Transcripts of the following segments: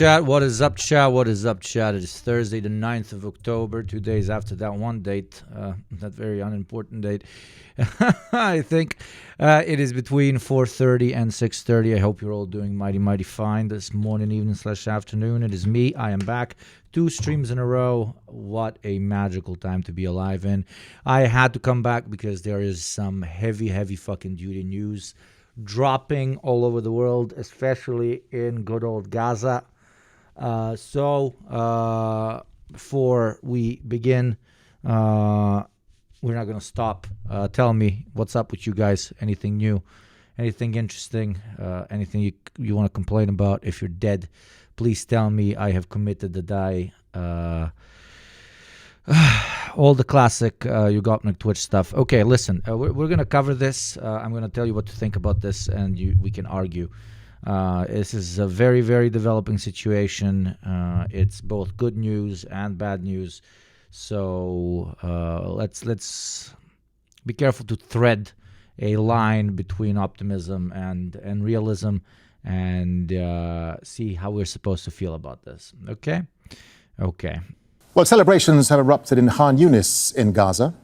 Chat, what is up, chat? What is up, chat? It is Thursday, the 9th of October, 2 days after that one date, that very unimportant date. I think it is between 4:30 and 6:30. I hope you're all doing mighty fine this morning, evening / afternoon. It is me. I am back. 2 streams in a row. What a magical time to be alive in. I had to come back because there is some heavy fucking duty news dropping all over the world, especially in good old Gaza. Before we begin, we're not going to stop. Tell me what's up with you guys. Anything new, anything interesting, anything you want to complain about. If you're dead, please tell me. I have committed to die. All the classic Yugopnik Twitch stuff. Okay, listen, we're going to cover this. I'm going to tell you what to think about this, and we can argue. This is a very developing situation. It's both good news and bad news. So let's be careful to thread a line between optimism and realism, and see how we're supposed to feel about this. Okay. Well, celebrations have erupted in Khan Yunis in Gaza.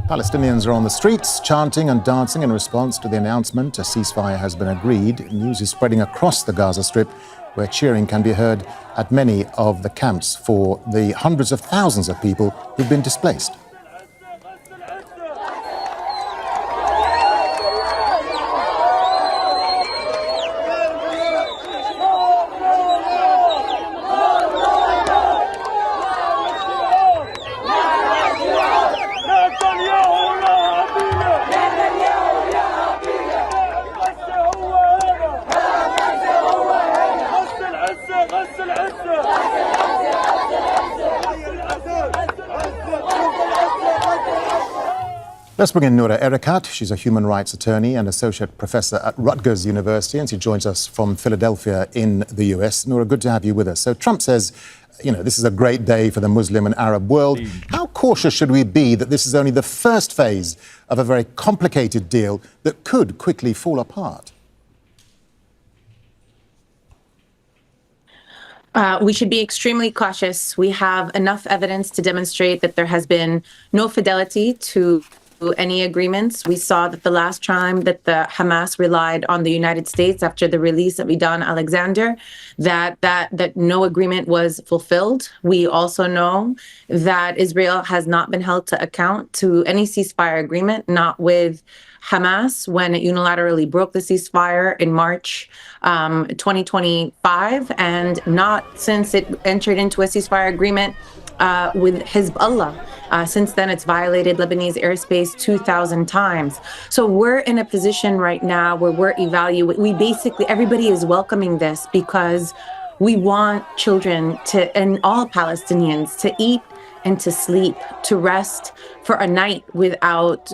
Palestinians are on the streets, chanting and dancing in response to the announcement a ceasefire has been agreed. News is spreading across the Gaza Strip, where cheering can be heard at many of the camps for the hundreds of thousands of people who've been displaced. Let's bring in Noura Erakat. She's a human rights attorney and associate professor at Rutgers University, and she joins us from Philadelphia in the US. Noura, good to have you with us. So Trump says, this is a great day for the Muslim and Arab world. How cautious should we be that this is only the first phase of a very complicated deal that could quickly fall apart? We should be extremely cautious. We have enough evidence to demonstrate that there has been no fidelity to any agreements. We saw that the last time that the Hamas relied on the United States after the release of Idan Alexander, that no agreement was fulfilled. We also know that Israel has not been held to account to any ceasefire agreement, not with Hamas when it unilaterally broke the ceasefire in March 2025, and not since it entered into a ceasefire agreement with Hezbollah. Since then, it's violated Lebanese airspace 2,000 times. So we're in a position right now where we're evaluating. Everybody is welcoming this because we want children and all Palestinians to eat and to sleep, to rest for a night without,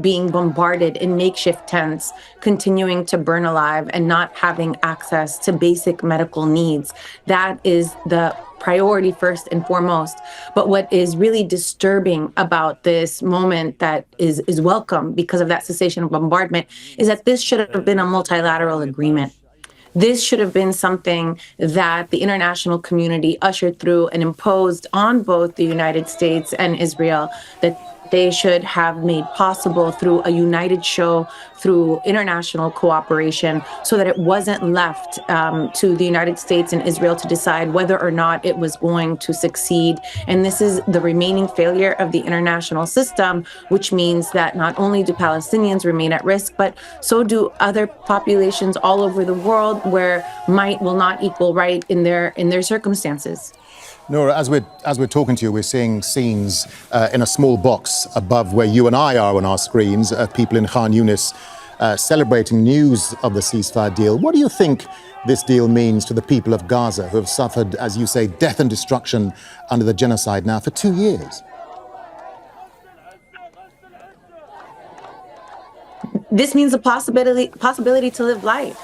being bombarded in makeshift tents, continuing to burn alive and not having access to basic medical needs. That is the priority first and foremost. But what is really disturbing about this moment that is welcome because of that cessation of bombardment is that this should have been a multilateral agreement. This should have been something that the international community ushered through and imposed on both the United States and Israel, that they should have made possible through a united show, through international cooperation, so that it wasn't left to the United States and Israel to decide whether or not it was going to succeed. And this is the remaining failure of the international system, which means that not only do Palestinians remain at risk, but so do other populations all over the world where might will not equal right in their circumstances. Noura, as we're talking to you, we're seeing scenes in a small box above where you and I are on our screens of people in Khan Yunis celebrating news of the ceasefire deal. What do you think this deal means to the people of Gaza who have suffered, as you say, death and destruction under the genocide now for 2 years? This means the possibility to live life.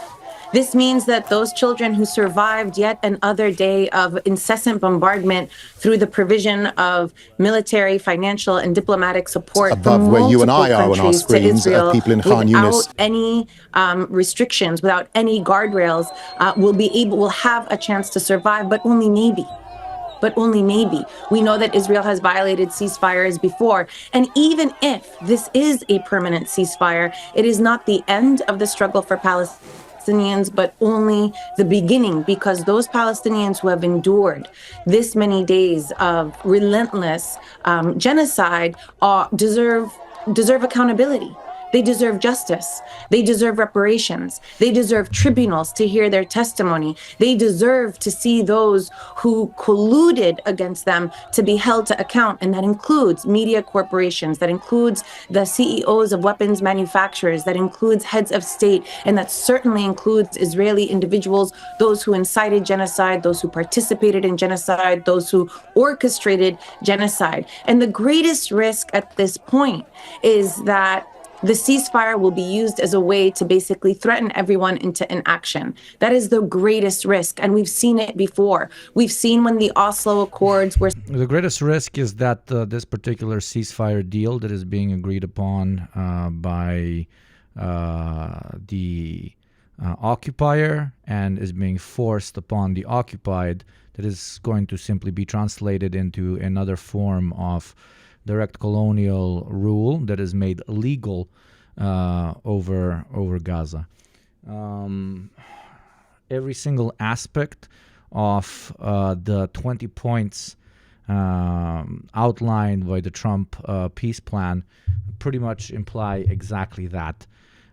This means that those children who survived yet another day of incessant bombardment through the provision of military, financial, and diplomatic support above from where you and multiple I are on our countries to screens, Israel people in Khan without Yunis. any restrictions, without any guardrails, will have a chance to survive, but only maybe. But only maybe. We know that Israel has violated ceasefires before. And even if this is a permanent ceasefire, it is not the end of the struggle for Palestinians, but only the beginning, because those Palestinians who have endured this many days of relentless genocide deserve accountability. They deserve justice. They deserve reparations. They deserve tribunals to hear their testimony. They deserve to see those who colluded against them to be held to account. And that includes media corporations, that includes the CEOs of weapons manufacturers, that includes heads of state, and that certainly includes Israeli individuals, those who incited genocide, those who participated in genocide, those who orchestrated genocide. And the greatest risk at this point is that the ceasefire will be used as a way to basically threaten everyone into inaction. That is the greatest risk. And we've seen it before. We've seen when the Oslo Accords were. The greatest risk is that this particular ceasefire deal that is being agreed upon by the occupier and is being forced upon the occupied, that is going to simply be translated into another form of direct colonial rule that is made legal over Gaza. Every single aspect of the 20 points outlined by the Trump peace plan pretty much imply exactly that.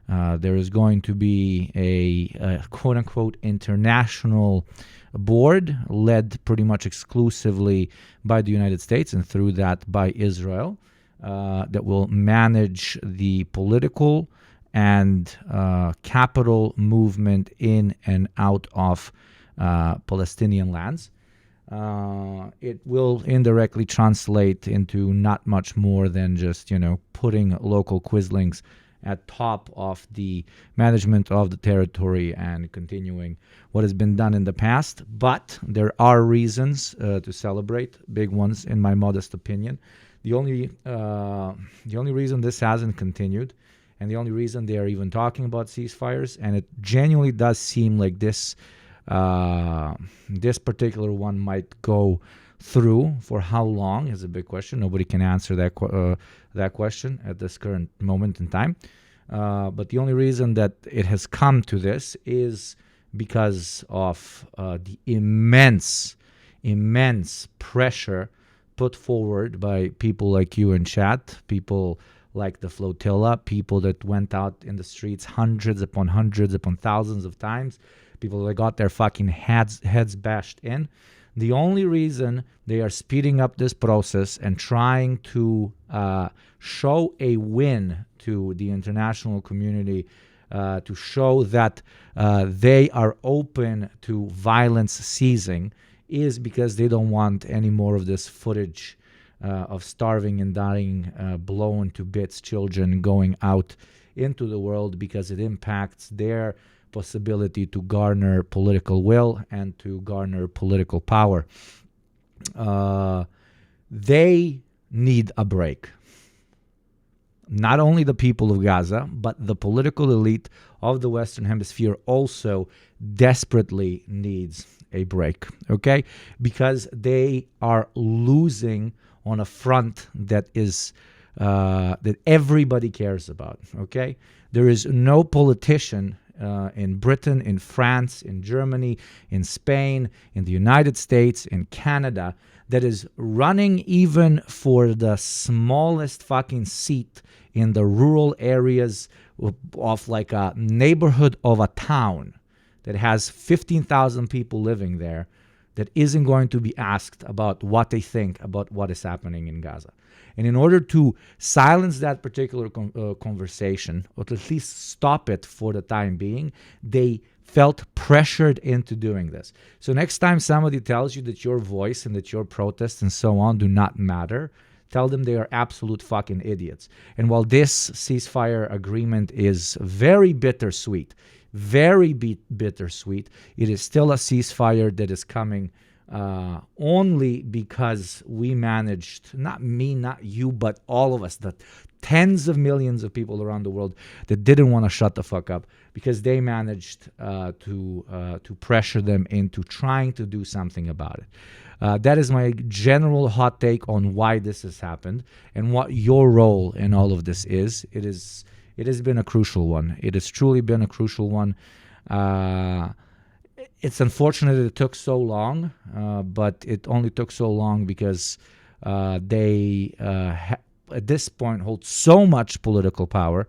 There is going to be a quote-unquote international board led pretty much exclusively by the United States and through that by Israel that will manage the political and capital movement in and out of Palestinian lands. It will indirectly translate into not much more than just, putting local quislings at top of the management of the territory and continuing what has been done in the past. But there are reasons to celebrate, big ones in my modest opinion. The only reason this hasn't continued, and the only reason they are even talking about ceasefires, and it genuinely does seem like this particular one might go through. For how long is a big question. Nobody can answer that question at this current moment in time. But the only reason that it has come to this is because of the immense pressure put forward by people like you in chat, people like the flotilla, people that went out in the streets hundreds upon thousands of times, people that got their fucking heads bashed in. The only reason they are speeding up this process and trying to show a win to the international community, to show that they are open to violence ceasing, is because they don't want any more of this footage of starving and dying, blown to bits children going out into the world, because it impacts their possibility to garner political will and to garner political power. They need a break. Not only the people of Gaza, but the political elite of the Western Hemisphere also desperately needs a break, okay? Because they are losing on a front that is that everybody cares about, okay? There is no politician in Britain, in France, in Germany, in Spain, in the United States, in Canada, that is running even for the smallest fucking seat in the rural areas of like a neighborhood of a town that has 15,000 people living there, that isn't going to be asked about what they think about what is happening in Gaza. And in order to silence that particular conversation, or to at least stop it for the time being, they felt pressured into doing this. So next time somebody tells you that your voice and that your protests and so on do not matter, tell them they are absolute fucking idiots. And while this ceasefire agreement is very bittersweet, very bittersweet. It is still a ceasefire that is coming only because we managed, not me, not you, but all of us, the tens of millions of people around the world that didn't want to shut the fuck up, because they managed to pressure them into trying to do something about it. That is my general hot take on why this has happened and what your role in all of this is. It has been a crucial one. It has truly been a crucial one. It's unfortunate that it took so long, but it only took so long because they, at this point, hold so much political power.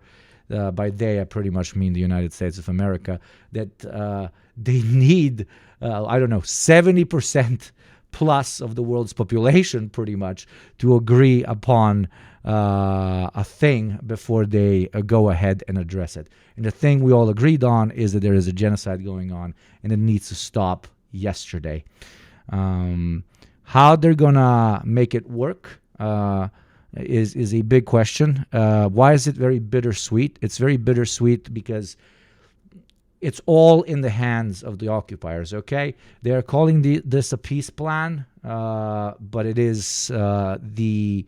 By they, I pretty much mean the United States of America, that they need, 70% plus of the world's population, pretty much, to agree upon a thing before they go ahead and address it. And the thing we all agreed on is that there is a genocide going on and it needs to stop yesterday. How they're gonna make it work is a big question. Why is it very bittersweet? It's very bittersweet because it's all in the hands of the occupiers, okay? They're calling this a peace plan, but it is the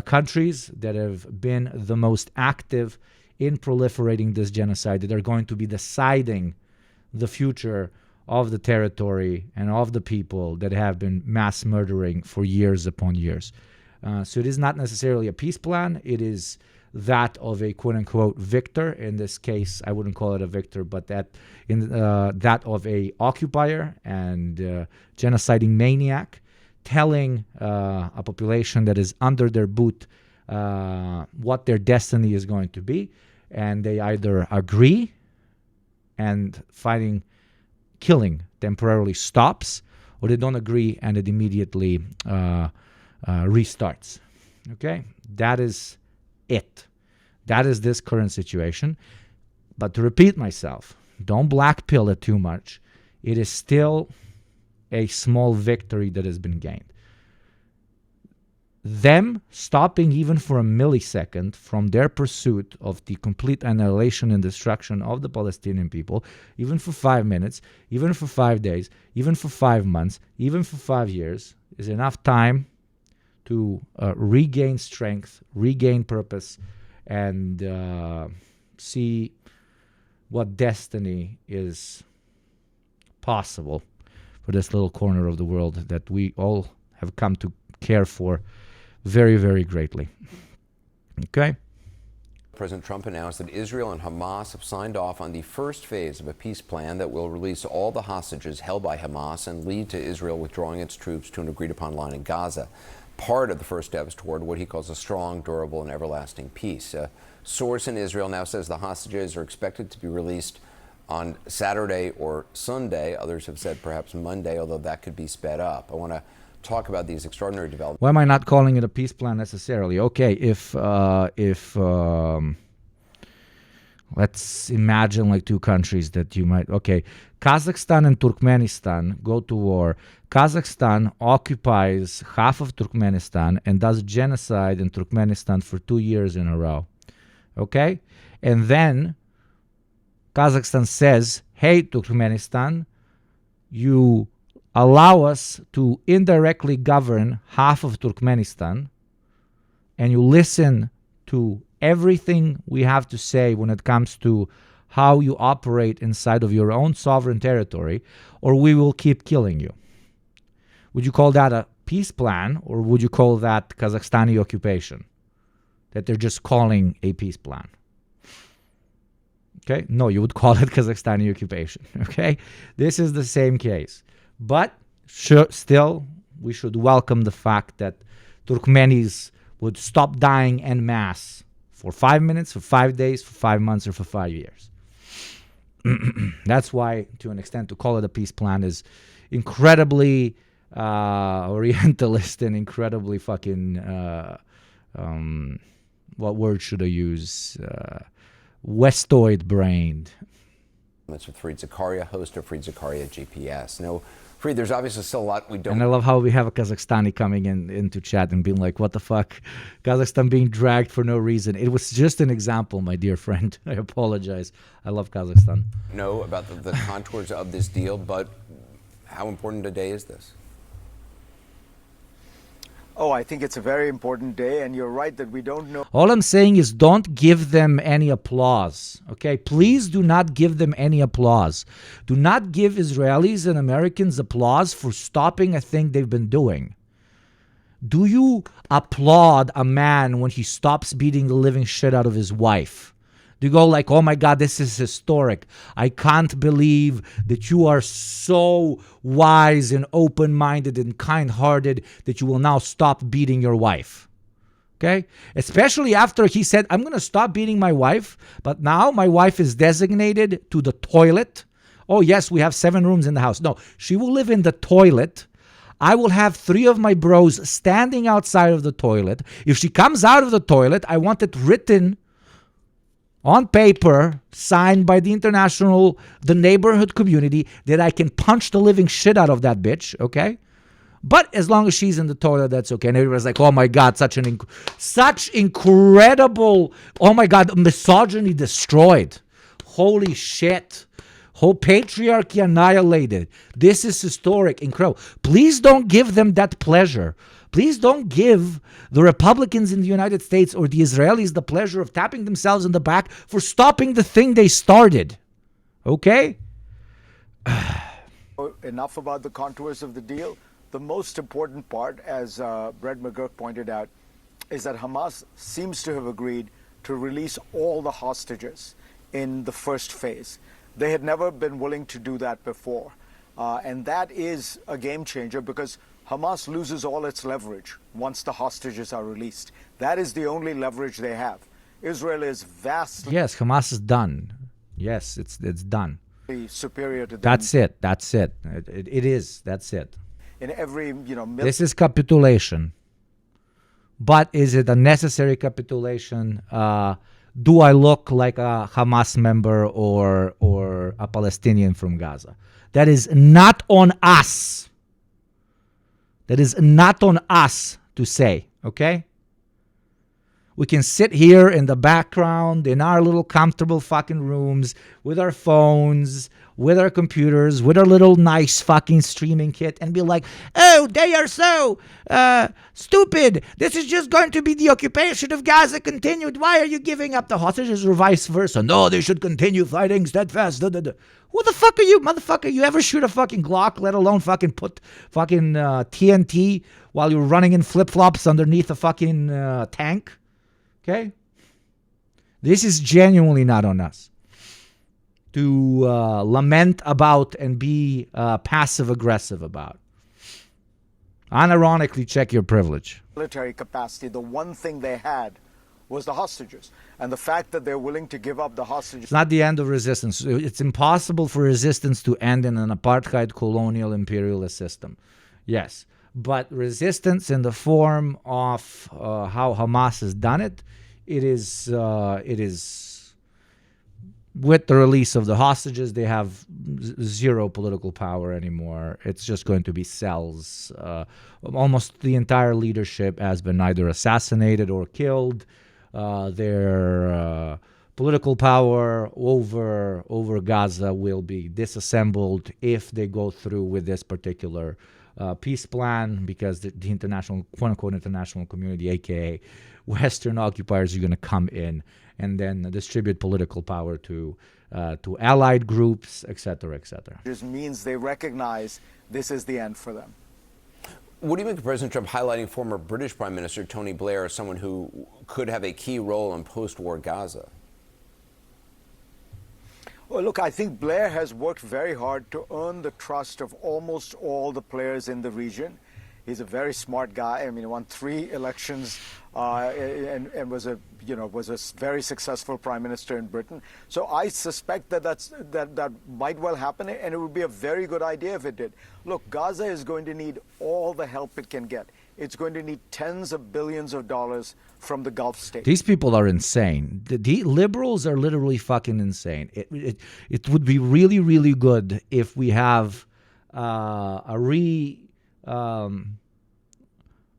countries that have been the most active in proliferating this genocide that are going to be deciding the future of the territory and of the people that have been mass murdering for years upon years. So it is not necessarily a peace plan. It is that of a quote-unquote victor. In this case, I wouldn't call it a victor, but that of a occupier and genociding maniac, telling a population that is under their boot what their destiny is going to be, and they either agree and killing temporarily stops, or they don't agree and it immediately restarts. Okay, that is it. That is this current situation. But to repeat myself, don't black pill it too much. It is still a small victory that has been gained. Them stopping even for a millisecond from their pursuit of the complete annihilation and destruction of the Palestinian people, even for 5 minutes, even for 5 days, even for 5 months, even for 5 years, is enough time to regain strength, regain purpose, and see what destiny is possible for this little corner of the world that we all have come to care for very, very greatly. Okay? President Trump announced that Israel and Hamas have signed off on the first phase of a peace plan that will release all the hostages held by Hamas and lead to Israel withdrawing its troops to an agreed-upon line in Gaza. Part of the first steps toward what he calls a strong, durable, and everlasting peace. A source in Israel now says the hostages are expected to be released on Saturday or Sunday. Others have said perhaps Monday, although that could be sped up. I want to talk about these extraordinary developments. Why am I not calling it a peace plan necessarily? Okay, if let's imagine like two countries that you might, Kazakhstan and Turkmenistan go to war. Kazakhstan occupies half of Turkmenistan and does genocide in Turkmenistan for 2 years in a row. Okay? And then Kazakhstan says, hey, Turkmenistan, you allow us to indirectly govern half of Turkmenistan, and you listen to everything we have to say when it comes to how you operate inside of your own sovereign territory, or we will keep killing you. Would you call that a peace plan, or would you call that Kazakhstani occupation? That they're just calling a peace plan. Okay? No, you would call it Kazakhstani occupation. Okay? This is the same case. But still, we should welcome the fact that Turkmenis would stop dying en masse for 5 minutes, for 5 days, for 5 months, or for 5 years. That's why, to an extent, to call it a peace plan is incredibly Orientalist and incredibly fucking, what word should I use? Westoid brained. With Fareed Zakaria, host of Fareed Zakaria GPS. No Fareed, there's obviously still a lot we don't. And I love how we have a Kazakhstani coming into chat and being like, what the fuck? Kazakhstan being dragged for no reason. It was just an example, my dear friend. I apologize. I love Kazakhstan. Know about the contours of this deal, but how important a day is this? Oh, I think it's a very important day, and you're right that we don't know. All I'm saying is don't give them any applause, okay? Please do not give them any applause. Do not give Israelis and Americans applause for stopping a thing they've been doing. Do you applaud a man when he stops beating the living shit out of his wife? Do you go like, oh my God, this is historic. I can't believe that you are so wise and open-minded and kind-hearted that you will now stop beating your wife. Okay? Especially after he said, I'm going to stop beating my wife, but now my wife is designated to the toilet. Oh yes, we have 7 rooms in the house. No, she will live in the toilet. I will have 3 of my bros standing outside of the toilet. If she comes out of the toilet, I want it written on paper, signed by the neighborhood community, that I can punch the living shit out of that bitch, okay? But as long as she's in the toilet, that's okay. And everybody's like, oh my God, such incredible, oh my God, misogyny destroyed. Holy shit. Whole patriarchy annihilated. This is historic, incredible. Please don't give them that pleasure. Please don't give the Republicans in the United States or the Israelis the pleasure of tapping themselves in the back for stopping the thing they started. Okay? Enough about the contours of the deal. The most important part, as Brett McGurk pointed out, is that Hamas seems to have agreed to release all the hostages in the first phase. They had never been willing to do that before. And that is a game changer because Hamas loses all its leverage once the hostages are released. That is the only leverage they have. Israel is vastly Hamas is done. Yes, it's done. Superior to them. That's it. It is. That's it. In every, this is capitulation. But is it a necessary capitulation? Do I look like a Hamas member or a Palestinian from Gaza? That is not on us. That is not on us to say, okay? We can sit here in the background in our little comfortable fucking rooms with our phones, with our computers, with our little nice fucking streaming kit and be like, oh, they are so stupid. This is just going to be the occupation of Gaza continued. Why are you giving up the hostages or vice versa? No, they should continue fighting steadfast. Who the fuck are you, motherfucker? You ever shoot a fucking Glock, let alone fucking put fucking TNT while you're running in flip-flops underneath a fucking tank? Okay? This is genuinely not on us to lament about and be passive-aggressive about. Unironically, check your privilege. Military capacity, the one thing they had was the hostages. And the fact that they're willing to give up the hostages. It's not the end of resistance. It's impossible for resistance to end in an apartheid colonial imperialist system. Yes. But resistance in the form of how Hamas has done it, it is with the release of the hostages, they have zero political power anymore. It's just going to be cells. Almost the entire leadership has been either assassinated or killed. Their political power over Gaza will be disassembled if they go through with this particular peace plan, because the international, quote-unquote, international community, aka Western occupiers, are going to come in and then distribute political power to allied groups, etc., etc. It just means they recognize this is the end for them. What do you make of President Trump highlighting former British Prime Minister Tony Blair as someone who could have a key role in post-war Gaza? Well, look, I think Blair has worked very hard to earn the trust of almost all the players in the region. He's a very smart guy. I mean, he won 3 elections and was a very successful prime minister in Britain. So I suspect that might well happen, and it would be a very good idea if it did. Look, Gaza is going to need all the help it can get. It's going to need tens of billions of dollars from the Gulf states. These people are insane. The liberals are literally fucking insane. It would be really, really good if we have a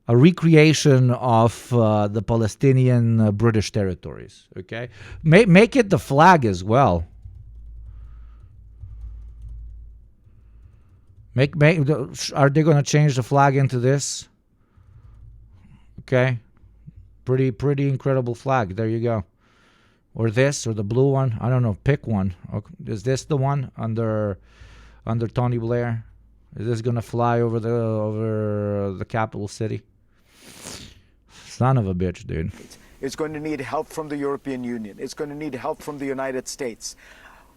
recreation of the Palestinian British territories. Okay, make it the flag as well. Are they going to change the flag into this? Okay, pretty incredible flag. There you go. Or this, or the blue one. I don't know. Pick one. Okay. Is this the one under Tony Blair? Is this gonna fly over the capital city? Son of a bitch, dude. It's going to need help from the European Union. It's going to need help from the United States.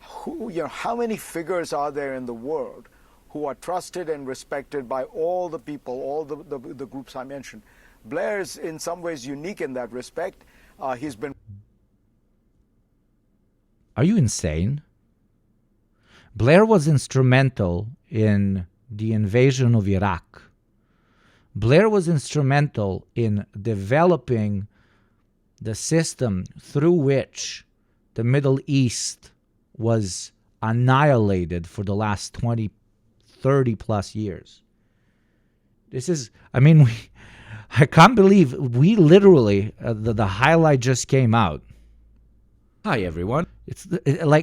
How many figures are there in the world who are trusted and respected by all the people, all the groups I mentioned? Blair is in some ways unique in that respect. He's been... Are you insane? Blair was instrumental in the invasion of Iraq. Blair was instrumental in developing the system through which the Middle East was annihilated for the last 20, 30 plus years. This is, I can't believe we literally, the highlight just came out. Hi, everyone.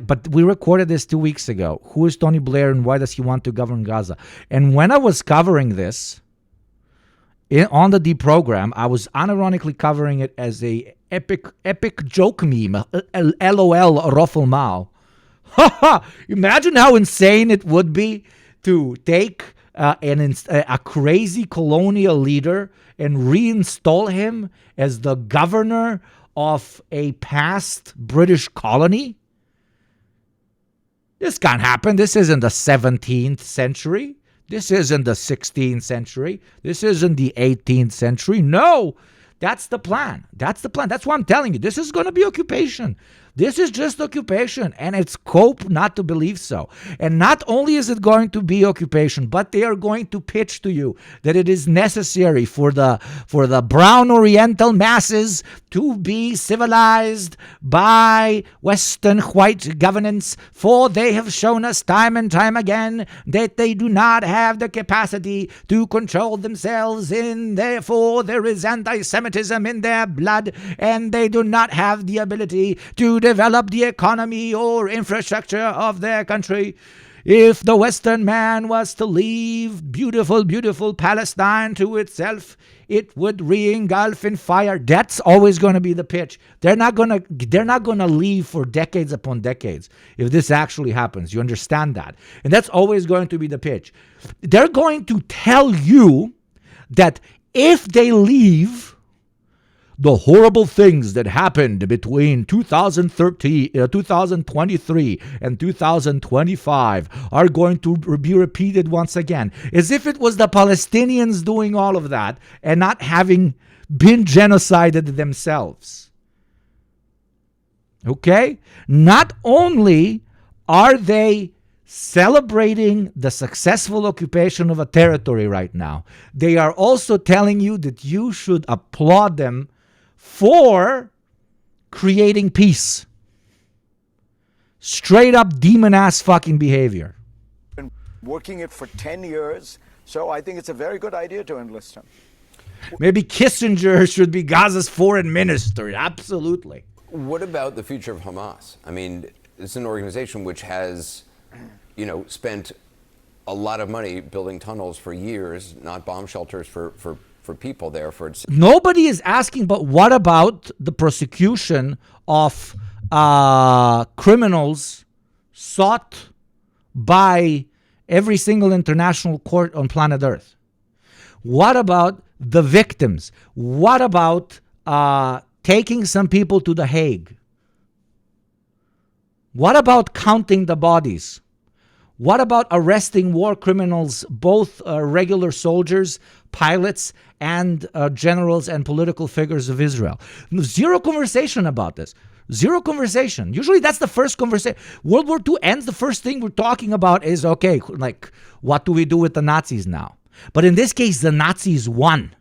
But we recorded this 2 weeks ago. Who is Tony Blair and why does he want to govern Gaza? And when I was covering this on the deprogram, I was unironically covering it as a epic joke meme. LOL, Ruffle Mao. Imagine how insane it would be to take a crazy colonial leader and reinstall him as the governor of a past British colony. This can't happen. This isn't the 17th century. This isn't the 16th century. This isn't the 18th century. No, that's the plan. That's why I'm telling you, this is going to be occupation. This is just occupation, and it's cope not to believe so. And not only is it going to be occupation, but they are going to pitch to you that it is necessary for the brown Oriental masses to be civilized by Western white governance, for they have shown us time and time again that they do not have the capacity to control themselves, and therefore there is anti-Semitism in their blood, and they do not have the ability to develop the economy or infrastructure of their country. If the Western man was to leave beautiful, beautiful Palestine to itself, it would re-engulf in fire. That's always going to be the pitch. They're not going to leave for decades upon decades if this actually happens. You understand that? And that's always going to be the pitch. They're going to tell you that if they leave, the horrible things that happened between 2023 and 2025 are going to be repeated once again, as if it was the Palestinians doing all of that and not having been genocided themselves. Okay? Not only are they celebrating the successful occupation of a territory right now, they are also telling you that you should applaud them for creating peace. Straight up demon-ass fucking behavior. Been working it for 10 years, so I think it's a very good idea to enlist him. Maybe Kissinger should be Gaza's foreign minister. Absolutely. What about the future of Hamas? It's an organization which has, spent a lot of money building tunnels for years, not bomb shelters for people there. Nobody is asking, but what about the prosecution of criminals sought by every single international court on planet Earth? What about the victims? What about taking some people to The Hague? What about counting the bodies? What about arresting war criminals, both regular soldiers, pilots, and generals and political figures of Israel? Zero conversation about this. Zero conversation. Usually that's the first conversation. World War II ends, the first thing we're talking about is, okay, what do we do with the Nazis now? But in this case, the Nazis won.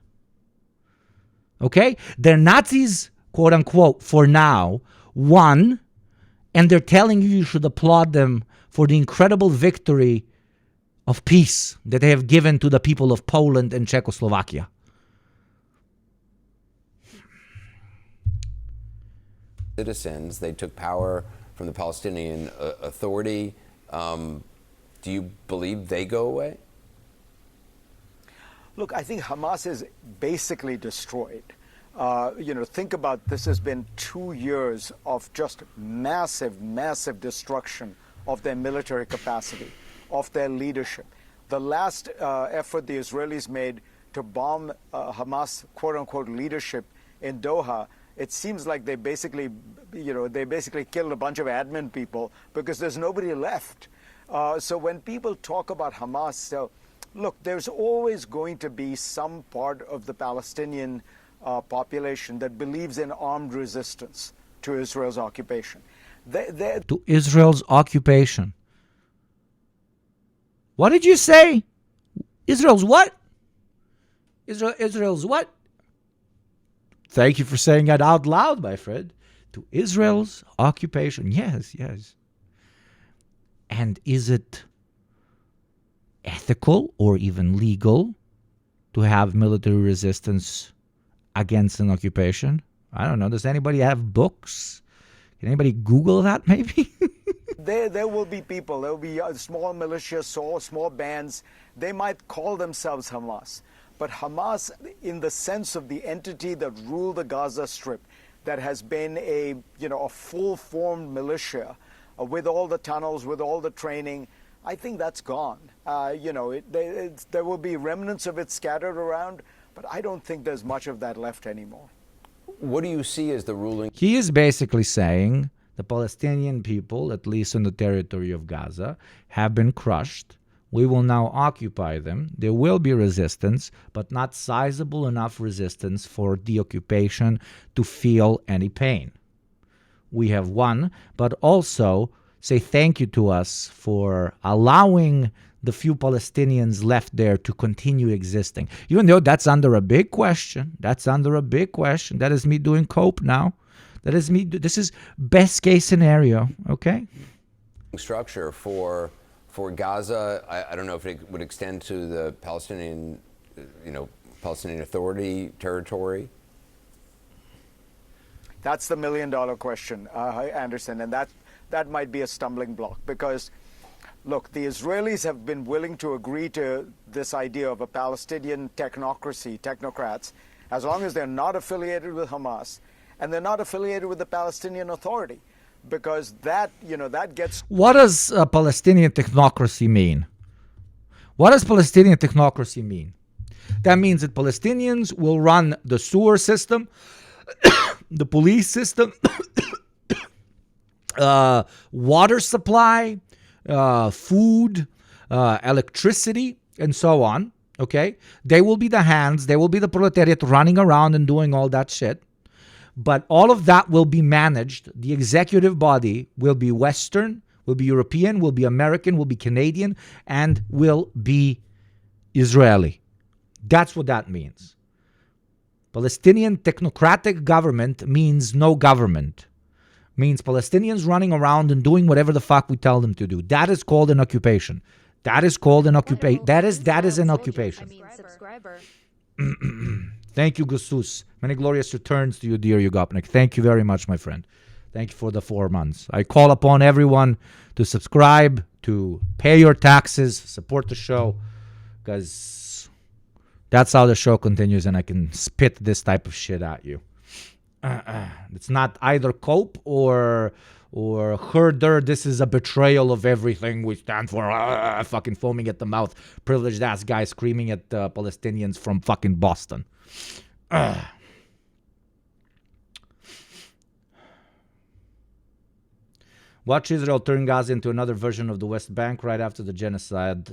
Okay? The Nazis, quote unquote, for now, won, and they're telling you should applaud them for the incredible victory of peace that they have given to the people of Poland and Czechoslovakia. Citizens, they took power from the Palestinian Authority. Do you believe they go away? Look, I think Hamas is basically destroyed. Think about this has been 2 years of just massive, massive destruction of their military capacity, of their leadership. The last effort the Israelis made to bomb Hamas, quote unquote, leadership in Doha, it seems like they basically killed a bunch of admin people because there's nobody left. So when people talk about Hamas, look, there's always going to be some part of the Palestinian population that believes in armed resistance to Israel's occupation. To Israel's occupation. What did you say? Israel's what? Israel's what? Thank you for saying that out loud, my friend. To Israel's occupation. Yes, yes. And is it ethical or even legal to have military resistance against an occupation? I don't know. Does anybody have books? Can anybody Google that maybe? There will be people, there will be small militias, small bands. They might call themselves Hamas. But Hamas, in the sense of the entity that ruled the Gaza Strip, that has been a full-formed militia with all the tunnels, with all the training, I think that's gone. There will be remnants of it scattered around, but I don't think there's much of that left anymore. What do you see as the ruling? He is basically saying the Palestinian people, at least in the territory of Gaza, have been crushed. We will now occupy them. There will be resistance, but not sizable enough resistance for the occupation to feel any pain. We have won, but also say thank you to us for allowing the few Palestinians left there to continue existing. Even though that's under a big question. That's under a big question. That is me doing cope now. That is me. This is best case scenario, okay? Structure for Gaza, I don't know if it would extend to the Palestinian Authority territory. That's the million-dollar question, Anderson, and that might be a stumbling block because, look, the Israelis have been willing to agree to this idea of a Palestinian technocrats, as long as they're not affiliated with Hamas and they're not affiliated with the Palestinian Authority. Because that gets... What does Palestinian technocracy mean? What does Palestinian technocracy mean? That means that Palestinians will run the sewer system, the police system, water supply, food, electricity, and so on. Okay? They will be the hands, they will be the proletariat running around and doing all that shit. But all of that will be managed. The executive body will be Western, will be European, will be American, will be Canadian, and will be Israeli. That's what that means. Palestinian technocratic government means no government. Means Palestinians running around and doing whatever the fuck we tell them to do. That is called an occupation. That is called an occupation. That is an occupation. Thank you, Gusus. Many glorious returns to you, dear Yugopnik. Thank you very much, my friend. Thank you for the 4 months. I call upon everyone to subscribe, to pay your taxes, support the show, because that's how the show continues and I can spit this type of shit at you. It's not either cope or herder. This is a betrayal of everything we stand for. Fucking foaming at the mouth. Privileged ass guy screaming at Palestinians from fucking Boston. Watch Israel turn Gaza into another version of the West Bank right after the genocide.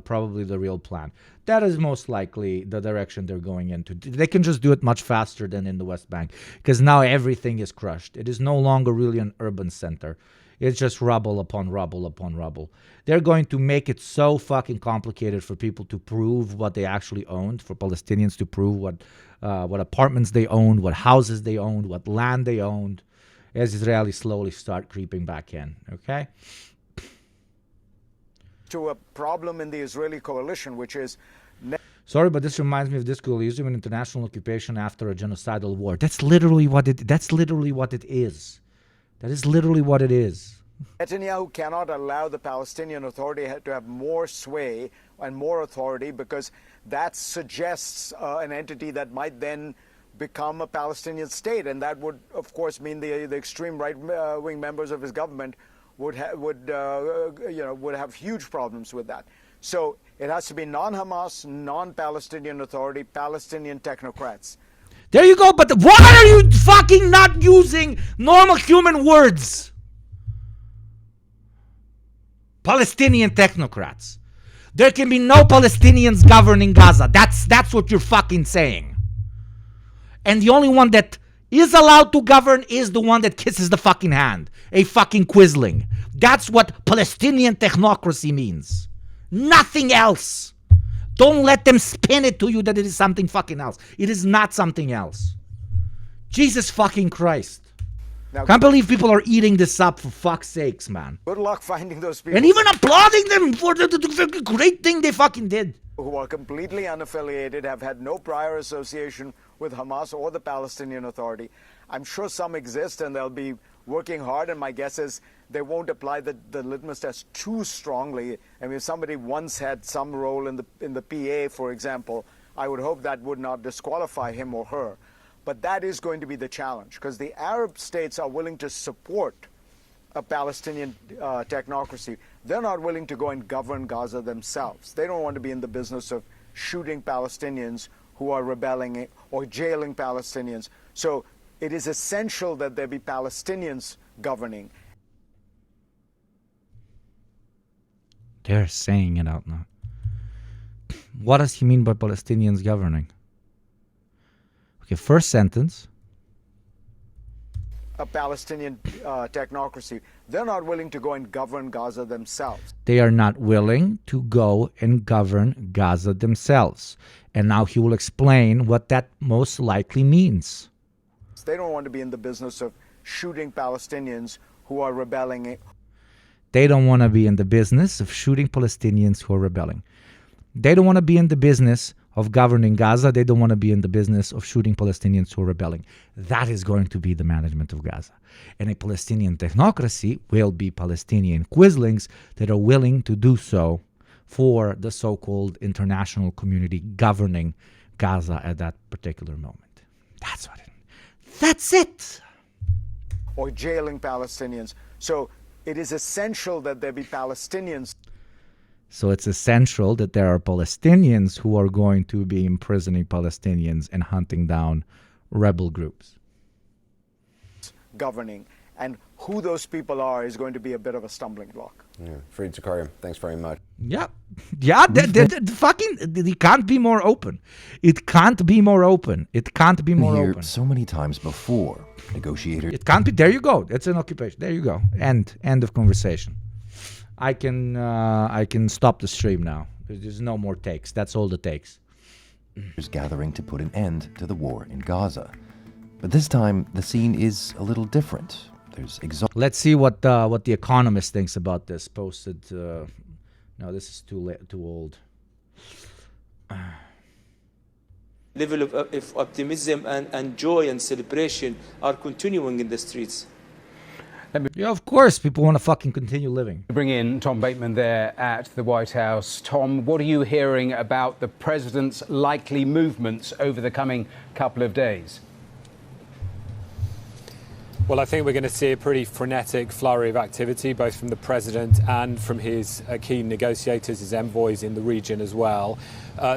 Probably the real plan. That is most likely the direction they're going into. They can just do it much faster than in the West Bank because now everything is crushed. It is no longer really an urban center. It's just rubble upon rubble upon rubble. They're going to make it so fucking complicated for people to prove what they actually owned, for Palestinians to prove what apartments they owned, what houses they owned, what land they owned, as Israelis slowly start creeping back in, okay? to a problem in the Israeli coalition, which is Sorry, but this reminds me of this coalition, an international occupation after a genocidal war. That's literally what it is. That is literally what it is. Netanyahu cannot allow the Palestinian Authority to have more sway and more authority, because that suggests an entity that might then become a Palestinian state, and that would, of course, mean the extreme right-wing members of his government would have huge problems with that. So it has to be non-Hamas, non-Palestinian Authority, Palestinian technocrats. There you go. But why are you fucking not using normal human words? Palestinian technocrats. There can be no Palestinians governing Gaza. That's what you're fucking saying. And the only one that is allowed to govern is the one that kisses the fucking hand. A fucking quisling. That's what Palestinian technocracy means. Nothing else. Don't let them spin it to you that it is something fucking else. It is not something else. Jesus fucking Christ. Now, can't believe people are eating this up, for fuck's sakes, man. Good luck finding those people. And even applauding them for the great thing they fucking did. Who are completely unaffiliated, have had no prior association with Hamas or the Palestinian Authority. I'm sure some exist, and they'll be working hard, and my guess is they won't apply the litmus test too strongly. I mean, if somebody once had some role in the PA, for example, I would hope that would not disqualify him or her. But that is going to be the challenge, because the Arab states are willing to support a Palestinian technocracy. They're not willing to go and govern Gaza themselves. They don't want to be in the business of shooting Palestinians who are rebelling or jailing Palestinians. So it is essential that there be Palestinians governing. They're saying it out now. What does he mean by Palestinians governing? Okay, first sentence. A Palestinian technocracy. They're not willing to go and govern Gaza themselves. They are not willing to go and govern Gaza themselves. And now he will explain what that most likely means. They don't want to be in the business of shooting Palestinians who are rebelling. They don't want to be in the business of shooting Palestinians who are rebelling. They don't want to be in the business of governing Gaza. They don't want to be in the business of shooting Palestinians who are rebelling. That is going to be the management of Gaza. And a Palestinian technocracy will be Palestinian quislings that are willing to do so for the so-called international community governing Gaza at that particular moment. That's what it is. That's it. Or jailing Palestinians. So it is essential that there be Palestinians. So it's essential that there are Palestinians who are going to be imprisoning Palestinians and hunting down rebel groups. Governing. And who those people are is going to be a bit of a stumbling block. Yeah. Fareed Zakaria, thanks very much. Yeah. It can't be more open. It can't be more open. It can't be more open. So many times before, negotiators. It can't be. There you go. It's an occupation. There you go. End of conversation. I can stop the stream now. There's no more takes. That's all the takes. Gathering to put an end to the war in Gaza. But this time, the scene is a little different. There's Let's see what the Economist thinks about this. Posted. No, this is too old. Level of optimism and joy and celebration are continuing in the streets. Yeah, of course, people want to fucking continue living. Bring in Tom Bateman there at the White House. Tom, what are you hearing about the president's likely movements over the coming couple of days? Well, I think we're going to see a pretty frenetic flurry of activity, both from the president and from his key negotiators, his envoys in the region as well.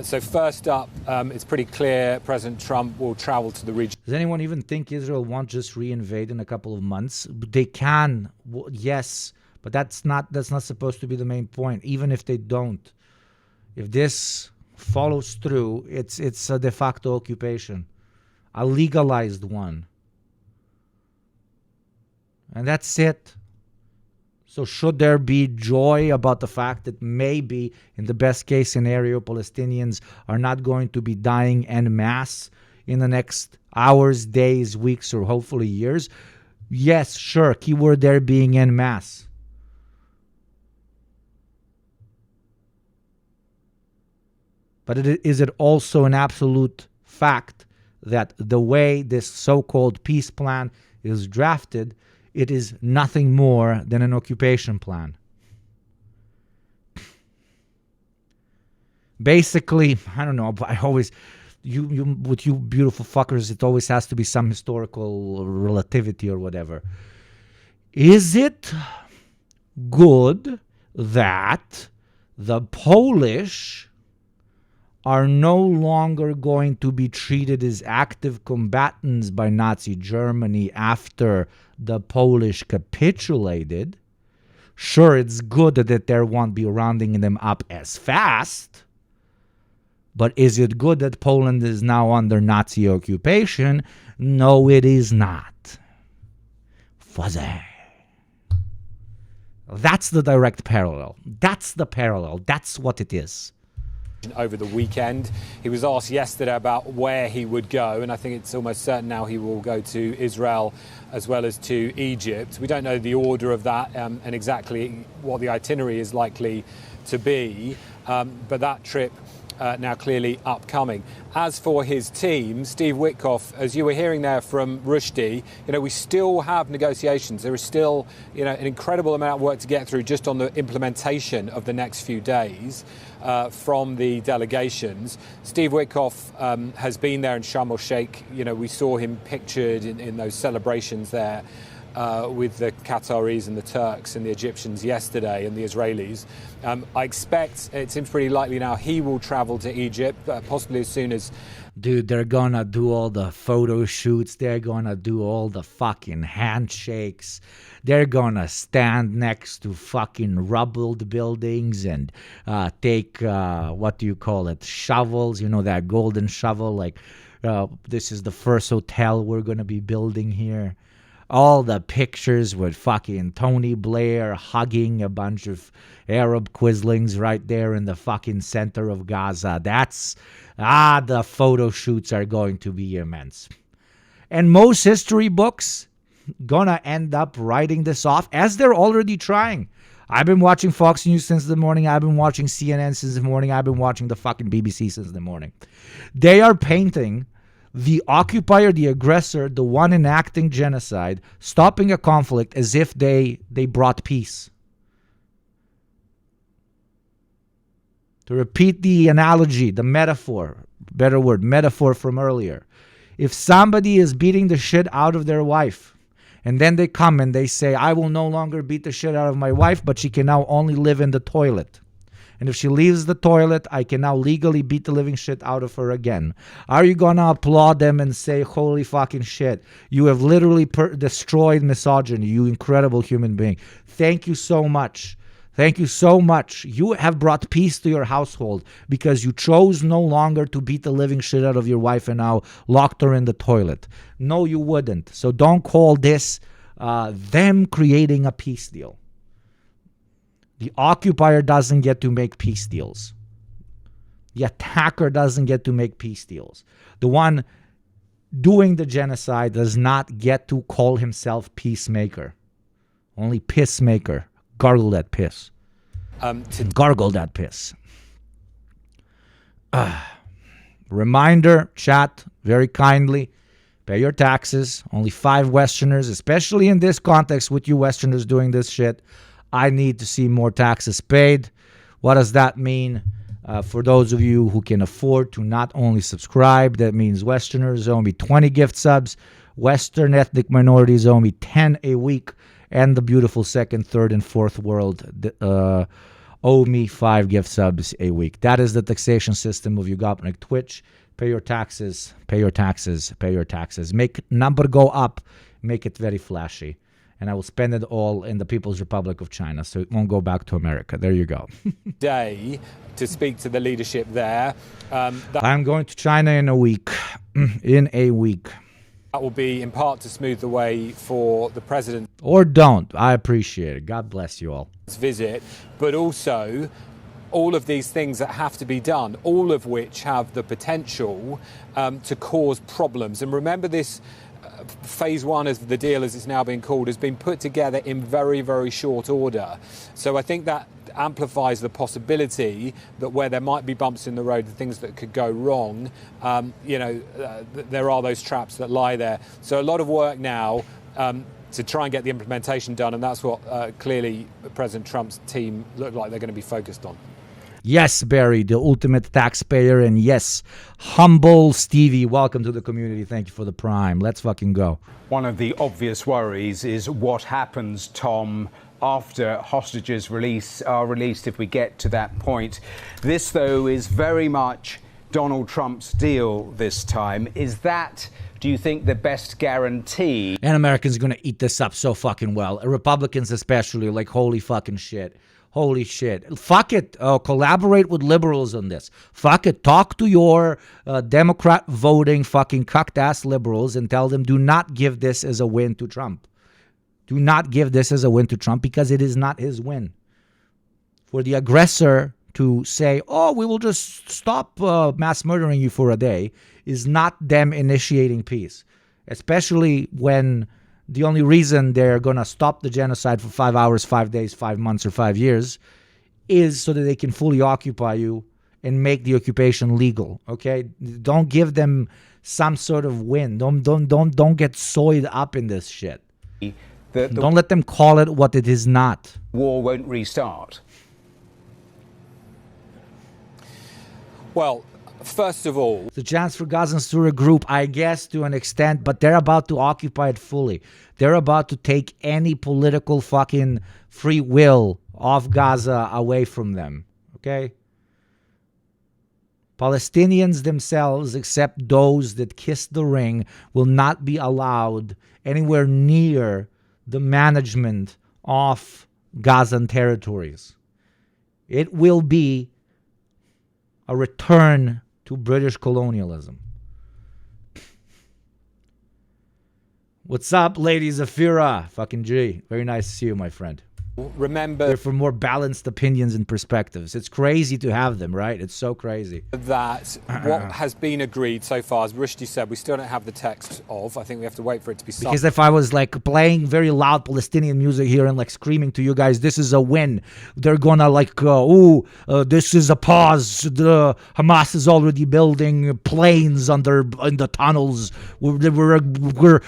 So first up, it's pretty clear President Trump will travel to the region. Does anyone even think Israel won't just reinvade in a couple of months? They can, yes, but that's not supposed to be the main point. Even if they don't, if this follows through, it's a de facto occupation, a legalized one. And that's it. So should there be joy about the fact that maybe in the best case scenario, Palestinians are not going to be dying en masse in the next hours, days, weeks, or hopefully years? Yes, sure. Keyword there being en masse. But is it also an absolute fact that the way this so-called peace plan is drafted, it is nothing more than an occupation plan? Basically, I don't know, but I always, you with you beautiful fuckers, it always has to be some historical relativity or whatever. Is it good that the Polish are no longer going to be treated as active combatants by Nazi Germany after the Polish capitulated? Sure, it's good that there won't be rounding them up as fast, but is it good that Poland is now under Nazi occupation? No, it is not. Fuzzy. That's the direct parallel. That's the parallel. That's what it is. Over the weekend, he was asked yesterday about where he would go, and I think it's almost certain now he will go to Israel as well as to Egypt. We don't know the order of that and exactly what the itinerary is likely to be, but that trip now clearly upcoming. As for his team, Steve Witkoff, as you were hearing there from Rushdie, we still have negotiations. There is still, an incredible amount of work to get through just on the implementation of the next few days from the delegations. Steve Witkoff has been there in Sharm el-Sheikh. We saw him pictured in those celebrations there with the Qataris and the Turks and the Egyptians yesterday and the Israelis. I expect, it seems pretty likely now, he will travel to Egypt, possibly as soon as... Dude, they're gonna do all the photo shoots. They're gonna do all the fucking handshakes. They're gonna stand next to fucking rubbled buildings and take, shovels, that golden shovel, like, this is the first hotel we're gonna be building here. All the pictures with fucking Tony Blair hugging a bunch of Arab quislings right there in the fucking center of Gaza. The photo shoots are going to be immense. And most history books gonna end up writing this off, as they're already trying. I've been watching Fox News since the morning. I've been watching CNN since the morning. I've been watching the fucking BBC since the morning. They are painting the occupier, the aggressor, the one enacting genocide, stopping a conflict as if they brought peace. To repeat the analogy, the metaphor, better word, metaphor from earlier. If somebody is beating the shit out of their wife, and then they come and they say, I will no longer beat the shit out of my wife, but she can now only live in the toilet. And if she leaves the toilet, I can now legally beat the living shit out of her again. Are you going to applaud them and say, holy fucking shit, you have literally destroyed misogyny, you incredible human being. Thank you so much. Thank you so much. You have brought peace to your household because you chose no longer to beat the living shit out of your wife and now locked her in the toilet. No, you wouldn't. So don't call this them creating a peace deal. The occupier doesn't get to make peace deals. The attacker doesn't get to make peace deals. The one doing the genocide does not get to call himself peacemaker. Only pissmaker. Gargle that piss. Gargle that piss. Reminder, chat, very kindly, pay your taxes. Only 5 Westerners, especially in this context with you Westerners doing this shit. I need to see more taxes paid. What does that mean? For those of you who can afford to not only subscribe, that means Westerners owe me 20 gift subs. Western ethnic minorities owe me 10 a week. And the beautiful second, third, and fourth world owe me 5 gift subs a week. That is the taxation system of Ugopnik Twitch. Pay your taxes, pay your taxes, pay your taxes. Make number go up. Make it very flashy. And I will spend it all in the People's Republic of China, so it won't go back to America. There you go. Day to speak to the leadership there. I'm going to China in a week. In a week. That will be in part to smooth the way for the president. Or don't. I appreciate it. God bless you all. Visit, but also all of these things that have to be done, all of which have the potential to cause problems. And remember this. Phase 1 of the deal, as it's now been called, has been put together in very, very short order. So I think that amplifies the possibility that where there might be bumps in the road, the things that could go wrong, there are those traps that lie there. So a lot of work now to try and get the implementation done, and that's what clearly President Trump's team look like they're going to be focused on. Yes, Barry, the ultimate taxpayer, and yes, humble Stevie, welcome to the community. Thank you for the prime. Let's fucking go. One of the obvious worries is what happens, Tom, after hostages are released, if we get to that point. This, though, is very much Donald Trump's deal this time. Is that, do you think, the best guarantee? And Americans are going to eat this up so fucking well. Republicans especially, like, holy fucking shit. Holy shit. Fuck it. Collaborate with liberals on this. Fuck it. Talk to your Democrat voting fucking cucked ass liberals and tell them do not give this as a win to Trump. Do not give this as a win to Trump because it is not his win. For the aggressor to say, oh, we will just stop mass murdering you for a day is not them initiating peace. Especially when the only reason they're going to stop the genocide for 5 hours, 5 days, 5 months, or 5 years is so that they can fully occupy you and make the occupation legal. Okay? Don't give them some sort of win. Don't get soiled up in this shit. Don't let them call it what it is not. War won't restart. Well, first of all, the chance for Gazans to regroup, I guess, to an extent, but they're about to occupy it fully. They're about to take any political fucking free will of Gaza away from them. Okay? Palestinians themselves, except those that kiss the ring, will not be allowed anywhere near the management of Gazan territories. It will be a return to British colonialism. What's up, Lady Zafira? Fucking G. Very nice to see you, my friend. remember for more balanced opinions and perspectives. It's crazy to have them, right? It's so crazy. that what has been agreed so far, as Rushdie said, we still don't have the text of. I think we have to wait for it to be signed. Because if I was like playing very loud Palestinian music here and like screaming to you guys, this is a win, they're gonna like, this is a pause. The Hamas is already building planes in the tunnels. We're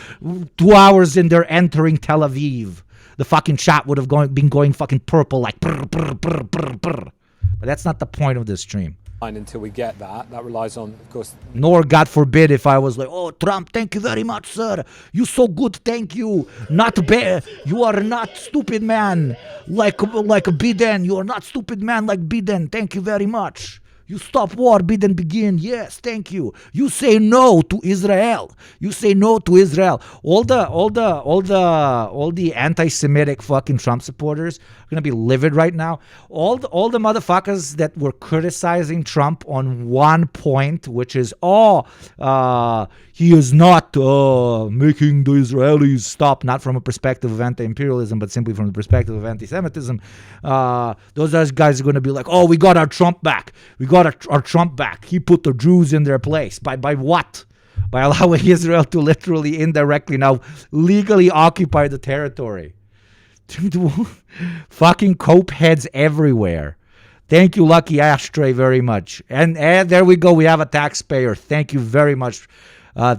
2 hours in, they're entering Tel Aviv. The fucking chat would have been going fucking purple, like brr, brr, brr, brr, brr. But that's not the point of this stream. Until we get that relies on, of course. Nor, God forbid, if I was like, oh, Trump, thank you very much, sir. You so good, thank you. Not bad. You are not stupid man like Biden. You are not stupid man like Biden. Thank you very much. You stop war, Biden begin. Yes, thank you. You say no to Israel. You say no to Israel. All the anti-Semitic fucking Trump supporters are gonna be livid right now. All the motherfuckers that were criticizing Trump on one point, which is he is not making the Israelis stop, not from a perspective of anti-imperialism, but simply from the perspective of anti-Semitism. Those guys are going to be like, oh, we got our Trump back. We got our Trump back. He put the Jews in their place. By what? By allowing Israel to literally, indirectly, now legally occupy the territory. Fucking cope heads everywhere. Thank you, Lucky Ashtray, very much. And there we go. We have a taxpayer. Thank you very much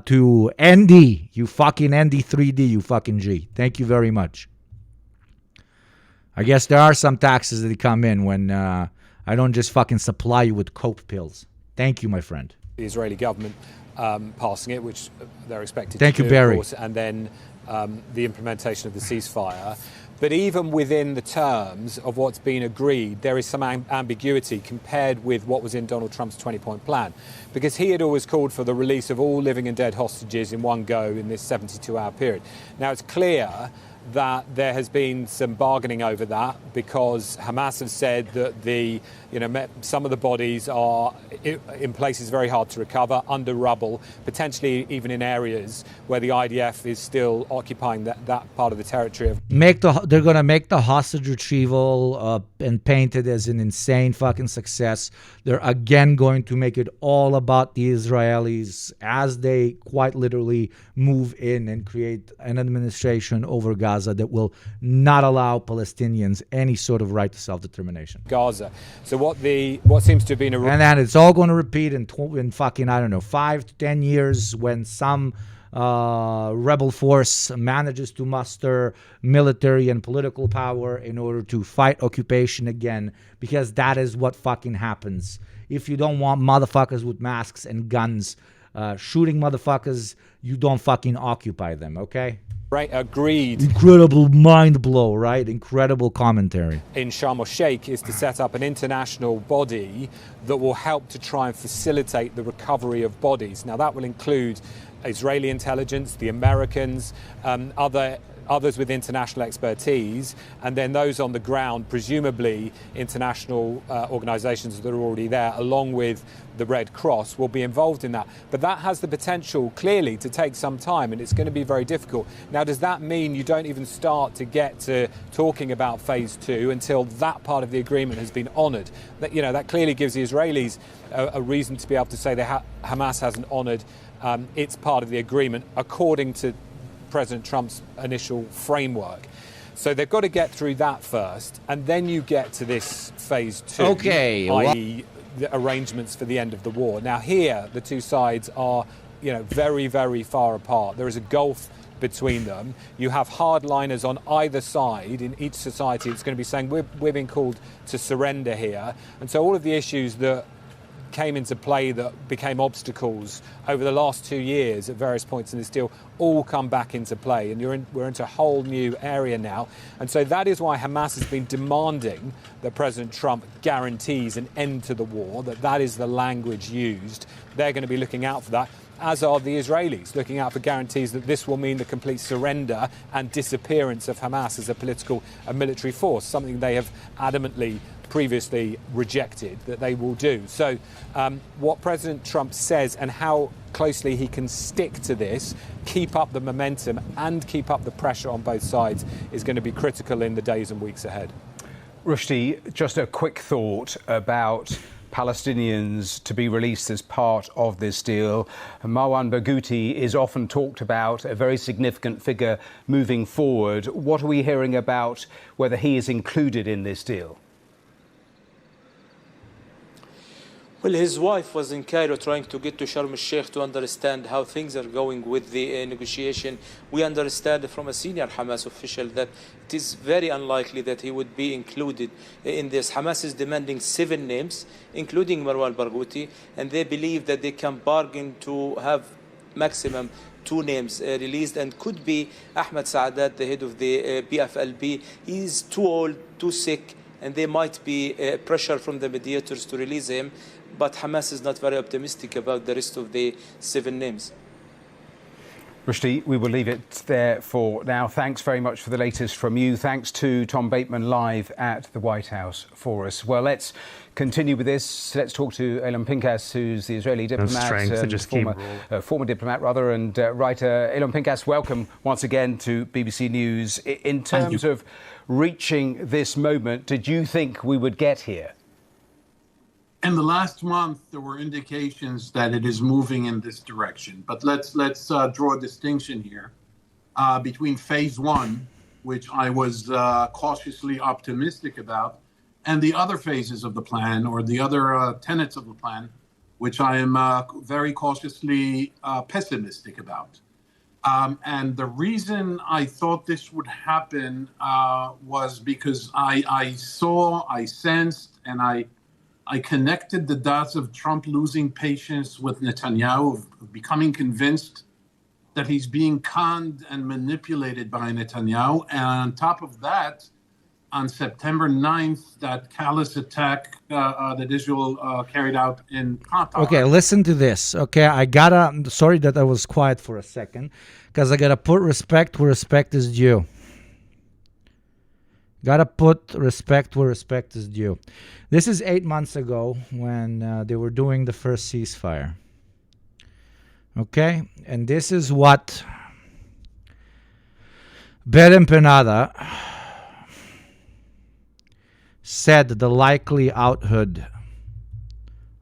to Andy. You fucking Andy 3D, you fucking G. Thank you very much. I guess there are some taxes that come in when I don't just fucking supply you with cope pills. Thank you, my friend. The Israeli government passing it, which they're expected Thank to you, do, Barry. of course, and then the implementation of the ceasefire. But even within the terms of what's been agreed, there is some ambiguity compared with what was in Donald Trump's 20-point plan. Because he had always called for the release of all living and dead hostages in one go in this 72-hour period. Now, it's clear that there has been some bargaining over that because Hamas have said that some of the bodies are in places very hard to recover, under rubble, potentially even in areas where the IDF is still occupying that part of the territory. They're going to make the hostage retrieval and paint it as an insane fucking success. They're again going to make it all about the Israelis as they quite literally move in and create an administration over Gaza. Gaza that will not allow Palestinians any sort of right to self-determination. Gaza. So what seems to have been And then it's all going to repeat in fucking, I don't know, 5 to 10 years when some rebel force manages to muster military and political power in order to fight occupation again, because that is what fucking happens. If you don't want motherfuckers with masks and guns shooting motherfuckers, you don't fucking occupy them, okay? Right, agreed. Incredible mind blow, right? Incredible commentary. In Sharm el-Sheikh is to set up an international body that will help to try and facilitate the recovery of bodies. Now that will include Israeli intelligence, the Americans, others with international expertise, and then those on the ground, presumably international organisations that are already there, along with the Red Cross, will be involved in that. But that has the potential, clearly, to take some time, and it's going to be very difficult. Now, does that mean you don't even start to get to talking about phase 2 until that part of the agreement has been honoured? That clearly gives the Israelis a reason to be able to say that Hamas hasn't honoured its part of the agreement, according to President Trump's initial framework. So they've got to get through that first, and then you get to this phase 2, i.e. the arrangements for the end of the war. Now here, the two sides are, very, very far apart. There is a gulf between them. You have hardliners on either side. In each society, it's going to be saying, we're being called to surrender here. And so all of the issues that came into play that became obstacles over the last 2 years at various points in this deal all come back into play, and we're into a whole new area now. And so that is why Hamas has been demanding that President Trump guarantees an end to the war, that is the language used. They're going to be looking out for that, as are the Israelis, looking out for guarantees that this will mean the complete surrender and disappearance of Hamas as a political and military force, something they have adamantly previously rejected that they will do. So what President Trump says and how closely he can stick to this, keep up the momentum and keep up the pressure on both sides, is going to be critical in the days and weeks ahead. Rushdie, just a quick thought about Palestinians to be released as part of this deal. Marwan Barghouti is often talked about, a very significant figure moving forward. What are we hearing about whether he is included in this deal? Well, his wife was in Cairo trying to get to Sharm el-Sheikh to understand how things are going with the negotiation. We understand from a senior Hamas official that it is very unlikely that he would be included in this. Hamas is demanding 7 names, including Marwan Barghouti, and they believe that they can bargain to have maximum 2 names released, and could be Ahmed Saadat, the head of the PFLP. He is too old, too sick, and there might be pressure from the mediators to release him. But Hamas is not very optimistic about the rest of the 7 names. Rushdie, we will leave it there for now. Thanks very much for the latest from you. Thanks to Tom Bateman live at the White House for us. Well, let's continue with this. Let's talk to Elon Pinkas, who's the Israeli diplomat, former diplomat rather, and writer. Elon Pinkas, welcome once again to BBC News. In terms of reaching this moment, did you think we would get here? In the last month, there were indications that it is moving in this direction. But let's draw a distinction here between phase 1, which I was cautiously optimistic about, and the other phases of the plan, or the other tenets of the plan, which I am very cautiously pessimistic about. And the reason I thought this would happen was because I saw, I sensed, and I connected the dots of Trump losing patience with Netanyahu, of becoming convinced that he's being conned and manipulated by Netanyahu. And on top of that, on September 9th, that callous attack that Israel carried out in Qatar. Okay, listen to this. Okay, sorry that I was quiet for a second, because I gotta put respect where respect is due. Gotta put respect where respect is due. This is 8 months ago when they were doing the first ceasefire. Okay? And this is what Berem Penada said the likely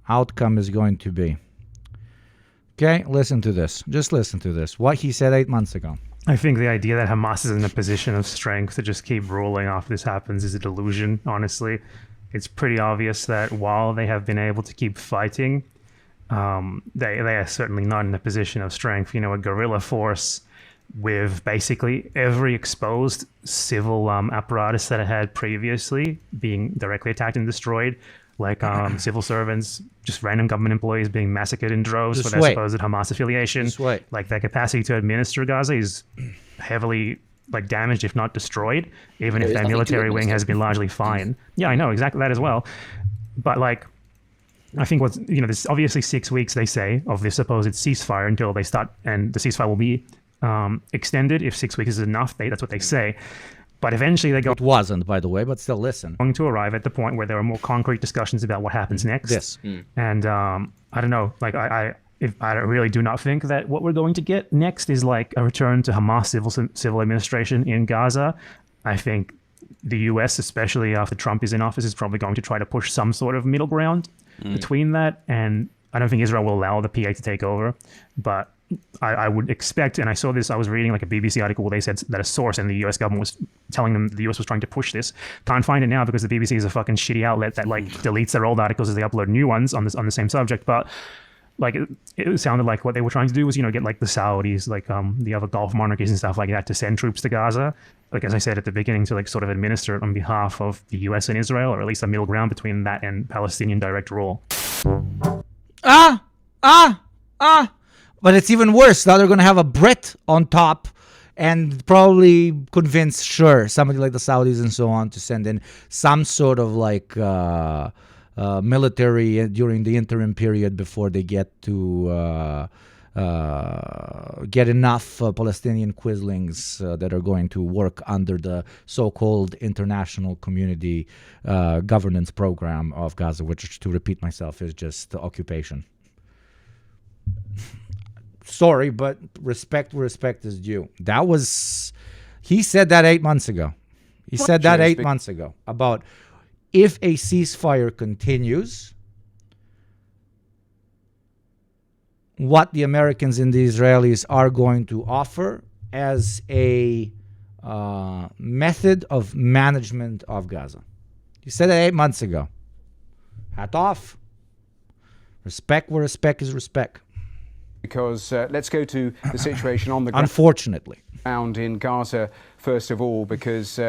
outcome is going to be. Okay? Listen to this. Just listen to this. What he said 8 months ago. I think the idea that Hamas is in a position of strength to just keep ruling after this happens is a delusion, honestly. It's pretty obvious that while they have been able to keep fighting, they are certainly not in a position of strength. A guerrilla force with basically every exposed civil apparatus that it had previously being directly attacked and destroyed, like civil servants, just random government employees being massacred in droves for their supposed Hamas affiliation. Like their capacity to administer Gaza is heavily damaged, if not destroyed, even if their military wing has been largely fine. Yeah, I know exactly that as well. But I think there's obviously 6 weeks, they say, of this supposed ceasefire until they start, and the ceasefire will be extended if 6 weeks is enough. That's what they say. But eventually they go. It wasn't, by the way, but still listen. Going to arrive at the point where there are more concrete discussions about what happens next. Yes. And I don't know, I really do not think that what we're going to get next is a return to Hamas civil administration in Gaza. I think the U.S., especially after Trump is in office, is probably going to try to push some sort of middle ground between that. And I don't think Israel will allow the PA to take over. But I would expect, and I saw this, I was reading a BBC article where they said that a source in the US government was telling them the US was trying to push this. Can't find it now because the BBC is a fucking shitty outlet that deletes their old articles as they upload new ones on the same subject. But it sounded like what they were trying to do was, get the Saudis, the other Gulf monarchies and stuff like that to send troops to Gaza. As I said at the beginning, to sort of administer it on behalf of the US and Israel, or at least a middle ground between that and Palestinian direct rule. But it's even worse. Now they're going to have a Brit on top and probably convince, somebody like the Saudis and so on to send in some sort of military during the interim period before they get to get enough Palestinian quislings that are going to work under the so-called international community governance program of Gaza, which, to repeat myself, is just occupation. Sorry, but respect where respect is due. He said that 8 months ago. He said that 8 months ago about if a ceasefire continues, what the Americans and the Israelis are going to offer as a method of management of Gaza. He said that 8 months ago. Hat off. Respect where respect is respect. Because let's go to the situation on the ground. Unfortunately. In Gaza, first of all, because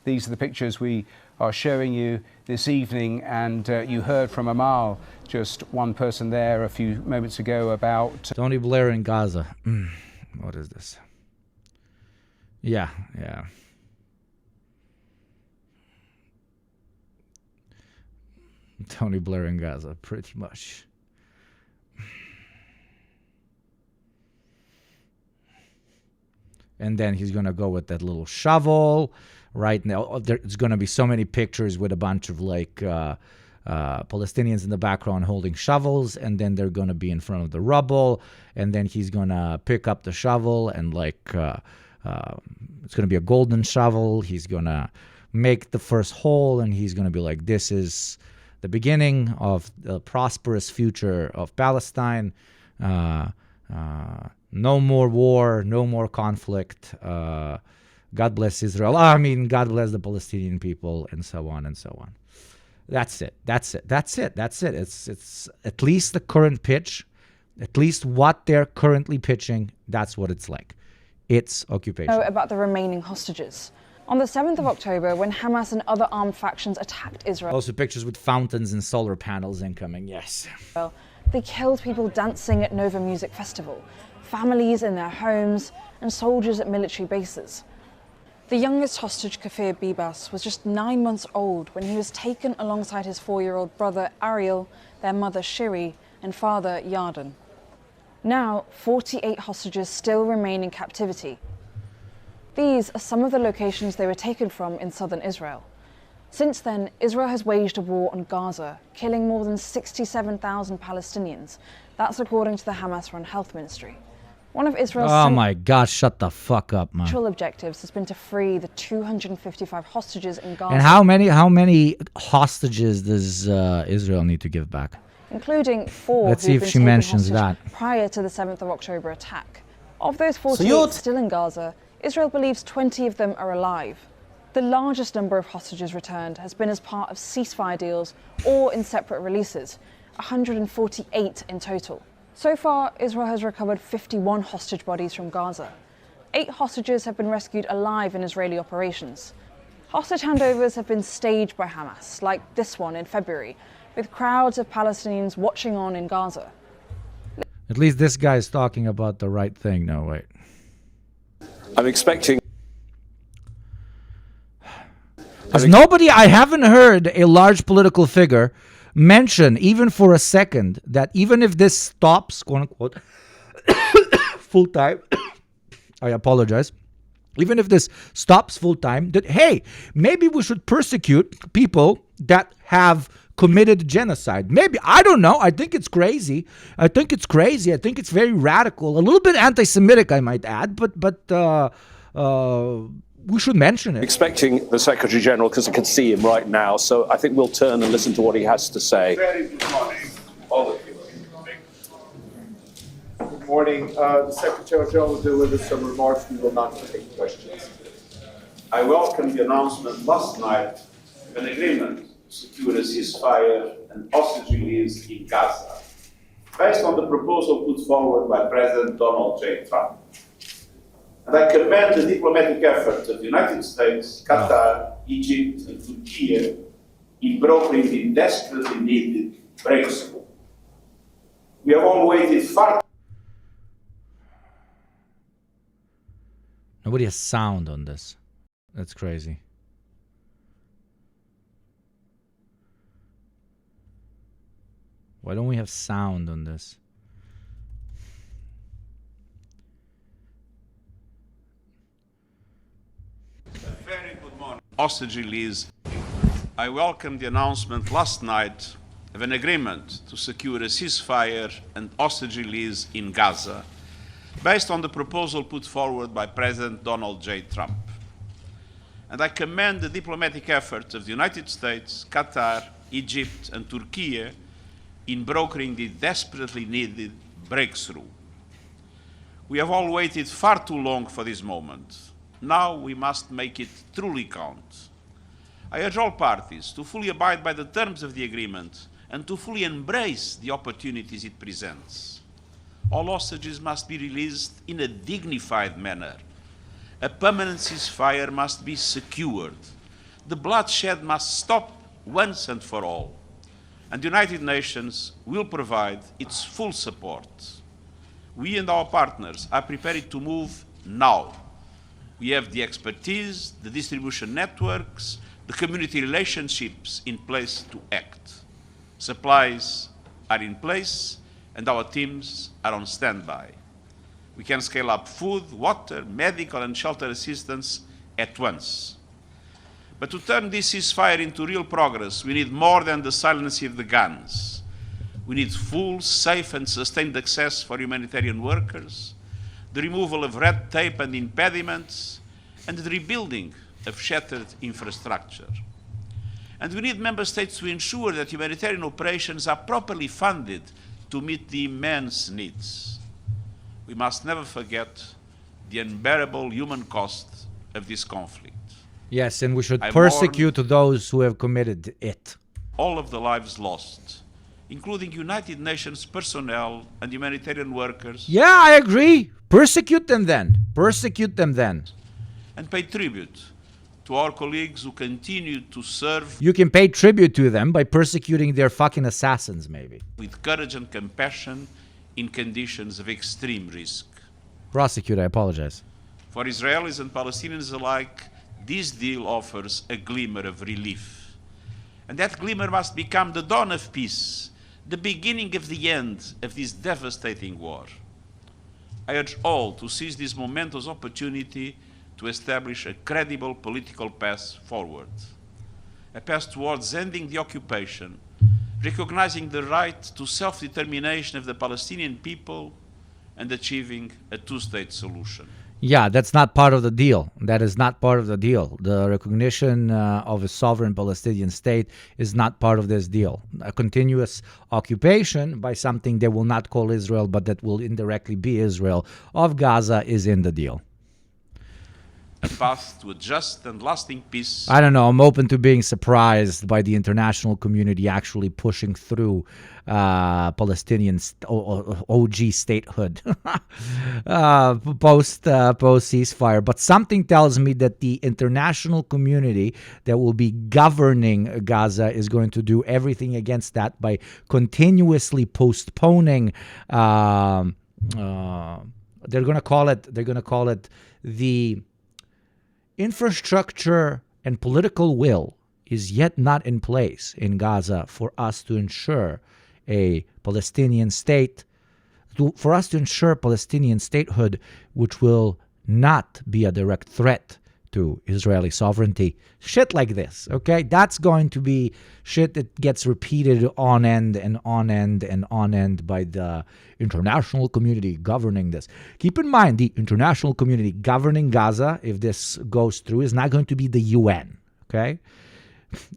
these are the pictures we are showing you this evening, and you heard from Amal, just one person there a few moments ago, about Tony Blair in Gaza. What is this? Yeah. Tony Blair in Gaza, pretty much. And then he's going to go with that little shovel. Right now, there's going to be so many pictures with a bunch of Palestinians in the background holding shovels, and then they're going to be in front of the rubble, and then he's going to pick up the shovel, and it's going to be a golden shovel. He's going to make the first hole, and he's going to be like, this is the beginning of the prosperous future of Palestine. No more war, no more conflict. God bless Israel. God bless the Palestinian people, and so on and so on. That's it. It's at least the current pitch, at least what they're currently pitching. That's what it's like. It's occupation. About the remaining hostages. On the 7th of October, when Hamas and other armed factions attacked Israel. Also pictures with fountains and solar panels incoming, yes. They killed people dancing at Nova Music Festival, families in their homes, and soldiers at military bases. The youngest hostage, Kafir Bibas, was just 9 months old when he was taken alongside his 4-year-old brother Ariel, their mother Shiri, and father Yarden. Now, 48 hostages still remain in captivity. These are some of the locations they were taken from in southern Israel. Since then, Israel has waged a war on Gaza, killing more than 67,000 Palestinians. That's according to the Hamas-run health ministry. One of Israel's my God, shut the fuck up, man. central objectives has been to free the 255 hostages in Gaza. And how many hostages does Israel need to give back? Including 4 Let's see if she mentions that. Prior to the 7th of October attack. Of those 48 still in Gaza, Israel believes 20 of them are alive. The largest number of hostages returned has been as part of ceasefire deals or in separate releases, 148 in total. So far, Israel has recovered 51 hostage bodies from Gaza. 8 hostages have been rescued alive in Israeli operations. Hostage handovers have been staged by Hamas, like this one in February, with crowds of Palestinians watching on in Gaza. At least this guy is talking about the right thing. No, wait. I'm expecting... I haven't heard a large political figure mention, even for a second, that even if this stops, quote unquote, full time, I apologize, even if this stops full time, that, hey, maybe we should persecute people that have committed genocide. Maybe, I don't know. I think it's crazy. I think it's very radical, a little bit anti-Semitic, I might add, but we should mention it. Expecting the Secretary General, because I can see him right now, so I think we'll turn and listen to what he has to say. Very good morning, all of you. Good morning. The Secretary General will deliver some remarks. We will not take questions. I welcome the announcement last night of an agreement to secure a ceasefire and hostage release in Gaza, based on the proposal put forward by President Donald J. Trump. And I commend the diplomatic efforts of the United States, Qatar, Egypt, and Turkey in brokering the desperately needed breakthrough. We have all waited far. Nobody has sound on this. That's crazy. Why don't we have sound on this? Very good morning. Hostage release. I welcome the announcement last night of an agreement to secure a ceasefire and hostage release in Gaza, based on the proposal put forward by President Donald J. Trump. And I commend the diplomatic efforts of the United States, Qatar, Egypt, and Turkey in brokering the desperately needed breakthrough. We have all waited far too long for this moment. Now we must make it truly count. I urge all parties to fully abide by the terms of the agreement and to fully embrace the opportunities it presents. All hostages must be released in a dignified manner. A permanent ceasefire must be secured. The bloodshed must stop once and for all. And the United Nations will provide its full support. We and our partners are prepared to move now. We have the expertise, the distribution networks, the community relationships in place to act. Supplies are in place, and our teams are on standby. We can scale up food, water, medical, and shelter assistance at once. But to turn this ceasefire into real progress, we need more than the silencing of the guns. We need full, safe, and sustained access for humanitarian workers, the removal of red tape and impediments, and the rebuilding of shattered infrastructure. And we need member states to ensure that humanitarian operations are properly funded to meet the immense needs. We must never forget the unbearable human cost of this conflict. Yes, and we should persecute those who have committed it. All of the lives lost, including United Nations personnel and humanitarian workers. Yeah, I agree. Persecute them then. Persecute them then. And pay tribute to our colleagues who continue to serve. You can pay tribute to them by persecuting their fucking assassins, maybe. With courage and compassion in conditions of extreme risk. Prosecute, I apologize. For Israelis and Palestinians alike, this deal offers a glimmer of relief. And that glimmer must become the dawn of peace, the beginning of the end of this devastating war. I urge all to seize this momentous opportunity to establish a credible political path forward. A path towards ending the occupation, recognizing the right to self-determination of the Palestinian people, and achieving a two-state solution. Yeah, that's not part of the deal. That is not part of the deal. The recognition of a sovereign Palestinian state is not part of this deal. A continuous occupation by something they will not call Israel, but that will indirectly be Israel, of Gaza is in the deal. A path to a just and lasting peace. I don't know. I'm open to being surprised by the international community actually pushing through Palestinian OG statehood post ceasefire. But something tells me that the international community that will be governing Gaza is going to do everything against that by continuously postponing. They're going to call it the infrastructure and political will is yet not in place in Gaza for us to ensure a Palestinian state, for us to ensure Palestinian statehood, which will not be a direct threat to Israeli sovereignty. Shit like this, okay? That's going to be shit that gets repeated on end and on end and on end by the international community governing this. Keep in mind, the international community governing Gaza, if this goes through, is not going to be the UN, okay?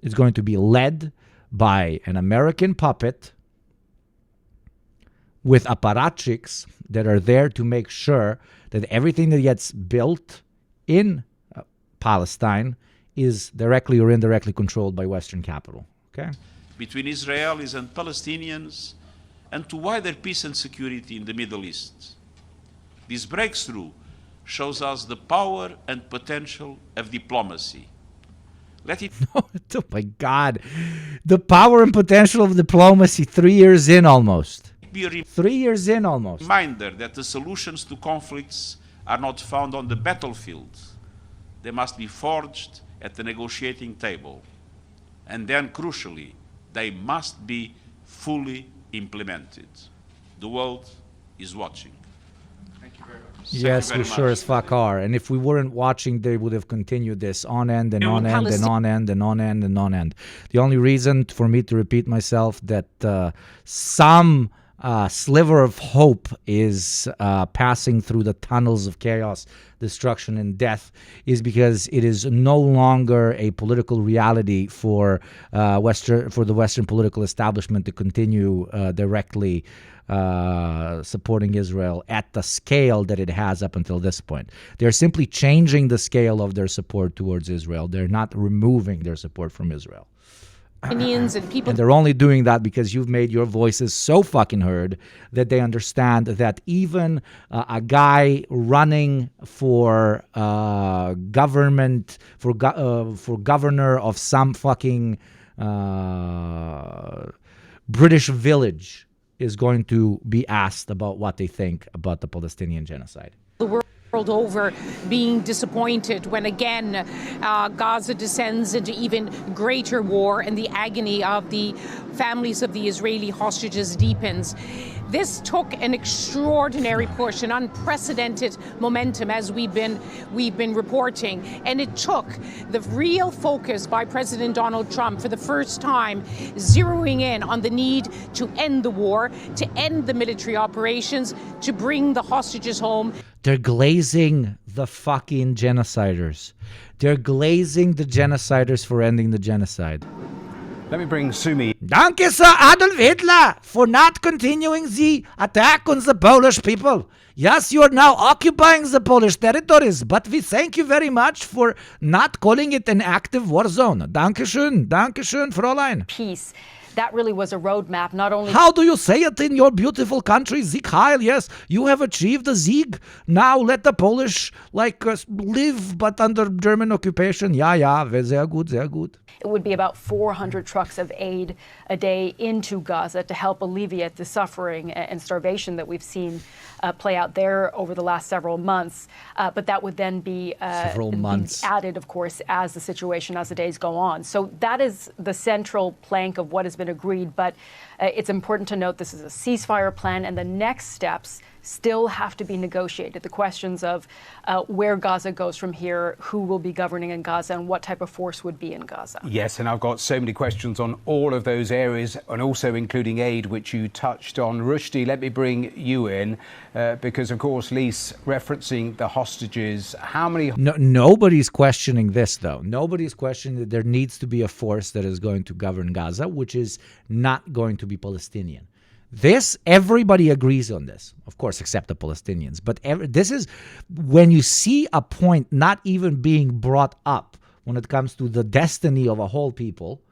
It's going to be led by an American puppet with apparatchiks that are there to make sure that everything that gets built in Palestine is directly or indirectly controlled by Western capital. Okay? Between Israelis and Palestinians, and to wider peace and security in the Middle East. This breakthrough shows us the power and potential of diplomacy. Let it Oh my God. The power and potential of diplomacy 3 years in almost. be a 3 years in almost. reminder that the solutions to conflicts are not found on the battlefield. They must be forged at the negotiating table. And then, crucially, they must be fully implemented. The world is watching. Thank you very much. Yes, we sure as fuck are. And if we weren't watching, they would have continued this on end and on end and on end and on end and on end. The only reason for me to repeat myself that some sliver of hope is passing through the tunnels of chaos, destruction, and death is because it is no longer a political reality for the Western political establishment to continue directly supporting Israel at the scale that it has up until this point. They're simply changing the scale of their support towards Israel. They're not removing their support from Israel. Opinions and people. And they're only doing that because you've made your voices so fucking heard that they understand that even a guy running for government, for governor of some fucking British village is going to be asked about what they think about the Palestinian genocide. The world over being disappointed when again Gaza descends into even greater war and the agony of the families of the Israeli hostages deepens. This took an extraordinary push, an unprecedented momentum as we've been reporting, and it took the real focus by President Donald Trump for the first time zeroing in on the need to end the war, to end the military operations, to bring the hostages home. They're glazing the fucking genociders. They're glazing the genociders for ending the genocide. Let me bring Sumi. Danke, Sir Adolf Hitler, for not continuing the attack on the Polish people. Yes, you are now occupying the Polish territories, but we thank you very much for not calling it an active war zone. Dankeschön, Dankeschön, Fräulein. Peace. That really was a roadmap, not only... How do you say it in your beautiful country? Sieg Heil, yes, you have achieved the Sieg. Now let the Polish, live, but under German occupation. Yeah, sehr gut, sehr gut. It would be about 400 trucks of aid a day into Gaza to help alleviate the suffering and starvation that we've seen play out there over the last several months. But that would then be added, of course, as the days go on. So that is the central plank of what has been agreed. But it's important to note this is a ceasefire plan, and the next steps still have to be negotiated. The questions of where Gaza goes from here, who will be governing in Gaza, and what type of force would be in Gaza. Yes, and I've got so many questions on all of those areas, and also including aid, which you touched on. Rushdie, let me bring you in, because, of course, Lise, referencing the hostages, how many... Nobody's questioning this, though. Nobody's questioning that there needs to be a force that is going to govern Gaza, which is not going to be Palestinian. This, everybody agrees on this, of course, except the Palestinians. But this is when you see a point not even being brought up when it comes to the destiny of a whole people,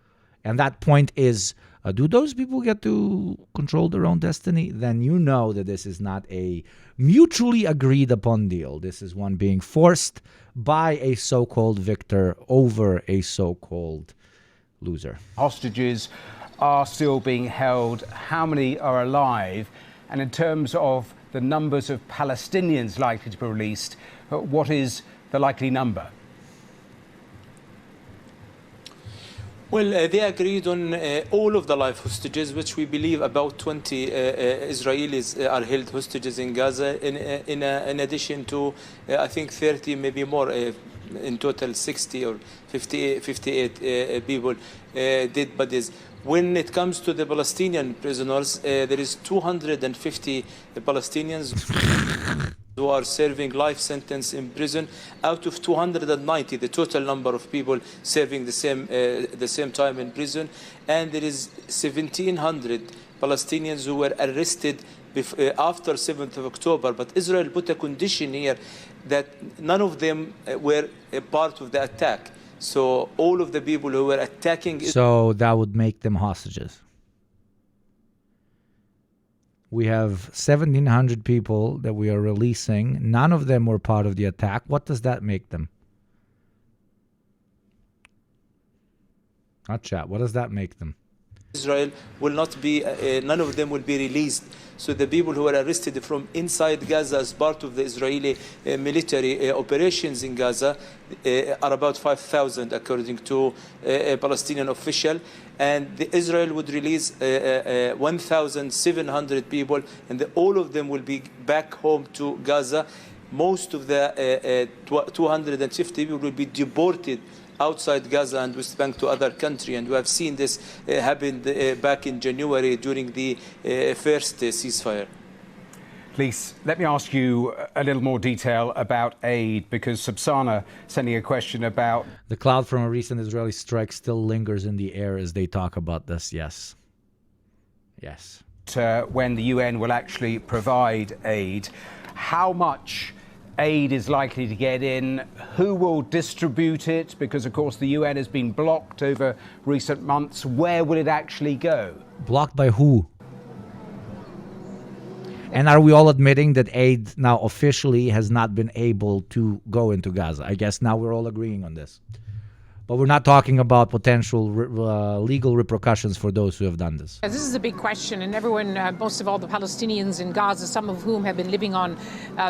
and that point is, do those people get to control their own destiny? Then you know that this is not a mutually agreed upon deal. This is one being forced by a so-called victor over a so-called loser. Hostages are still being held. How many are alive? And in terms of the numbers of Palestinians likely to be released, what is the likely number? Well, they agreed on all of the life hostages, which we believe about 20 Israelis are held hostages in Gaza, in addition to, I think, 30, maybe more, in total 60 or 58 people, dead bodies. When it comes to the Palestinian prisoners, there is 250 Palestinians who are serving life sentence in prison, out of 290, the total number of people serving the same time in prison, and there is 1,700 Palestinians who were arrested after 7th of October. But Israel put a condition here that none of them were a part of the attack. So all of the people who were attacking... So that would make them hostages. We have 1,700 people that we are releasing. None of them were part of the attack. What does that make them? Not chat. What does that make them? Israel will not be, none of them will be released. So the people who were arrested from inside Gaza as part of the Israeli military operations in Gaza are about 5,000, according to a Palestinian official. And Israel would release 1,700 people, and all of them will be back home to Gaza. Most of the 250 people will be deported outside Gaza and West Bank to other country, and we have seen this happen back in January during the first ceasefire. Lise, let me ask you a little more detail about aid, because Subsana sending a question about... The cloud from a recent Israeli strike still lingers in the air as they talk about this, yes. Yes. When the UN will actually provide aid, how much aid is likely to get in, who will distribute it, because of course the UN has been blocked over recent months. Where will it actually go? Blocked by who? And are we all admitting that aid now officially has not been able to go into Gaza? I guess now we're all agreeing on this. But we're not talking about potential legal repercussions for those who have done this. This is a big question, and everyone, most of all the Palestinians in Gaza, some of whom have been living on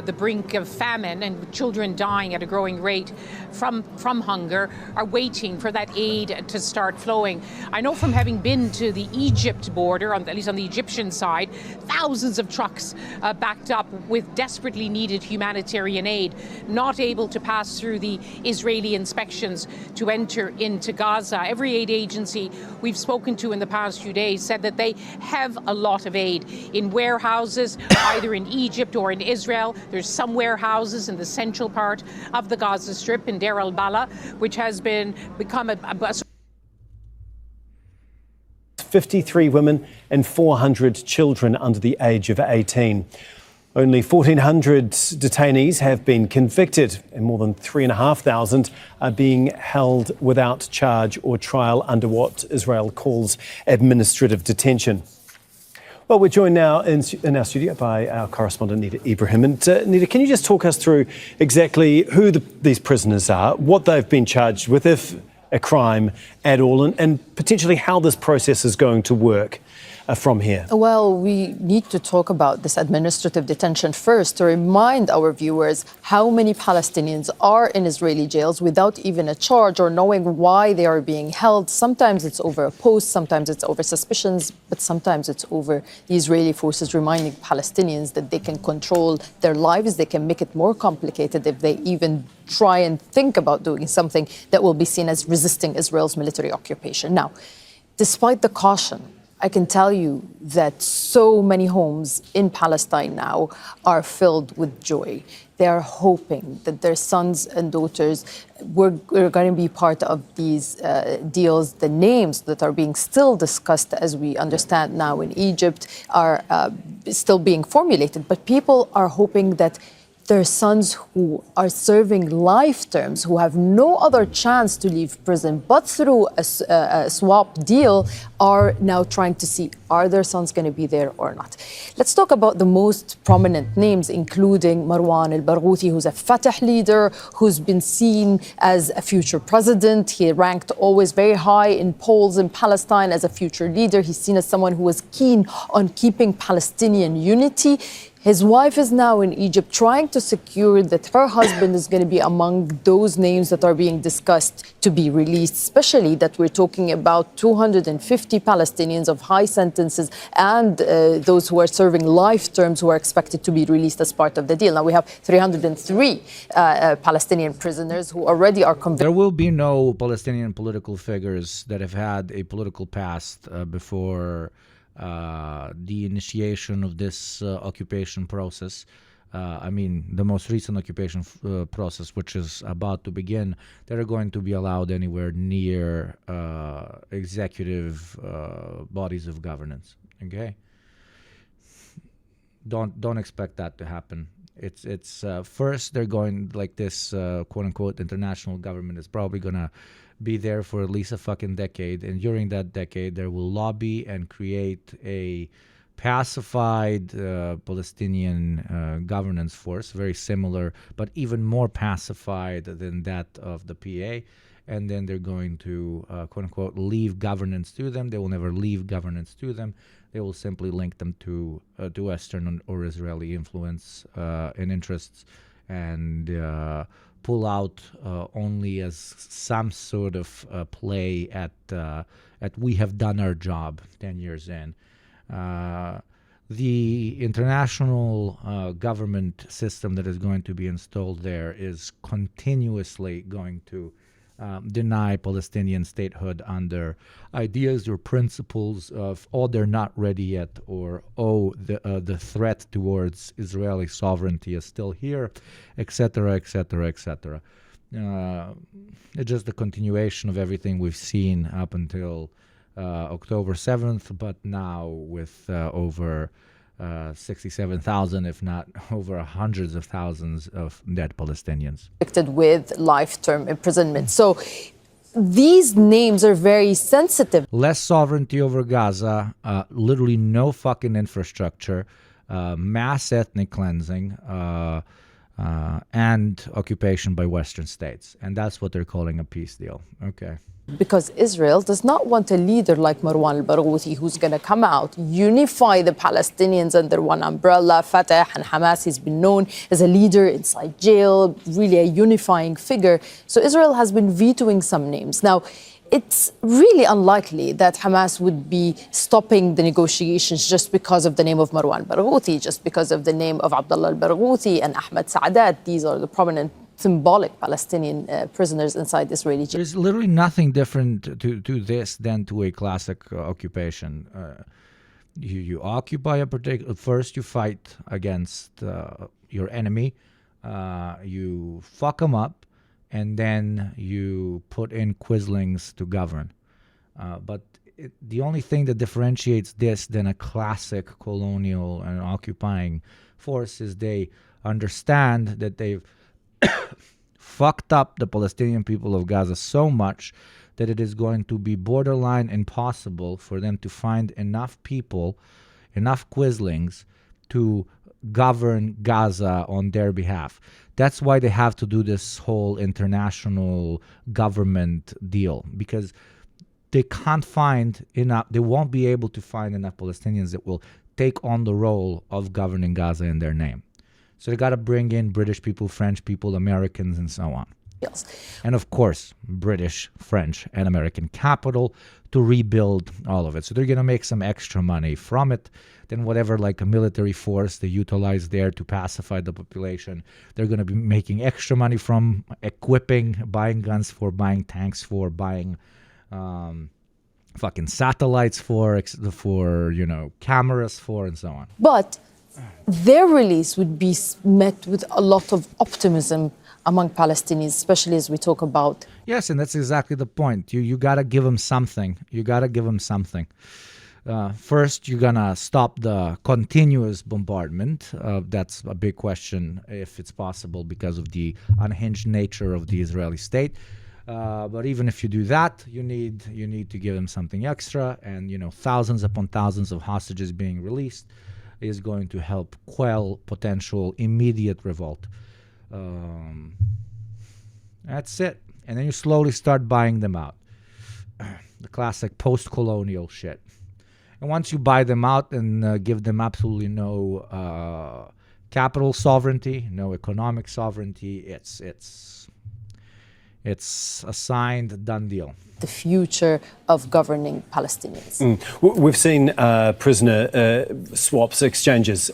the brink of famine and children dying at a growing rate from hunger, are waiting for that aid to start flowing. I know from having been to the Egypt border, at least on the Egyptian side, thousands of trucks backed up with desperately needed humanitarian aid, not able to pass through the Israeli inspections to enter into Gaza. Every aid agency we've spoken to in the past few days said that they have a lot of aid in warehouses, either in Egypt or in Israel. There's some warehouses in the central part of the Gaza Strip in Deir al-Balah, which has become a 53 women and 400 children under the age of 18. Only 1,400 detainees have been convicted, and more than 3,500 are being held without charge or trial under what Israel calls administrative detention. Well, we're joined now in our studio by our correspondent, Nita Ibrahim. And Nita, can you just talk us through exactly who these prisoners are, what they've been charged with, if a crime at all, and potentially how this process is going to work? from here? Well, we need to talk about this administrative detention first to remind our viewers how many Palestinians are in Israeli jails without even a charge or knowing why they are being held. Sometimes it's over a post, sometimes it's over suspicions, but sometimes it's over the Israeli forces reminding Palestinians that they can control their lives, they can make it more complicated if they even try and think about doing something that will be seen as resisting Israel's military occupation. Now, despite the caution, I can tell you that so many homes in Palestine now are filled with joy. They are hoping that their sons and daughters were going to be part of these deals. The names that are being still discussed, as we understand now in Egypt, are still being formulated. But people are hoping that their sons who are serving life terms, who have no other chance to leave prison but through a swap deal, are now trying to see, are their sons going to be there or not? Let's talk about the most prominent names, including Marwan al-Barghouthi, who's a Fatah leader, who's been seen as a future president. He ranked always very high in polls in Palestine as a future leader. He's seen as someone who was keen on keeping Palestinian unity. His wife is now in Egypt trying to secure that her husband is going to be among those names that are being discussed to be released, especially that we're talking about 250 Palestinians of high sentences and those who are serving life terms who are expected to be released as part of the deal. Now we have 303 Palestinian prisoners who already are convicted. There will be no Palestinian political figures that have had a political past before the initiation of this occupation process. I mean, the most recent occupation process, which is about to begin, that are going to be allowed anywhere near executive bodies of governance. Okay, don't expect that to happen. It's first they're going like this quote unquote international government is probably gonna be there for at least a fucking decade, and during that decade they will lobby and create a pacified Palestinian governance force, very similar but even more pacified than that of the PA, and then they're going to quote unquote leave governance to them. They will never leave governance to them. They will simply link them to Western or Israeli influence and interests, and pull out only as some sort of play at we have done our job 10 years in. The international government system that is going to be installed there is continuously going to deny Palestinian statehood under ideas or principles of, oh, they're not ready yet, or, oh, the threat towards Israeli sovereignty is still here, etc., etc., etc. It's just the continuation of everything we've seen up until October 7th, but now with over 67,000, if not over hundreds of thousands of dead Palestinians. With life-term imprisonment. So these names are very sensitive. Less sovereignty over Gaza, literally no fucking infrastructure, mass ethnic cleansing, and occupation by Western states. And that's what they're calling a peace deal. Okay. Because Israel does not want a leader like Marwan al-Barghouthi who's going to come out, unify the Palestinians under one umbrella. Fatah and Hamas, he's been known as a leader inside jail, really a unifying figure. So Israel has been vetoing some names. Now, it's really unlikely that Hamas would be stopping the negotiations just because of the name of Marwan al-Barghouthi, just because of the name of Abdullah al-Barghouthi and Ahmed Saadat. These are the prominent symbolic Palestinian prisoners inside Israeli jail. There's literally nothing different to this than to a classic occupation. You occupy a particular... First, you fight against your enemy. You fuck them up, and then you put in quislings to govern. But the only thing that differentiates this than a classic colonial and occupying force is they understand that they've fucked up the Palestinian people of Gaza so much that it is going to be borderline impossible for them to find enough people, enough quislings to govern Gaza on their behalf. That's why they have to do this whole international government deal, because they can't find enough, they won't be able to find enough Palestinians that will take on the role of governing Gaza in their name. So they got to bring in British people, French people, Americans, and so on. Yes. And of course, British, French, and American capital to rebuild all of it. So they're going to make some extra money from it. Then whatever, like a military force they utilize there to pacify the population, they're going to be making extra money from equipping, buying guns for, buying tanks for, buying fucking satellites for, cameras for, and so on. But their release would be met with a lot of optimism among Palestinians, especially as we talk about. Yes, and that's exactly the point. You got to give them something. You got to give them something. First, you're going to stop the continuous bombardment. That's a big question, if it's possible, because of the unhinged nature of the Israeli state. But even if you do that, you need to give them something extra. And, thousands upon thousands of hostages being released is going to help quell potential immediate revolt. That's it. And then you slowly start buying them out. The classic post-colonial shit. And once you buy them out and give them absolutely no capital sovereignty, no economic sovereignty, it's a signed, done deal. The future of governing Palestinians. We've seen prisoner swaps, exchanges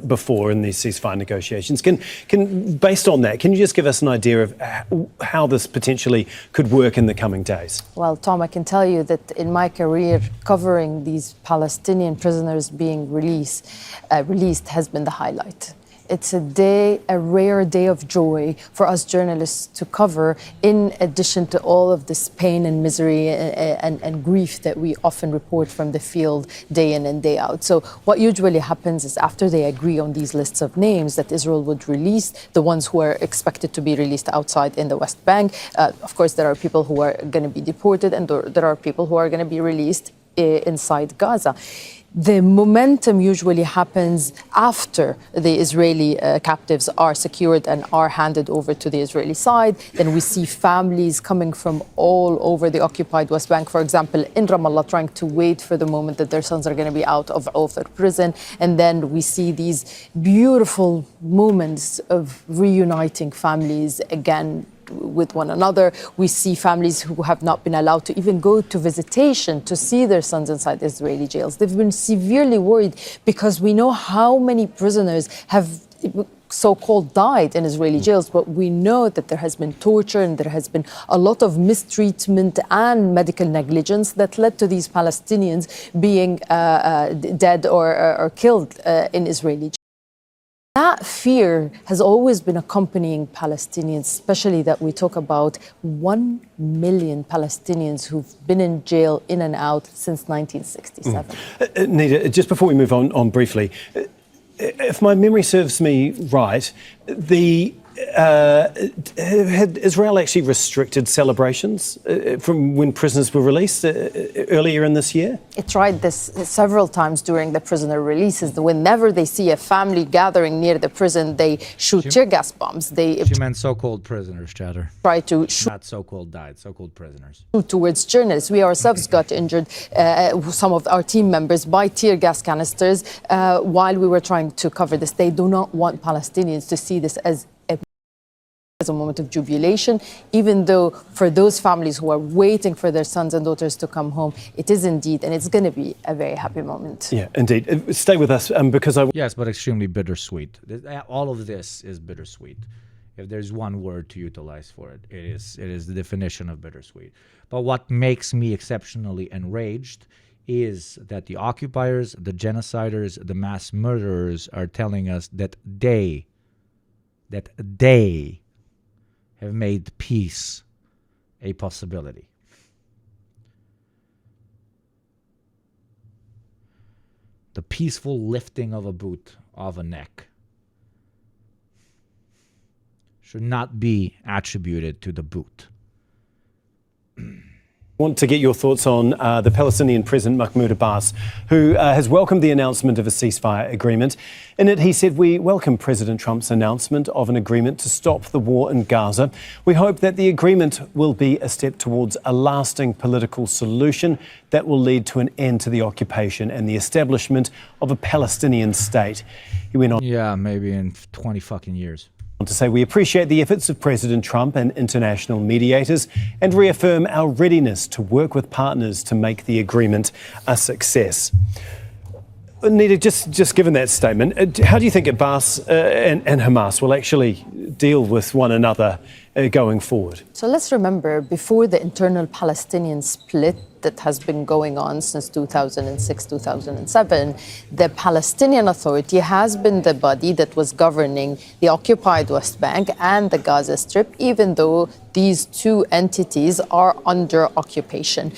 before in these ceasefire negotiations. Based on that, can you just give us an idea of how this potentially could work in the coming days? Well, Tom, I can tell you that in my career, covering these Palestinian prisoners being released has been the highlight. It's a rare day of joy for us journalists to cover, in addition to all of this pain and misery and grief that we often report from the field day in and day out. So what usually happens is after they agree on these lists of names that Israel would release, the ones who are expected to be released outside in the West Bank, of course, there are people who are going to be deported and there are people who are going to be released inside Gaza. The momentum usually happens after the Israeli captives are secured and are handed over to the Israeli side. Then we see families coming from all over the occupied West Bank, for example, in Ramallah, trying to wait for the moment that their sons are going to be out of their prison. And then we see these beautiful moments of reuniting families again with one another. We see families who have not been allowed to even go to visitation to see their sons inside Israeli jails. They've been severely worried because we know how many prisoners have so-called died in Israeli jails, but we know that there has been torture and there has been a lot of mistreatment and medical negligence that led to these Palestinians being dead or killed in Israeli jails. That fear has always been accompanying Palestinians, especially that we talk about 1 million Palestinians who've been in jail in and out since 1967. Nida, just before we move on briefly, if my memory serves me right, had Israel actually restricted celebrations from when prisoners were released earlier in this year? It tried this several times during the prisoner releases. Whenever they see a family gathering near the prison, they shoot tear gas bombs. She meant so-called prisoners, Chatter. Try to shoot. Not so-called died, so-called prisoners. Towards journalists. We ourselves got injured, some of our team members, by tear gas canisters while we were trying to cover this. They do not want Palestinians to see this as a moment of jubilation, even though for those families who are waiting for their sons and daughters to come home, it is indeed, and it's going to be a very happy moment. Yeah, indeed. Stay with us because Yes, but extremely bittersweet. All of this is bittersweet. If there's one word to utilize for it, it is the definition of bittersweet. But what makes me exceptionally enraged is that the occupiers, the genociders, the mass murderers are telling us that they have made peace a possibility. The peaceful lifting of a boot of a neck should not be attributed to the boot. Want to get your thoughts on the Palestinian President Mahmoud Abbas, who has welcomed the announcement of a ceasefire agreement. In it, he said, "We welcome President Trump's announcement of an agreement to stop the war in Gaza. We hope that the agreement will be a step towards a lasting political solution that will lead to an end to the occupation and the establishment of a Palestinian state." He went on. Yeah, maybe in 20 fucking years. To say we appreciate the efforts of President Trump and international mediators and reaffirm our readiness to work with partners to make the agreement a success. Nita, just given that statement, how do you think Abbas and Hamas will actually deal with one another going forward? So let's remember, before the internal Palestinian split that has been going on since 2006, 2007, the Palestinian Authority has been the body that was governing the occupied West Bank and the Gaza Strip, even though these two entities are under occupation.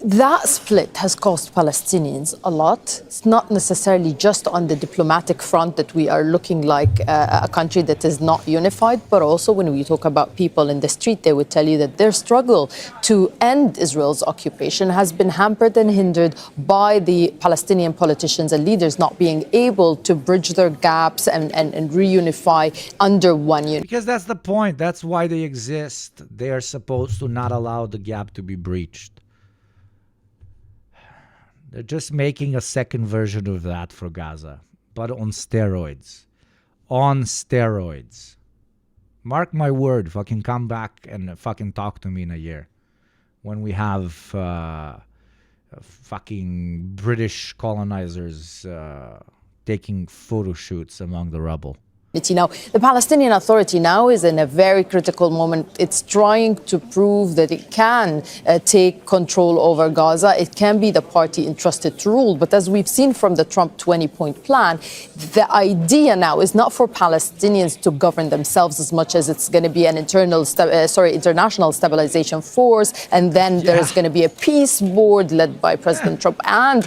That split has cost Palestinians a lot. It's not necessarily just on the diplomatic front that we are looking like a country that is not unified, but also when we talk about people in the street, they would tell you that their struggle to end Israel's occupation has been hampered and hindered by the Palestinian politicians and leaders not being able to bridge their gaps and reunify under one unit. Because that's the point. That's why they exist. They are supposed to not allow the gap to be breached. They're just making a second version of that for Gaza, but on steroids. On steroids. Mark my word, fucking come back and fucking talk to me in a year. When we have fucking British colonizers taking photo shoots among the rubble. Now, the Palestinian Authority now is in a very critical moment. It's trying to prove that it can take control over Gaza. It can be the party entrusted to rule. But as we've seen from the Trump 20-point plan, the idea now is not for Palestinians to govern themselves as much as it's going to be an international stabilization force. And then there's going to be a peace board led by President Trump and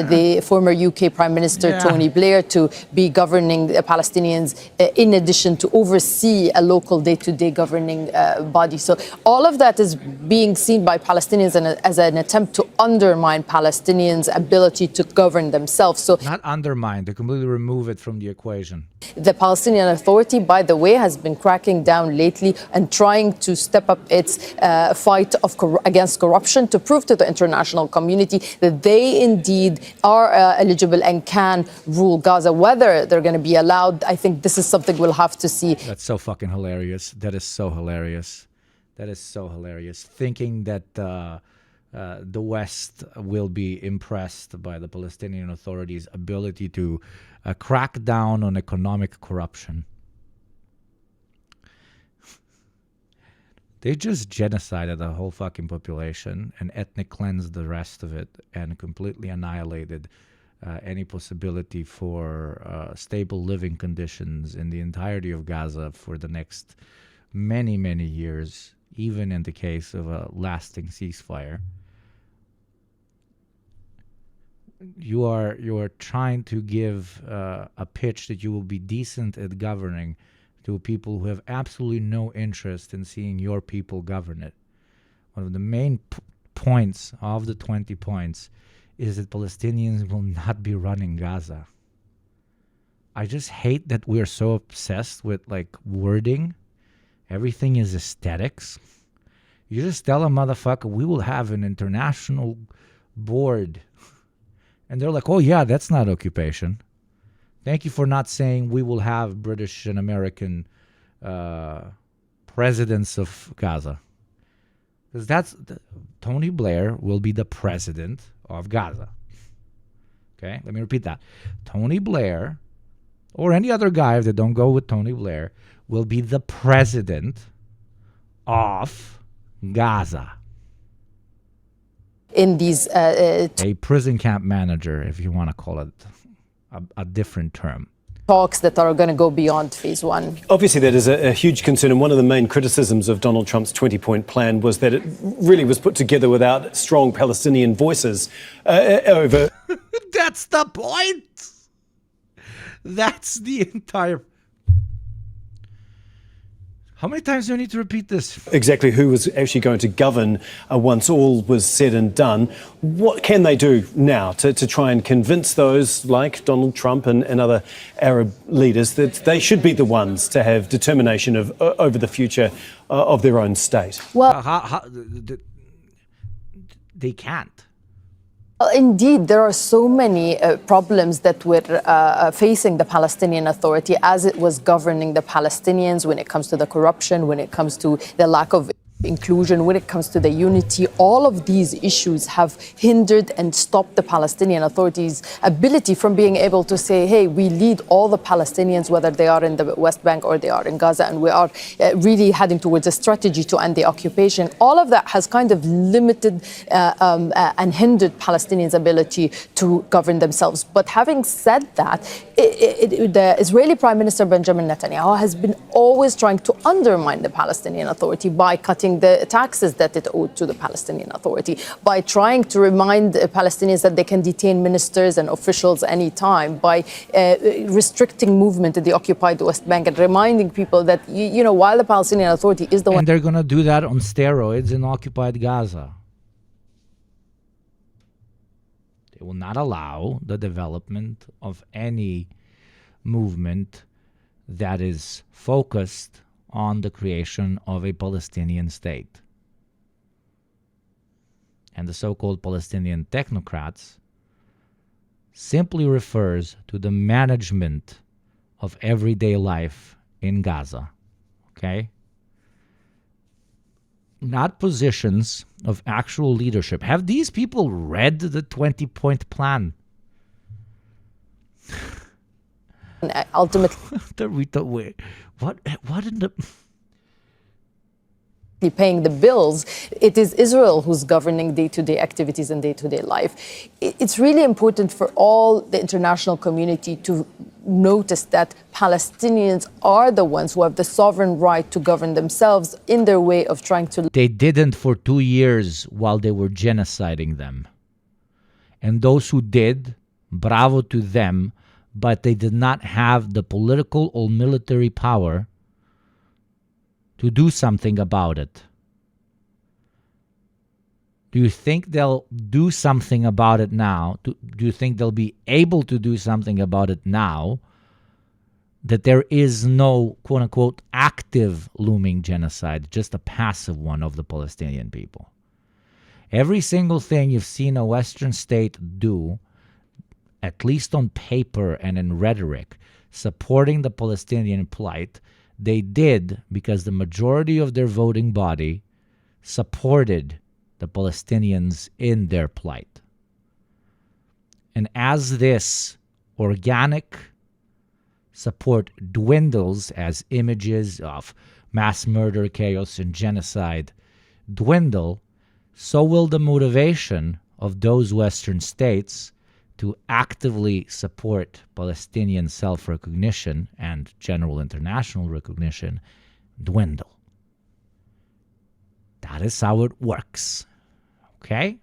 the former UK Prime Minister Tony Blair to be governing the Palestinians in addition to oversee a local day-to-day governing body. So all of that is being seen by Palestinians as an attempt to undermine Palestinians' ability to govern themselves. So not undermine, to completely remove it from the equation. The Palestinian Authority, by the way, has been cracking down lately and trying to step up its fight against corruption to prove to the international community that they indeed are eligible and can rule Gaza. Whether they're going to be allowed, I think this is something we'll have to see. That's so fucking hilarious. That is so hilarious. That is so hilarious. Thinking that the West will be impressed by the Palestinian Authority's ability to crack down on economic corruption. They just genocided the whole fucking population and ethnic cleansed the rest of it and completely annihilated any possibility for stable living conditions in the entirety of Gaza for the next many, many years, even in the case of a lasting ceasefire. You are trying to give a pitch that you will be decent at governing to people who have absolutely no interest in seeing your people govern it. One of the main points of the 20 points is that Palestinians will not be running Gaza. I just hate that we're so obsessed with like wording. Everything is aesthetics. You just tell a motherfucker, we will have an international board. And they're like, oh yeah, that's not occupation. Thank you for not saying we will have British and American presidents of Gaza. Because Tony Blair will be the president of Gaza. Okay, let me repeat that. Tony Blair, or any other guy that don't go with Tony Blair, will be the president of Gaza. In these a prison camp manager, if you want to call it a different term. Talks that are going to go beyond phase one. Obviously, that is a huge concern. And one of the main criticisms of Donald Trump's 20-point plan was that it really was put together without strong Palestinian voices over. That's the point. That's the entire. How many times do I need to repeat this? Exactly who was actually going to govern once all was said and done. What can they do now to try and convince those like Donald Trump and other Arab leaders that they should be the ones to have determination over the future of their own state? Well, they can't. Well, indeed, there are so many problems that were facing the Palestinian Authority as it was governing the Palestinians when it comes to the corruption, when it comes to the lack of inclusion, when it comes to the unity. All of these issues have hindered and stopped the Palestinian Authority's ability from being able to say, hey, we lead all the Palestinians, whether they are in the West Bank or they are in Gaza, and we are really heading towards a strategy to end the occupation. All of that has kind of limited and hindered Palestinians' ability to govern themselves. But having said that, the Israeli Prime Minister Benjamin Netanyahu has been always trying to undermine the Palestinian Authority by cutting the taxes that it owed to the Palestinian Authority, by trying to remind Palestinians that they can detain ministers and officials anytime, by restricting movement in the occupied West Bank and reminding people that, you know, while the Palestinian Authority is the one... And they're going to do that on steroids in occupied Gaza. They will not allow the development of any movement that is focused on the creation of a Palestinian state. And the so-called Palestinian technocrats simply refers to the management of everyday life in Gaza. Okay? Not positions of actual leadership. Have these people read the 20-point plan? Ultimately, what in the... paying the bills, it is Israel who's governing day-to-day activities and day-to-day life. It's really important for all the international community to notice that Palestinians are the ones who have the sovereign right to govern themselves in their way of trying to... They didn't for 2 years while they were genociding them. And those who did, bravo to them, but they did not have the political or military power to do something about it. Do you think they'll do something about it now? Do you think they'll be able to do something about it now that there is no, quote-unquote, active looming genocide, just a passive one of the Palestinian people? Every single thing you've seen a Western state do, at least on paper and in rhetoric, supporting the Palestinian plight, they did because the majority of their voting body supported the Palestinians in their plight. And as this organic support dwindles, as images of mass murder, chaos, and genocide dwindle, so will the motivation of those Western states to actively support Palestinian self-recognition and general international recognition dwindle. That is how it works. Okay?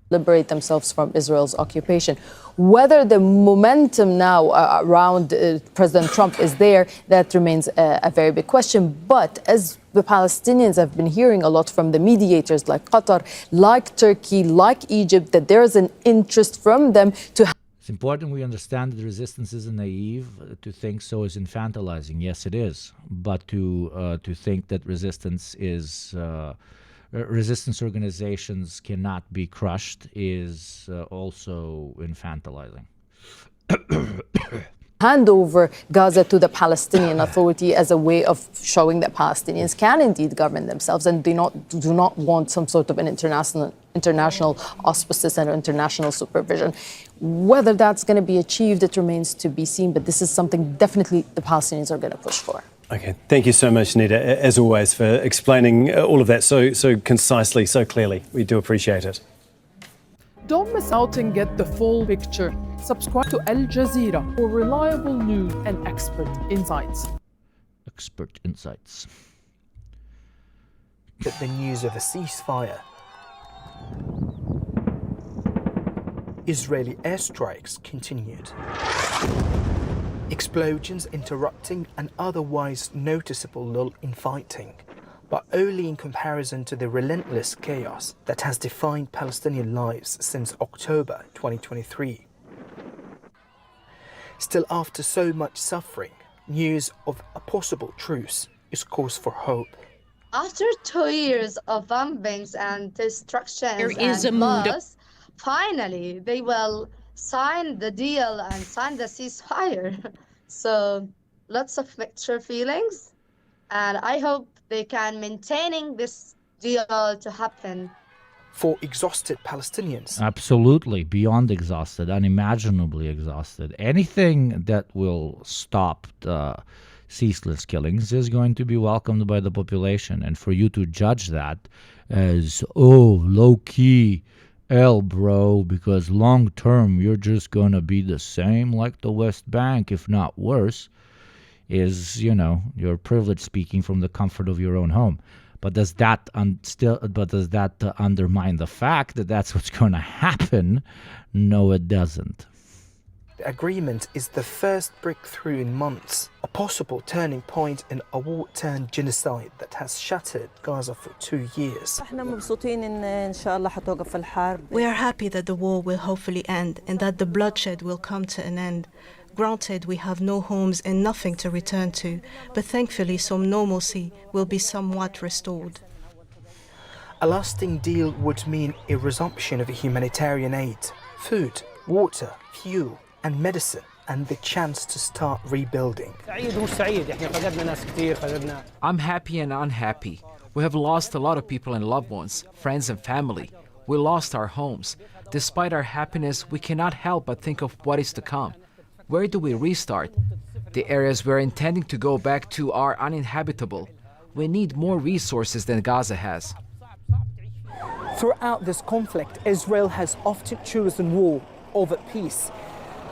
Liberate themselves from Israel's occupation. Whether the momentum now around President Trump is there, that remains a very big question. But as the Palestinians have been hearing a lot from the mediators like Qatar, like Turkey, like Egypt, that there is an interest from them to... It's important we understand that resistance isn't naive. To think so is infantilizing. Yes, it is. But to think that resistance is... resistance organizations cannot be crushed is also infantilizing. Hand over Gaza to the Palestinian Authority as a way of showing that Palestinians can indeed govern themselves and do not want some sort of an international auspices and international supervision. Whether that's going to be achieved, it remains to be seen, but this is something definitely the Palestinians are going to push for. Okay, thank you so much, Nida, as always, for explaining all of that so concisely, so clearly. We do appreciate it. Don't miss out and get the full picture. Subscribe to Al Jazeera for reliable news and expert insights. Expert insights. The news of a ceasefire. Israeli airstrikes continued. explosions interrupting an otherwise noticeable lull in fighting, but only in comparison to the relentless chaos that has defined Palestinian lives since October 2023. Still, after so much suffering, news of a possible truce is cause for hope. After 2 years of bombings and destructions There is and a mood. loss, finally they will sign the deal and sign the ceasefire. So lots of mixed feelings, and I hope they can maintaining this deal to happen. For exhausted Palestinians, Absolutely, beyond exhausted, unimaginably exhausted. Anything that will stop the ceaseless killings is going to be welcomed by the population. And for you to judge that as, oh, low-key, bro, because long-term you're just going to be the same like the West Bank, if not worse, is, your privilege speaking from the comfort of your own home. But does that undermine the fact that that's what's going to happen? No, it doesn't. the agreement is the first breakthrough in months, a possible turning point in a war-turned genocide that has shattered Gaza for 2 years. We are happy that the war will hopefully end and that the bloodshed will come to an end. Granted, we have no homes and nothing to return to, but thankfully some normalcy will be somewhat restored. A lasting deal would mean a resumption of humanitarian aid, food, water, fuel, and medicine, and the chance to start rebuilding. I'm happy and unhappy. We have lost a lot of people and loved ones, friends and family. We lost our homes. Despite our happiness, we cannot help but think of what is to come. Where do we restart? The areas we're intending to go back to are uninhabitable. We need more resources than Gaza has. Throughout this conflict, Israel has often chosen war over peace.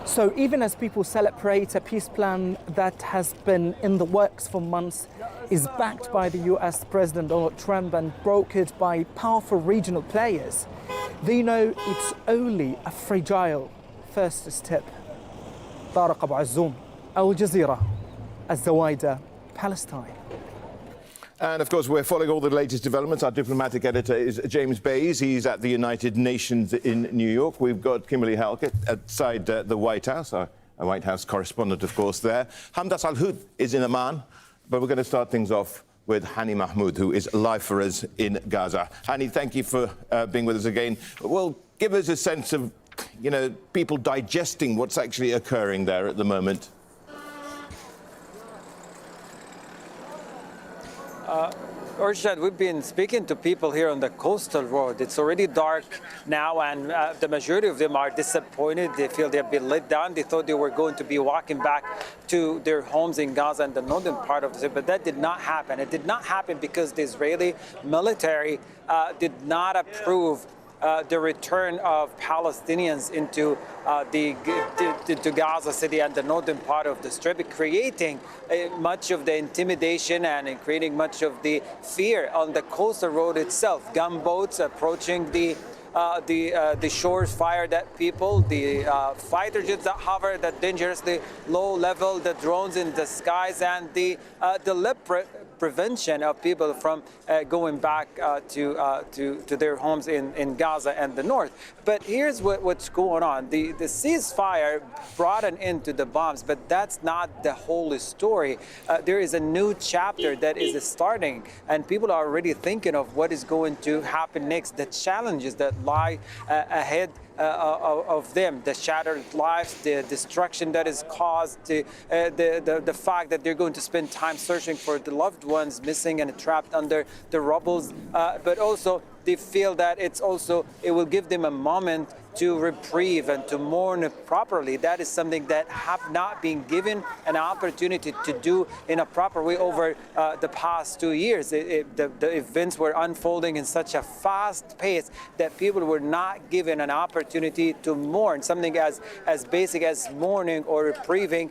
So even as people celebrate a peace plan that has been in the works for months, is backed by the US President Donald Trump and brokered by powerful regional players, they know it's only a fragile first step. طارق أبو عزوم, الجزيرة, الزوايدة, Palestine. And of course, we're following all the latest developments. Our diplomatic editor is James Bays. He's at the United Nations in New York. We've got Kimberly Halkett outside the White House, our White House correspondent, of course, there. Hamdas Al-Houd is in Amman, but we're going to start things off with Hani Mahmoud, who is live for us in Gaza. Hani, thank you for being with us again. Well, give us a sense of, people digesting what's actually occurring there at the moment. Urshad, we've been speaking to people here on the coastal road. It's already dark now, and the majority of them are disappointed. They feel they've been let down. They thought they were going to be walking back to their homes in Gaza and the northern part of the city, but that did not happen. It did not happen because the Israeli military did not approve the return of Palestinians into to Gaza City and the northern part of the Strip, creating much of the intimidation and creating much of the fear on the coastal road itself. Gunboats approaching the shores fired at people, the fighter jets that hover at dangerously low level, the drones in the skies, and the deliberate prevention of people from going back to their homes in Gaza and the north. But here's what's going on. The ceasefire brought an end to the bombs, but that's not the whole story. There is a new chapter that is starting, and people are already thinking of what is going to happen next, the challenges that lie ahead of them, the shattered lives, the destruction that is caused, the fact that they're going to spend time searching for the loved ones missing and trapped under the rubbles, but also they feel that it will give them a moment to reprieve and to mourn properly. That is something that have not been given an opportunity to do in a proper way over the past 2 years. The events were unfolding in such a fast pace that people were not given an opportunity to mourn, something as basic as mourning or reprieving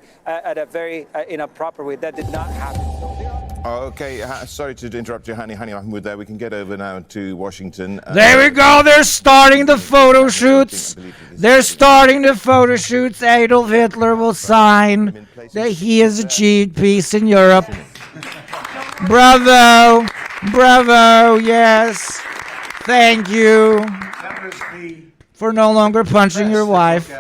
in a proper way. That did not happen. Okay, sorry to interrupt you, Hani Mahmoud there. We can get over now to Washington. There we go. They're starting the photo shoots. They're starting the photo shoots. Adolf Hitler will sign that he has achieved peace in Europe. Bravo. Bravo. Yes. Thank you for no longer punching your wife.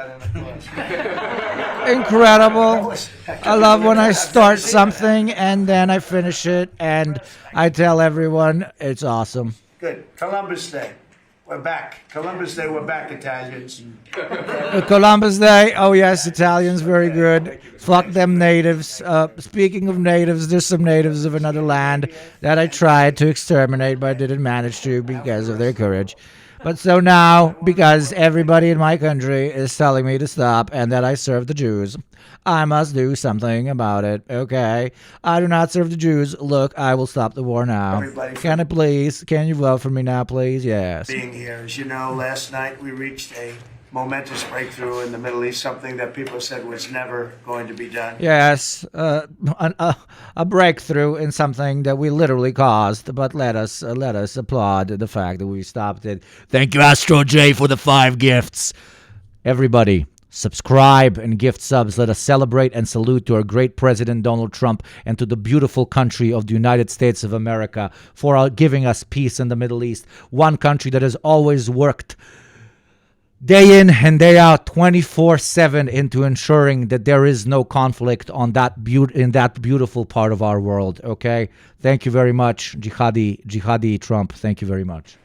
Incredible. I love when I start something and then I finish it and I tell everyone it's awesome. Good. Columbus Day. We're back. Columbus Day, we're back, Italians. Columbus Day. Oh, yes, Italians, very good. Fuck them natives. Speaking of natives, there's some natives of another land that I tried to exterminate but didn't manage to because of their courage. But so now, because everybody in my country is telling me to stop and that I serve the Jews, I must do something about it, okay? I do not serve the Jews. Look, I will stop the war now. Can you vote for me now, please? Yes. Being here. As you know, last night we reached a momentous breakthrough in the Middle East, something that people said was never going to be done. Yes, a breakthrough in something that we literally caused, but let us applaud the fact that we stopped it. Thank you, Astro J, for the 5 gifts. Everybody, subscribe and gift subs. Let us celebrate and salute to our great President Donald Trump and to the beautiful country of the United States of America for giving us peace in the Middle East. One country that has always worked day in and day out, 24/7, into ensuring that there is no conflict on in that beautiful part of our world. Okay, thank you very much, Jihadi Trump. Thank you very much.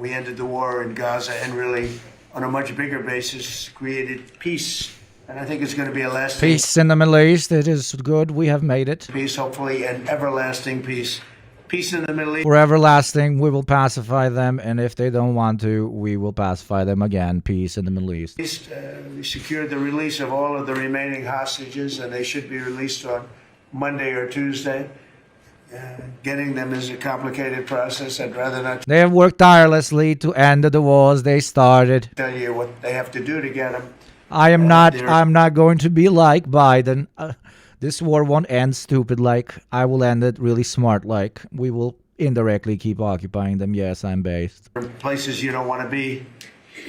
We ended the war in Gaza and really, on a much bigger basis, created peace. And I think it's going to be a lasting peace in the Middle East. It is good. We have made it. Peace, hopefully, and everlasting peace. Peace in the Middle East. For everlasting, we will pacify them, and if they don't want to, we will pacify them again. Peace in the Middle East. We secured the release of all of the remaining hostages, and they should be released on Monday or Tuesday. Getting them is a complicated process. I'd rather not They have worked tirelessly to end the wars they started. tell you what they have to do to get them. I'm not going to be like Biden. This war won't end stupid like. I will end it really smart like. We will indirectly keep occupying them. Yes, I'm based. Places you don't want to be,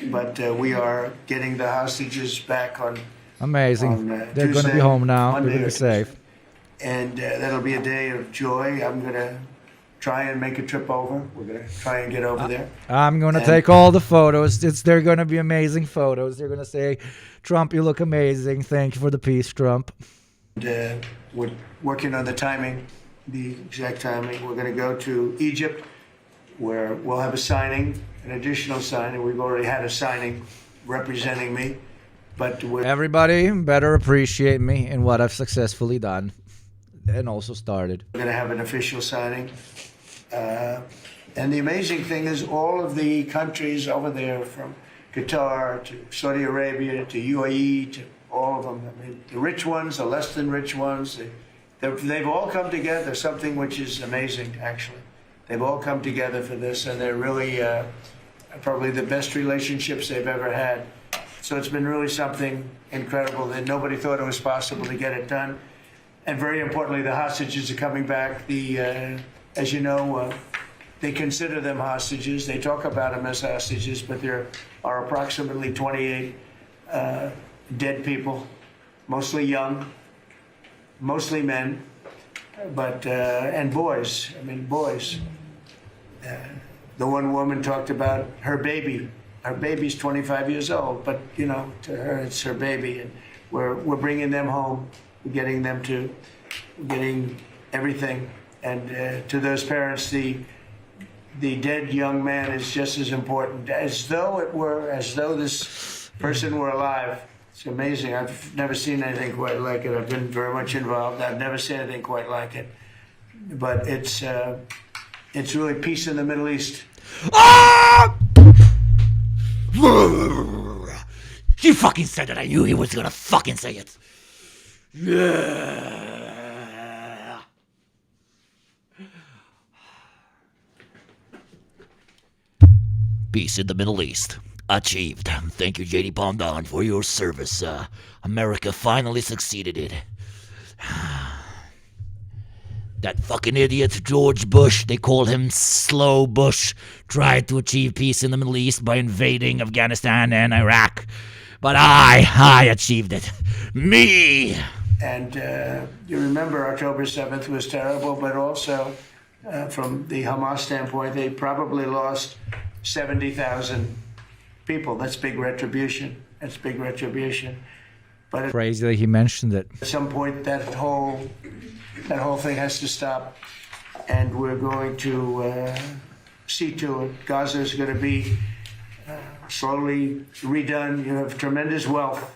but we are getting the hostages back on. Amazing. They're going to be home now. They're going to be safe. And that'll be a day of joy. I'm going to try and make a trip over. We're going to try and get over there. I'm going to take all the photos. They're going to be amazing photos. They're going to say, Trump, you look amazing. Thank you for the peace, Trump. And we're working on the timing, the exact timing. We're going to go to Egypt, where we'll have a signing, an additional signing. We've already had a signing representing me. But everybody better appreciate me and what I've successfully done and also started. We're going to have an official signing. And the amazing thing is all of the countries over there, from Qatar to Saudi Arabia to UAE to all of them, I mean, the rich ones, the less than rich ones, they've all come together, something which is amazing, actually. They've all come together for this, and they're really probably the best relationships they've ever had. So it's been really something incredible that nobody thought it was possible to get it done. And very importantly, the hostages are coming back. As you know, they consider them hostages. They talk about them as hostages, but there are approximately 28 dead people, mostly young, mostly men, but and boys. I mean, boys. The one woman talked about her baby. Her baby's 25 years old, but you know, to her it's her baby, and we're bringing them home, we're getting everything, and to those parents, the dead young man is just as important, as though this person were alive. It's amazing. I've never seen anything quite like it. I've been very much involved. I've never seen anything quite like it. But it's really peace in the Middle East. Ah! He fucking said it. I knew he was gonna fucking say it. Yeah. Peace in the Middle East. Achieved. Thank you, JD Bondon, for your service. America finally succeeded it. That fucking idiot George Bush, they call him Slow Bush, tried to achieve peace in the Middle East by invading Afghanistan and Iraq. But I achieved it. Me! And you remember October 7th was terrible, but also from the Hamas standpoint, they probably lost 70,000 people. That's big retribution. That's big retribution. But Crazy that he mentioned it. at some point, that whole thing has to stop, and we're going to see to it. Gaza is going to be slowly redone. You have tremendous wealth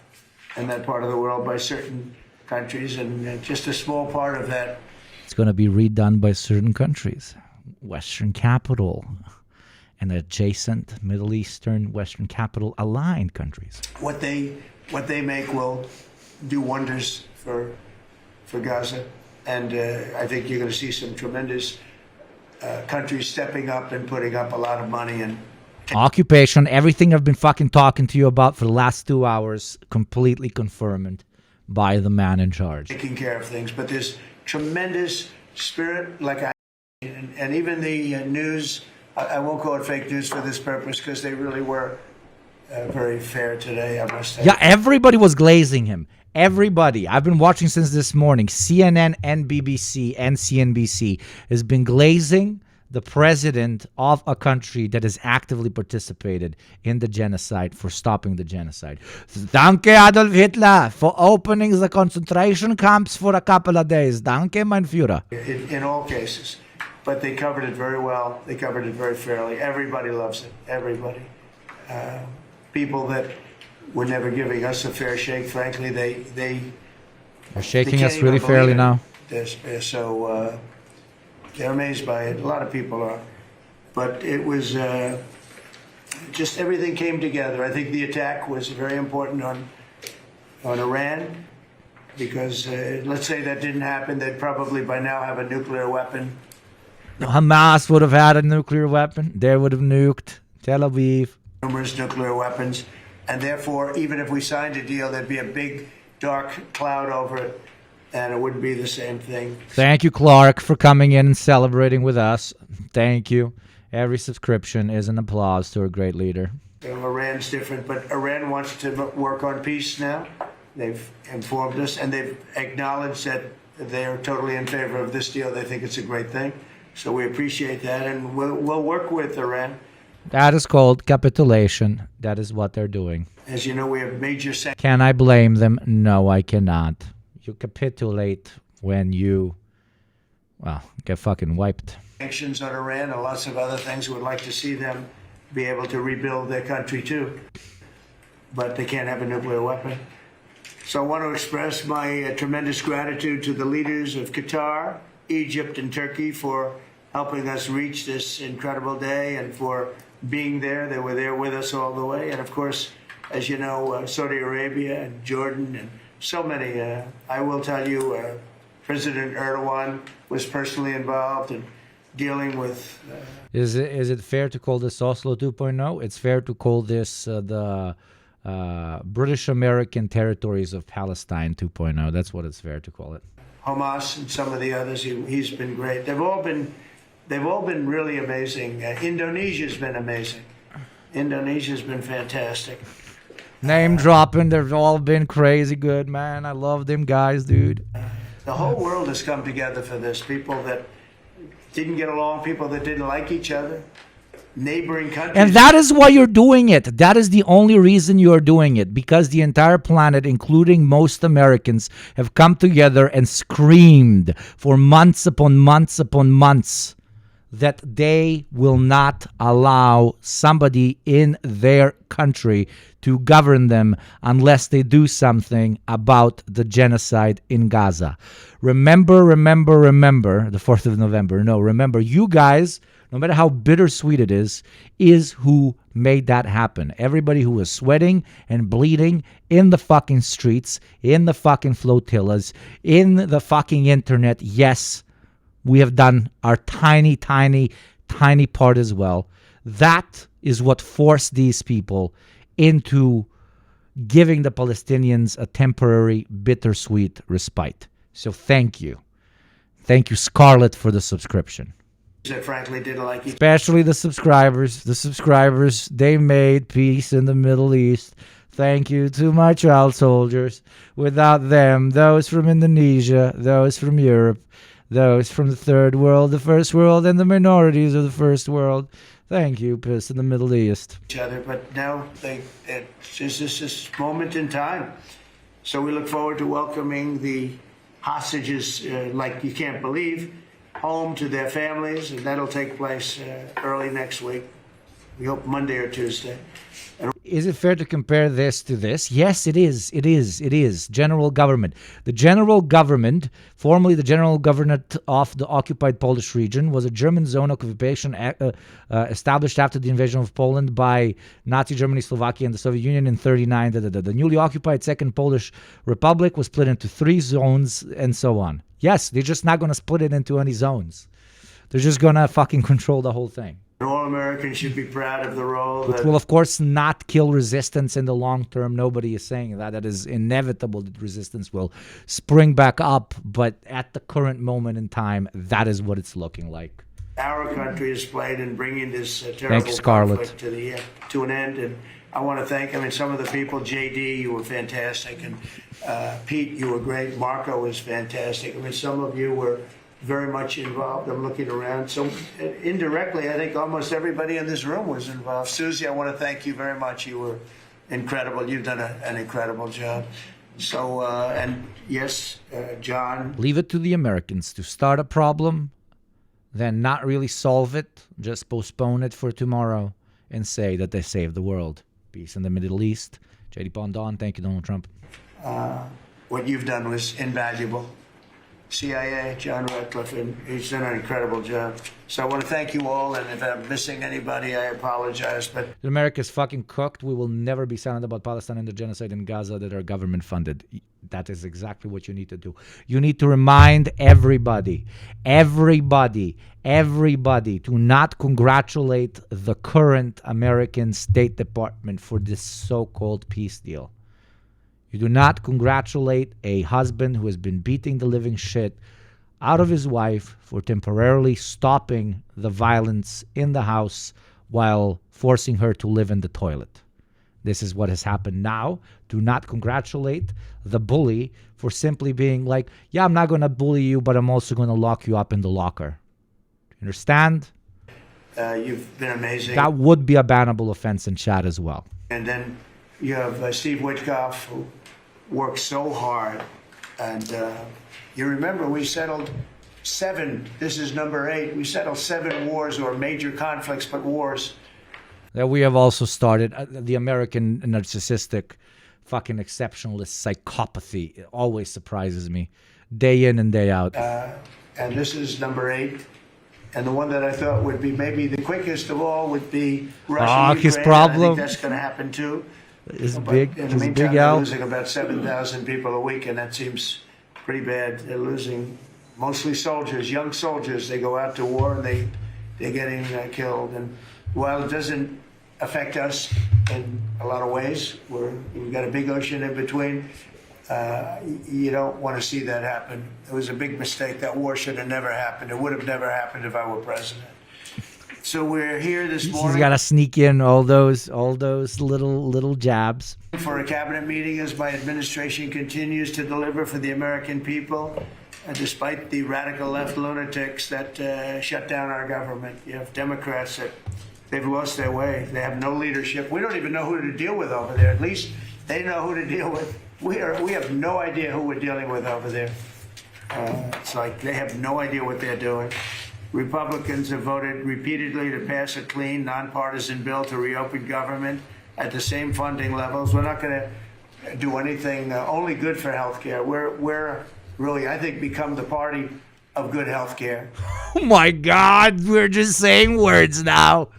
in that part of the world by certain countries, and just a small part of that. It's going to be redone by certain countries. Western capital and adjacent Middle Eastern, Western capital aligned countries. What they make will do wonders for Gaza, and I think you're going to see some tremendous countries stepping up and putting up a lot of money and. Occupation, everything I've been fucking talking to you about for the last 2 hours, completely confirmed by the man in charge. Taking care of things, but there's tremendous spirit, and even the news. I won't call it fake news for this purpose because they really were very fair today, I must say. Yeah, everybody was glazing him. Everybody. I've been watching since this morning. CNN and BBC and CNBC has been glazing the president of a country that has actively participated in the genocide for stopping the genocide. Danke, Adolf Hitler, for opening the concentration camps for a couple of days. Danke, mein Führer. In all cases. But they covered it very well. They covered it very fairly. Everybody loves it. Everybody. People that were never giving us a fair shake, frankly, they're shaking us really fairly now. So they're amazed by it. A lot of people are. But it was just everything came together. I think the attack was very important on Iran because let's say that didn't happen, they'd probably by now have a nuclear weapon. Hamas would have had a nuclear weapon. They would have nuked Tel Aviv. Numerous nuclear weapons. And therefore, even if we signed a deal, there'd be a big dark cloud over it. And it wouldn't be the same thing. Thank you, Clark, for coming in and celebrating with us. Thank you. Every subscription is an applause to a great leader. Iran's different, but Iran wants to work on peace now. They've informed us, and they've acknowledged that they are totally in favor of this deal. They think it's a great thing. So we appreciate that, and we'll work with Iran. That is called capitulation. That is what they're doing. As you know, we have major sanctions. Can I blame them? No, I cannot. You capitulate when you, get fucking wiped. Sanctions on Iran and lots of other things. Would like to see them be able to rebuild their country too. But they can't have a nuclear weapon. So I want to express my tremendous gratitude to the leaders of Qatar, Egypt, and Turkey for helping us reach this incredible day and for being there. They were there with us all the way. And of course, as you know, Saudi Arabia and Jordan and so many. I will tell you, President Erdogan was personally involved in dealing with. Is it fair to call this Oslo 2.0? It's fair to call this the British American territories of Palestine 2.0. That's what it's fair to call it. Hamas and some of the others. He's been great. They've all been really amazing. Indonesia's been amazing. Indonesia's been fantastic. Name dropping, they've all been crazy good, man. I love them guys, dude. The whole world has come together for this. People that didn't get along, people that didn't like each other, neighboring countries. And that is why you're doing it. That is the only reason you're doing it. Because the entire planet, including most Americans, have come together and screamed for months upon months upon months that they will not allow somebody in their country to govern them unless they do something about the genocide in Gaza. Remember the 4th of November. No, remember, you guys, no matter how bittersweet it is who made that happen. Everybody who was sweating and bleeding in the fucking streets, in the fucking flotillas, in the fucking internet. Yes, we have done our tiny, tiny, tiny part as well. That is what forced these people into giving the Palestinians a temporary, bittersweet respite. So thank you. Thank you, Scarlett, for the subscription. That frankly didn't like each Especially the subscribers. The subscribers, they made peace in the Middle East. Thank you to my child soldiers. Without them, those from Indonesia, those from Europe, those from the third world, the first world, and the minorities of the first world. Thank you, peace in the Middle East. each other, but now it's just this moment in time. So we look forward to welcoming the hostages, like you can't believe, home to their families, and that'll take place early next week. We hope Monday or Tuesday. Is it fair to compare this to this? Yes, it is. It is. It is. General government. The general government, formerly the general government of the occupied Polish region, was a German zone of occupation established after the invasion of Poland by Nazi Germany, Slovakia, and the Soviet Union in 1939. The newly occupied Second Polish Republic was split into 3 zones and so on. Yes, they're just not going to split it into any zones. They're just going to fucking control the whole thing. All Americans should be proud of the role Which that will, of course, not kill resistance in the long term. Nobody is saying that. That is inevitable that resistance will spring back up. But at the current moment in time, that is what it's looking like. our country has played in bringing this terrible Scarlett. conflict to an end. And I want to thank, some of the people, JD, you were fantastic. And Pete, you were great. Marco was fantastic. Some of you were very much involved. I'm looking around. So indirectly, I think almost everybody in this room was involved. Susie, I want to thank you very much. You were incredible. You've done an incredible job. So, and yes, John. Leave it to the Americans to start a problem, then not really solve it, just postpone it for tomorrow and say that they saved the world. Peace in the Middle East. JD Bondon, thank you, Donald Trump. What you've done was invaluable. CIA, John Ratcliffe, and he's done an incredible job. So I want to thank you all, and if I'm missing anybody, I apologize. But America's fucking cooked. We will never be silent about Palestine and the genocide in Gaza that are government funded. That is exactly what you need to do. You need to remind everybody to not congratulate the current American State Department for this so-called peace deal. You do not congratulate a husband who has been beating the living shit out of his wife for temporarily stopping the violence in the house while forcing her to live in the toilet. This is what has happened now. Do not congratulate the bully for simply being like, yeah, I'm not going to bully you, but I'm also going to lock you up in the locker. You understand? you've been amazing. That would be a bannable offense in chat as well. And then you have Steve Witkoff, who worked so hard. And you remember we settled 7, this is number 8, we settled 7 wars or major conflicts, but wars. That we have also started. The American narcissistic, fucking exceptionalist psychopathy always surprises me, day in and day out. And this is number 8. And the one that I thought would be maybe the quickest of all would be Russia. His Ukraine. problem. I think that's going to happen too. Is But big. in the Is meantime, big they're out. losing about 7,000 people a week, and that seems pretty bad. They're losing mostly soldiers, young soldiers. They go out to war and they're getting killed. And while it doesn't affect us in a lot of ways, we've got a big ocean in between. You don't want to see that happen. It was a big mistake. That war should have never happened. It would have never happened if I were president. So we're here this morning. He's got to sneak in all those little jabs. For a cabinet meeting as my administration continues to deliver for the American people, despite the radical left lunatics that shut down our government. You have Democrats that they've lost their way. They have no leadership. We don't even know who to deal with over there. At least they know who to deal with. We have no idea who we're dealing with over there. It's like they have no idea what they're doing. Republicans have voted repeatedly to pass a clean, nonpartisan bill to reopen government at the same funding levels. We're not going to do anything only good for health care. We're really, I think, become the party of good health care. Oh my God, we're just saying words now.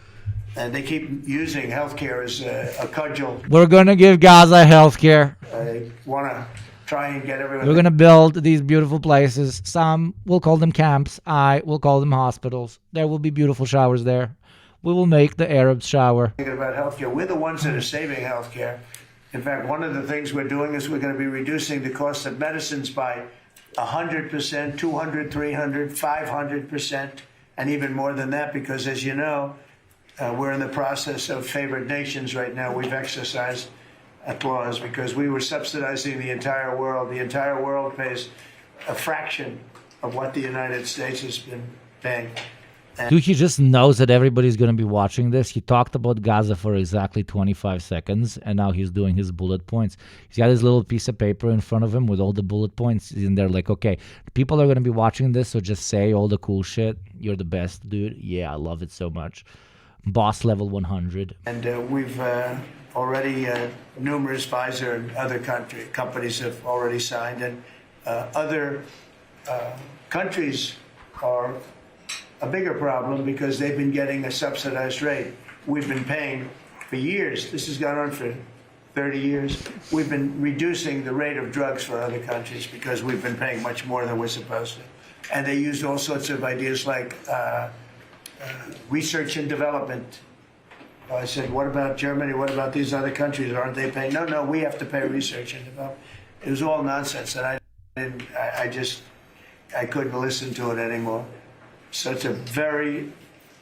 And they keep using health care as a cudgel. We're going to give Gaza health care. They want to try and get everyone. We're going to build these beautiful places. Some will call them camps. I will call them hospitals. There will be beautiful showers there. We will make the Arabs shower. Thinking about healthcare, we're the ones that are saving healthcare. In fact, one of the things we're doing is we're going to be reducing the cost of medicines by 100%, 200, 300, 500%, and even more than that, because as you know, we're in the process of favored nations right now. We've exercised a clause because we were subsidizing the entire world. The entire world pays a fraction of what the United States has been paying. Dude, he just knows that everybody's going to be watching this. He talked about Gaza for exactly 25 seconds, and now he's doing his bullet points. He's got his little piece of paper in front of him with all the bullet points, and they're like, okay, people are going to be watching this, so just say all the cool shit. You're the best, dude. Yeah, I love it so much. Boss level 100. And we've already, numerous Pfizer and other companies have already signed, and other countries are a bigger problem because they've been getting a subsidized rate. We've been paying for years. This has gone on for 30 years. We've been reducing the rate of drugs for other countries because we've been paying much more than we're supposed to. And they used all sorts of ideas like research and development. I said, what about Germany? What about these other countries? Aren't they paying? No, we have to pay research and development. It was all nonsense, and I couldn't listen to it anymore. So it's a very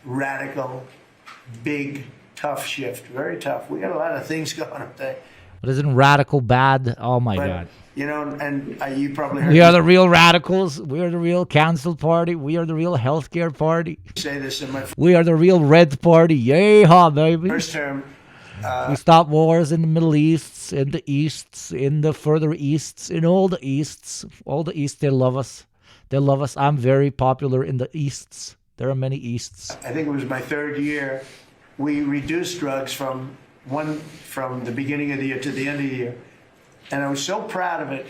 radical, big, tough shift. Very tough. We got a lot of things going on there. But isn't radical bad? Oh my God. You know, and you probably heard we are the real radicals. We are the real cancel party. We are the real healthcare party. Say this in my we are the real red party. Yeehaw, baby. first term. We stop wars in the Middle East, in the Easts, in the further Easts, in all the Easts. All the Easts, they love us. They love us. I'm very popular in the Easts. There are many Easts. I think it was my third year. We reduced drugs from the beginning of the year to the end of the year. And I was so proud of it.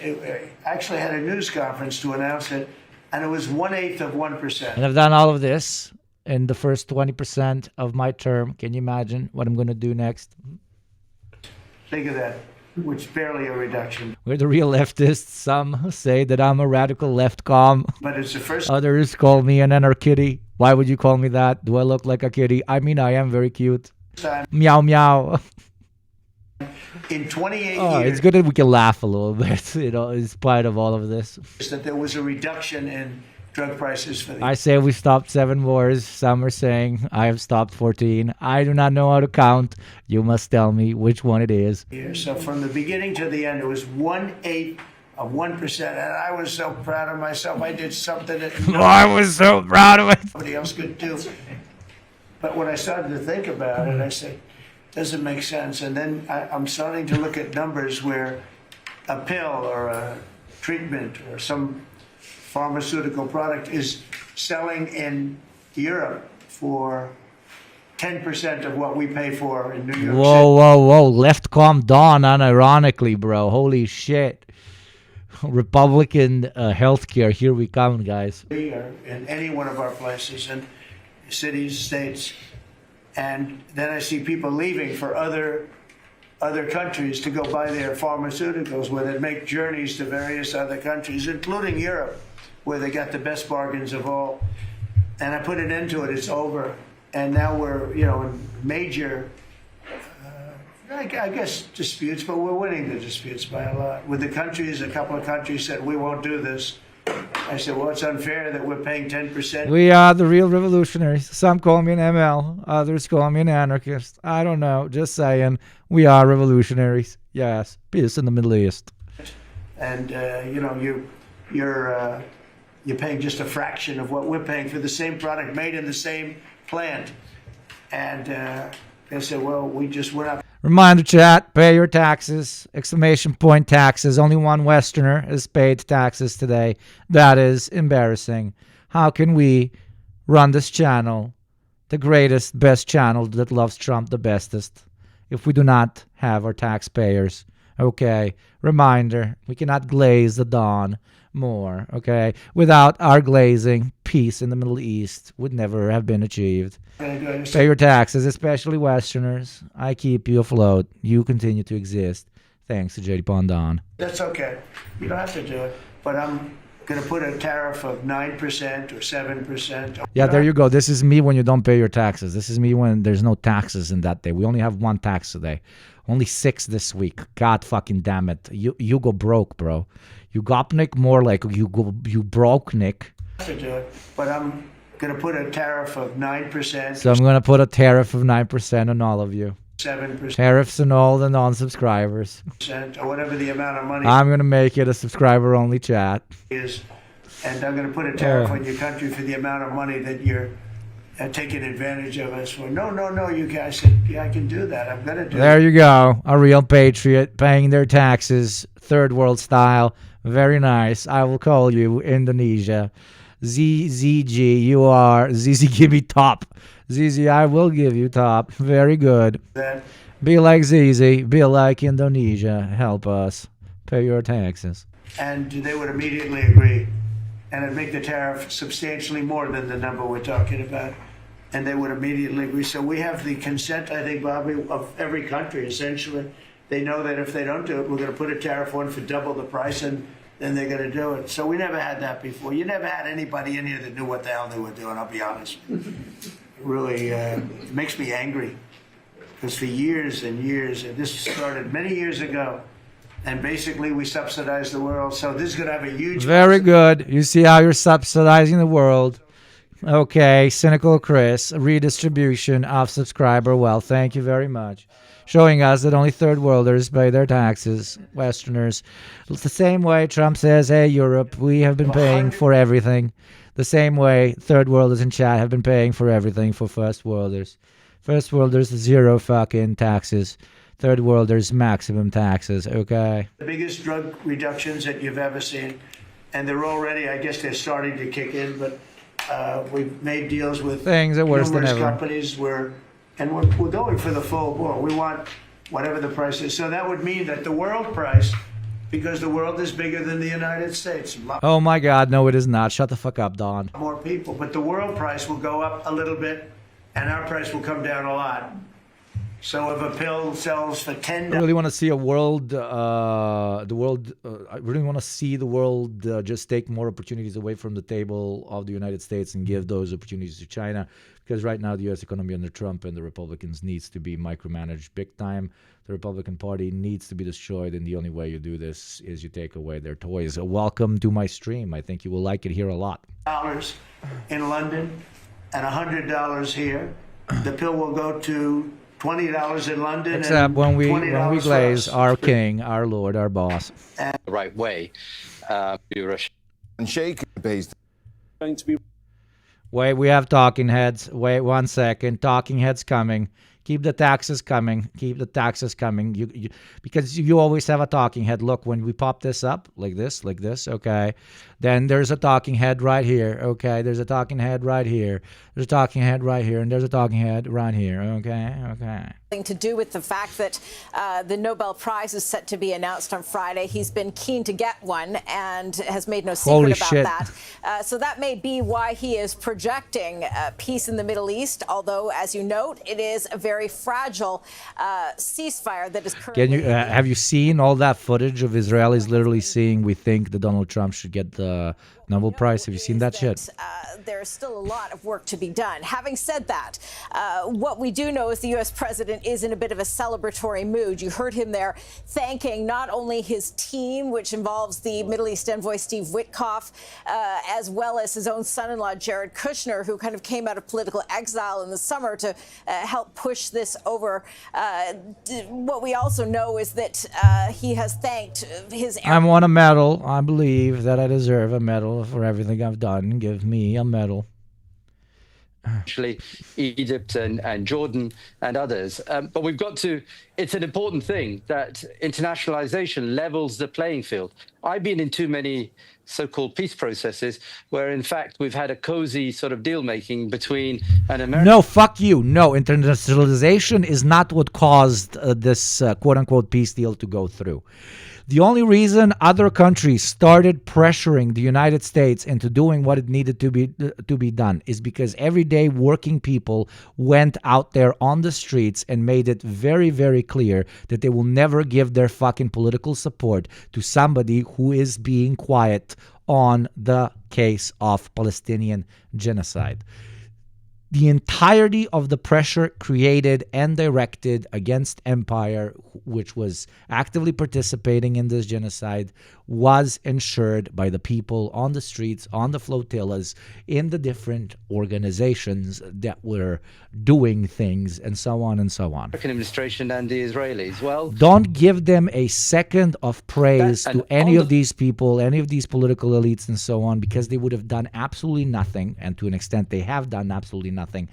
I actually had a news conference to announce it, and it was 1/8 of 1%. And I've done all of this in the first 20% of my term. Can you imagine what I'm going to do next? Think of that, which is barely a reduction. We're the real leftists. Some say that I'm a radical left com. But it's the first. Others call me an anarchitty. Why would you call me that? Do I look like a kitty? I mean, I am very cute. Time. Meow, meow. In 28 years. It's good that we can laugh a little bit, you know, in spite of all of this. That there was a reduction in drug prices for the I say we stopped 7 wars. Some are saying I have stopped 14. I do not know how to count. You must tell me which one it is. year. So from the beginning to the end, it was 1/8 of 1%. And I was so proud of myself. I did something that I was so proud of it. Nobody else could do. But when I started to think about it, I said, doesn't make sense. And then I'm starting to look at numbers where a pill or a treatment or some pharmaceutical product is selling in Europe for 10% of what we pay for in New York City. Whoa. Left com dawn unironically, bro. Holy shit. Republican healthcare. Here we come, guys. We are in any one of our places and cities, states. And then I see people leaving for other countries to go buy their pharmaceuticals, where they make journeys to various other countries, including Europe, where they got the best bargains of all. And I put an end to it. It's over. And now we're, in major, I guess, disputes, but we're winning the disputes by a lot. With the countries, a couple of countries said, we won't do this. I said, well, it's unfair that we're paying 10%. We are the real revolutionaries. Some call me an ML. Others call me an anarchist. I don't know. Just saying. We are revolutionaries. Yes. Peace in the Middle East. And, you're paying just a fraction of what we're paying for the same product made in the same plant. And they said, well, we're not. Reminder chat, pay your taxes. Exclamation point taxes. Only one Westerner has paid taxes today. That is embarrassing. How can we run this channel, the greatest, best channel that loves Trump the bestest, if we do not have our taxpayers? Okay. Reminder, we cannot glaze the dawn more, okay? Without our glazing, peace in the Middle East would never have been achieved. Pay your taxes, especially Westerners. I keep you afloat. You continue to exist. Thanks to JD Pondon. That's okay. You don't have to do it. But I'm going to put a tariff of 9% or 7%. Yeah, there you go. This is me when you don't pay your taxes. This is me when there's no taxes in that day. We only have one tax a day. Only 6 this week. God fucking damn it. You go broke, bro. You gopnik, more like you broke Nick. To do it, but I'm going to put a tariff of 9%. So I'm going to put a tariff of 9% on all of you. 7%. Tariffs on all the non-subscribers. Or whatever the amount of money I'm going to make it a subscriber-only chat. is, and I'm going to put a tariff on your country for the amount of money that you're taking advantage of us for. No, you guys said, yeah, I can do that. I'm going to do There it. you go. A real patriot paying their taxes, third world style. Very nice. I will call you Indonesia. ZZG, you are. ZZ, give me top. ZZ, I will give you top. Very good. That. Be like ZZ. Be like Indonesia. Help us. Pay your taxes. And they would immediately agree. And it'd make the tariff substantially more than the number we're talking about. And they would immediately agree. So we have the consent, I think, Bobby, of every country, essentially. They know that if they don't do it, we're going to put a tariff on for double the price, and then they're going to do it. So we never had that before. You never had anybody in here that knew what the hell they were doing, I'll be honest. It really makes me angry. Because for years and years, and this started many years ago, and basically we subsidized the world. So this is going to have a huge... Very good. You see how you're subsidizing the world. Okay, cynical Chris, redistribution of subscriber wealth. Thank you very much. Showing us that only third worlders pay their taxes, Westerners. It's the same way Trump says, hey, Europe, we have been paying for everything. The same way third worlders in chat have been paying for everything for first worlders. First worlders, 0 fucking taxes. Third worlders, maximum taxes, okay? The biggest drug reductions that you've ever seen. And they're already, I guess they're starting to kick in, but we've made deals with things are worse than ever. Companies and we're going for the full bore. We want whatever the price is. So that would mean that the world price, because the world is bigger than the United States. Oh my God, no it is not. Shut the fuck up, Don. More people, but the world price will go up a little bit and our price will come down a lot. So if a pill sells for $10... I really want to see a world, I really want to see the world just take more opportunities away from the table of the United States and give those opportunities to China. Because right now the U.S. economy under Trump and the Republicans needs to be micromanaged big time. The Republican Party needs to be destroyed, and the only way you do this is you take away their toys. Welcome to my stream. I think you will like it here a lot. $100 in London and $100 here. The pill will go to $20 in London. Except when we glaze our us. king, our lord, our boss. The right way. And shake based. Going to be. Wait, we have talking heads. Wait 1 second. Talking heads coming. Keep the taxes coming. Keep the taxes coming. Because you always have a talking head. Look, when we pop this up like this, okay. Then there's a talking head right here. Okay, there's a talking head right here. There's a talking head right here, and there's a talking head right here. Okay. To do with the fact that the Nobel Prize is set to be announced on Friday. He's been keen to get one and has made no secret about that. So that may be why he is projecting peace in the Middle East, although, as you note, it is a very fragile ceasefire that is currently... Have you seen all that footage of Israelis literally saying we think that Donald Trump should get the Nobel Prize? Have you seen that shit? There's still a lot of work to be done. Having said that, what we do know is the U.S. president is in a bit of a celebratory mood. You heard him there thanking not only his team, which involves the Middle East envoy Steve Witkoff, as well as his own son-in-law Jared Kushner, who kind of came out of political exile in the summer to help push this over. What we also know is that he has thanked his... I want a medal. I believe that I deserve a medal for everything I've done. Give me a medal. Actually, Egypt and Jordan and others. But we've got to, it's an important thing that internationalization levels the playing field. I've been in too many so-called peace processes where, in fact, we've had a cozy sort of deal-making between an American... No, fuck you. No, internationalization is not what caused this quote-unquote peace deal to go through. The only reason other countries started pressuring the United States into doing what it needed to be done is because everyday working people went out there on the streets and made it very, very clear that they will never give their fucking political support to somebody who is being quiet on the case of Palestinian genocide. the entirety of the pressure created and directed against empire, which was actively participating in this genocide, was ensured by the people on the streets, on the flotillas, in the different organizations that were doing things, and so on and so on. American administration and the Israelis. Well, don't give them a second of praise to any of these people, any of these political elites and so on, because they would have done absolutely nothing, and to an extent they have done absolutely nothing,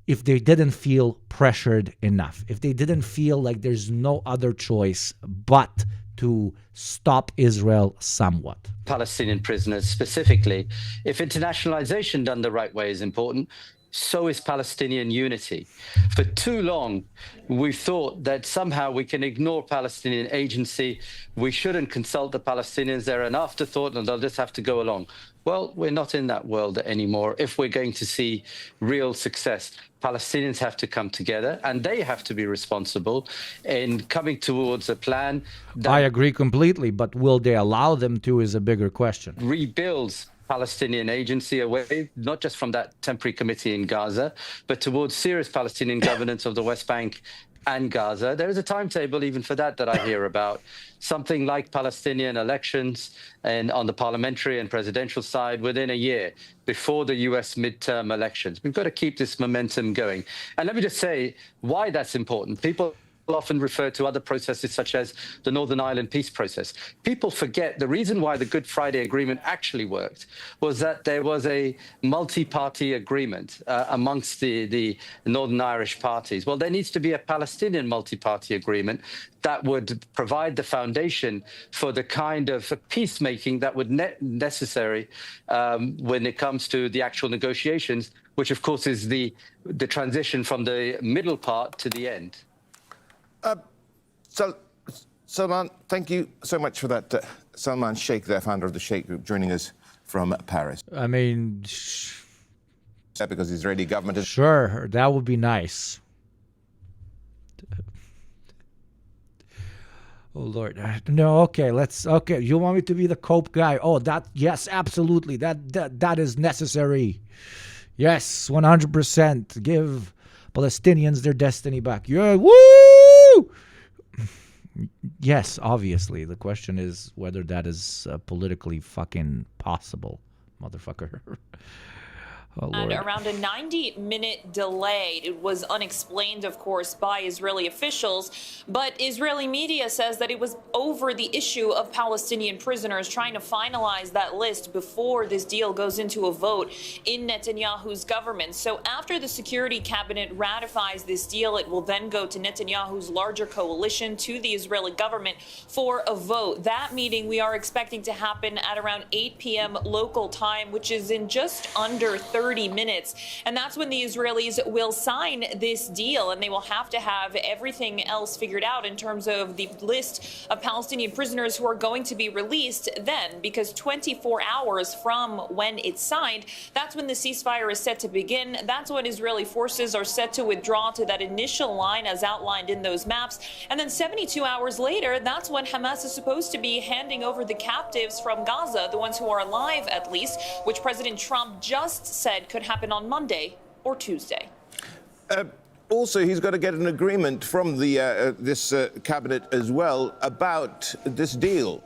if they didn't feel pressured enough, if they didn't feel like there's no other choice but to stop Israel somewhat. Palestinian prisoners specifically. If internationalization done the right way is important, so is Palestinian unity. For too long, we've thought that somehow we can ignore Palestinian agency. We shouldn't consult the Palestinians. They're an afterthought and they'll just have to go along. Well, we're not in that world anymore. If we're going to see real success, Palestinians have to come together and they have to be responsible in coming towards a plan that I agree completely, but will they allow them to is a bigger question. Rebuilds Palestinian agency away, not just from that temporary committee in Gaza, but towards serious Palestinian governance of the West Bank and Gaza. There is a timetable even for that I hear about. Something like Palestinian elections and on the parliamentary and presidential side within a year before the US midterm elections. We've got to keep this momentum going. And let me just say why that's important. People often refer to other processes such as the Northern Ireland peace process. People forget the reason why the Good Friday Agreement actually worked was that there was a multi-party agreement amongst the Northern Irish parties. Well, there needs to be a Palestinian multi-party agreement that would provide the foundation for the kind of peacemaking that would necessary when it comes to the actual negotiations, which of course is the transition from the middle part to the end. Salman, thank you so much for that. Salman Sheikh, the founder of the Sheikh Group, joining us from Paris. I mean, because the Israeli government is... Sure, that would be nice. Oh, Lord. No, okay, okay, you want me to be the cope guy? Oh, yes, absolutely. That is necessary. Yes, 100%. Give Palestinians their destiny back. Yeah, woo! Yes, obviously. The question is whether that is politically fucking possible, motherfucker. Oh, and around a 90-minute delay. It was unexplained, of course, by Israeli officials, but Israeli media says that it was over the issue of Palestinian prisoners, trying to finalize that list before this deal goes into a vote in Netanyahu's government. So after the security cabinet ratifies this deal, it will then go to Netanyahu's larger coalition, to the Israeli government, for a vote. That meeting we are expecting to happen at around 8 p.m. local time, which is in just under 30 minutes. And that's when the Israelis will sign this deal, and they will have to have everything else figured out in terms of the list of Palestinian prisoners who are going to be released then, because 24 hours from when it's signed, that's when the ceasefire is set to begin. That's when Israeli forces are set to withdraw to that initial line as outlined in those maps. And then 72 hours later, that's when Hamas is supposed to be handing over the captives from Gaza, the ones who are alive at least, which President Trump just said could happen on Monday or Tuesday. Also, he's got to get an agreement from the this cabinet as well about this deal.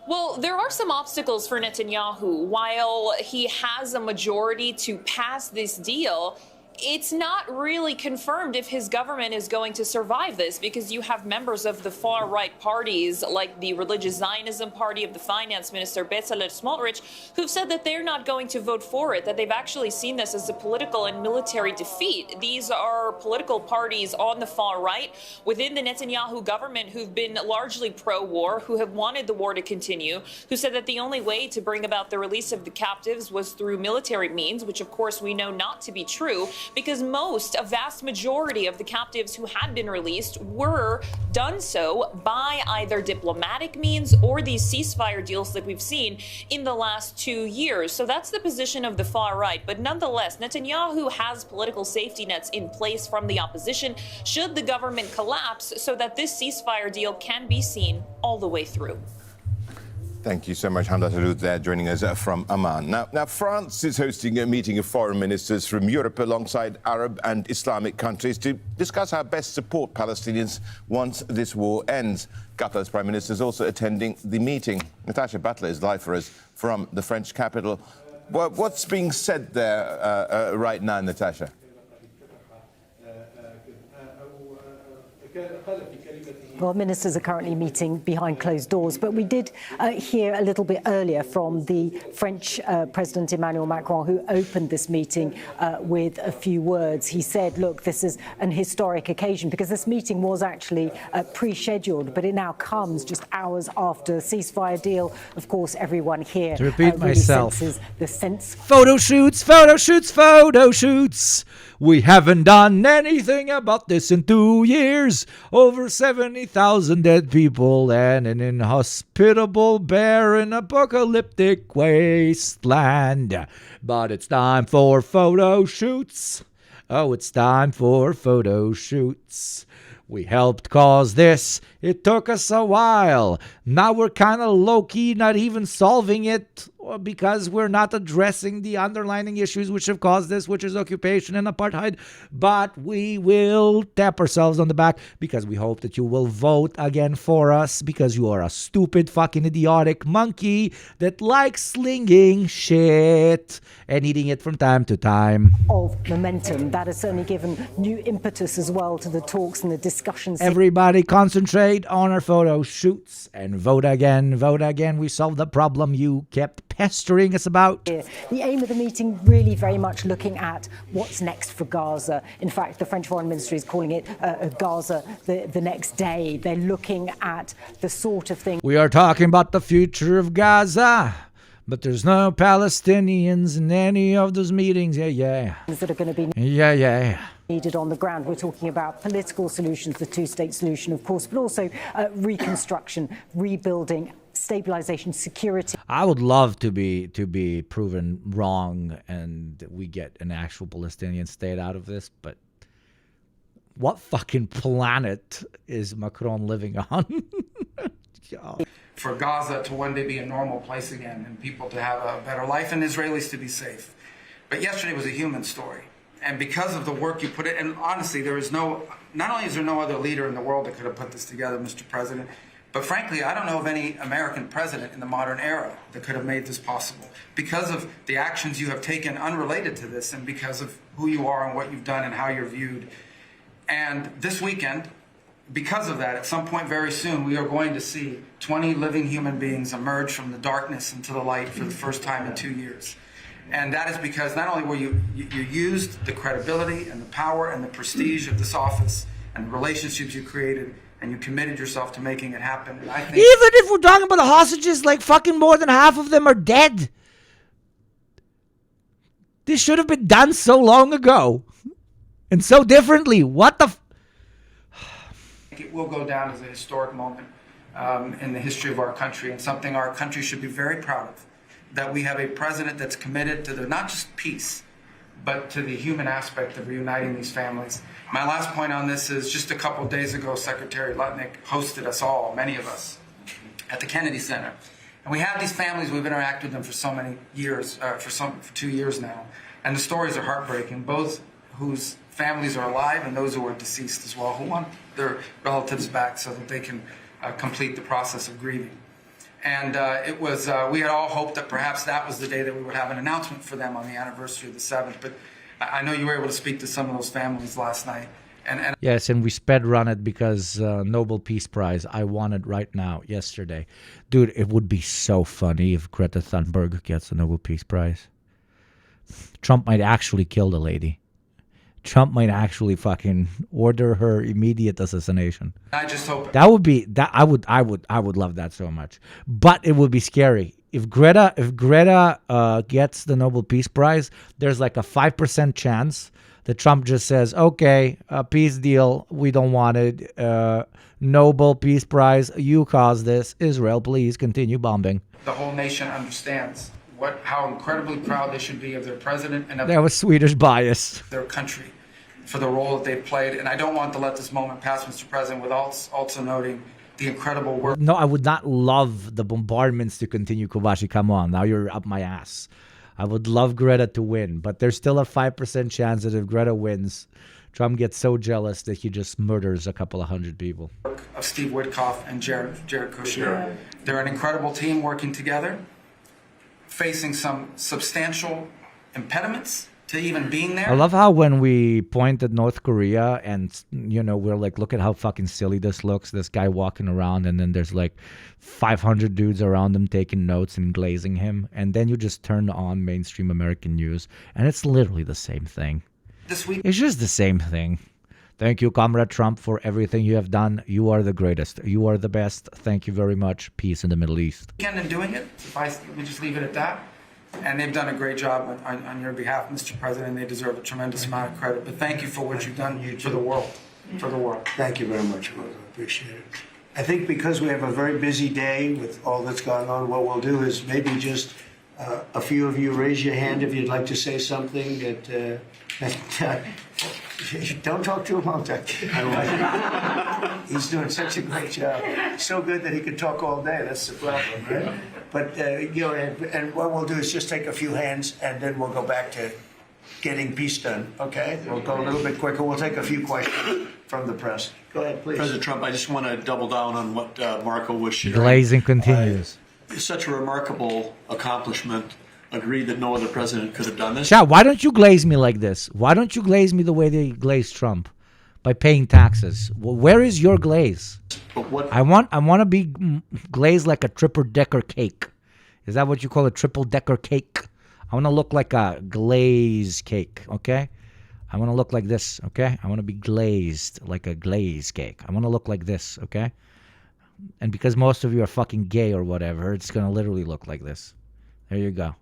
Well, there are some obstacles for Netanyahu. While he has a majority to pass this deal, it's not really confirmed if his government is going to survive this, because you have members of the far-right parties, like the religious Zionism party of the finance minister Bezalel Smotrich, who've said that they're not going to vote for it, that they've actually seen this as a political and military defeat. These are political parties on the far right within the Netanyahu government who've been largely pro-war, who have wanted the war to continue, who said that the only way to bring about the release of the captives was through military means, which of course we know not to be true, because a vast majority of the captives who had been released were done so by either diplomatic means or these ceasefire deals that we've seen in the last 2 years. So that's the position of the far right. But nonetheless, Netanyahu has political safety nets in place from the opposition should the government collapse, so that this ceasefire deal can be seen all the way through. Thank you so much, Hamza Haroud there, joining us from Amman. Now, France is hosting a meeting of foreign ministers from Europe alongside Arab and Islamic countries to discuss how best support Palestinians once this war ends. Qatar's Prime Minister is also attending the meeting. Natasha Butler is live for us from the French capital. What's being said there right now, Natasha? Well, ministers are currently meeting behind closed doors, but we did hear a little bit earlier from the French President Emmanuel Macron, who opened this meeting with a few words. He said, look, this is an historic occasion, because this meeting was actually pre-scheduled, but it now comes just hours after the ceasefire deal. Of course, everyone here to repeat really myself. senses the sense. Photo shoots, photo shoots, photo shoots. We haven't done anything about this in 2 years. Over 70,000 dead people and an inhospitable, barren, apocalyptic wasteland. But it's time for photo shoots. Oh, it's time for photo shoots. We helped cause this. It took us a while. Now we're kind of low-key, not even solving it, because we're not addressing the underlying issues which have caused this, which is occupation and apartheid. But we will tap ourselves on the back because we hope that you will vote again for us, because you are a stupid, fucking idiotic monkey that likes slinging shit and eating it from time to time. Of momentum. That has certainly given new impetus as well to the talks and the discussions. Everybody concentrate on our photo shoots and vote again, vote again. We solved the problem you kept pestering us about. The aim of the meeting really very much looking at what's next for Gaza. In fact, the French Foreign Ministry is calling it Gaza the next day. They're looking at the sort of thing. We are talking about the future of Gaza, but there's no Palestinians in any of those meetings. That are going to be needed on the ground. We're talking about political solutions, the two-state solution, of course, but also reconstruction, rebuilding, stabilization, security. I would love to be proven wrong and we get an actual Palestinian state out of this, but what fucking planet is Macron living on? For Gaza to one day be a normal place again and people to have a better life and Israelis to be safe. But yesterday was a human story. And because of the work you put in, and honestly, not only is there no other leader in the world that could have put this together, Mr. President, but frankly, I don't know of any American president in the modern era that could have made this possible. Because of the actions you have taken unrelated to this and because of who you are and what you've done and how you're viewed. And this weekend, because of that, at some point very soon, we are going to see 20 living human beings emerge from the darkness into the light for the first time in 2 years. And that is because not only were you used the credibility and the power and the prestige of this office and the relationships you created, and you committed yourself to making it happen. And I think, even if we're talking about the hostages, like fucking more than half of them are dead. This should have been done so long ago. And so differently. What the it will go down as a historic moment in the history of our country, and something our country should be very proud of. That we have a president that's committed to not just peace, but to the human aspect of reuniting these families. My last point on this is just a couple of days ago, Secretary Lutnick hosted us all, many of us, at the Kennedy Center. And we have these families, we've interacted with them for so many years, for 2 years now. And the stories are heartbreaking, both whose families are alive and those who are deceased as well, who want their relatives back so that they can complete the process of grieving. And we had all hoped that perhaps that was the day that we would have an announcement for them on the anniversary of the 7th. But I know you were able to speak to some of those families last night. And yes, and we sped run it because Nobel Peace Prize. I won it right now, yesterday. Dude, it would be so funny if Greta Thunberg gets the Nobel Peace Prize. Trump might actually kill the lady. Trump might actually fucking order her immediate assassination. I just hope that would be that. I would love that so much. But it would be scary if Greta gets the Nobel Peace Prize. There's like a 5% chance that Trump just says, "Okay, a peace deal. We don't want it. Nobel Peace Prize. You caused this. Israel, please continue bombing." The whole nation understands how incredibly proud they should be of their president and of that was Swedish bias. Their country for the role that they've played. And I don't want to let this moment pass, Mr. President, without also noting the incredible work. No, I would not love the bombardments to continue, Kobashi. Come on, now you're up my ass. I would love Greta to win, but there's still a 5% chance that if Greta wins, Trump gets so jealous that he just murders a couple of hundred people. Of Steve Witkoff and Jared Kushner. They're an incredible team working together, facing some substantial impediments to even being there. I love how when we point at North Korea and, you know, we're like, look at how fucking silly this looks, this guy walking around, and then there's like 500 dudes around him taking notes and glazing him. And then you just turn on mainstream American news, and it's literally the same thing. This week, it's just the same thing. Thank you, Comrade Trump, for everything you have done. You are the greatest. You are the best. Thank you very much. Peace in the Middle East. And doing it, we just leave it at that. And they've done a great job on your behalf, Mr. President. They deserve a tremendous amount of credit. But thank you for what you've done for the world. For the world. Thank you very much, Rosa. Appreciate it. I think because we have a very busy day with all that's going on, what we'll do is maybe just a few of you raise your hand if you'd like to say something that don't talk to him all day. He's doing such a great job. So good that he could talk all day. That's the problem, right? But you know, and what we'll do is just take a few hands, and then we'll go back to getting peace done. Okay? We'll go a little bit quicker. We'll take a few questions from the press. Go ahead, please. President Trump, I just want to double down on what Marco was sharing. Glazing continues. It's such a remarkable accomplishment. Agreed that no other president could have done this. Chat, why don't you glaze me like this? Why don't you glaze me the way they glazed Trump? By paying taxes. Well, where is your glaze? But what I want to be glazed like a triple-decker cake. Is that what you call a triple-decker cake? I want to look like a glazed cake, okay? I want to look like this, okay? I want to be glazed like a glazed cake. I want to look like this, okay? And because most of you are fucking gay or whatever, it's going to literally look like this. There you go.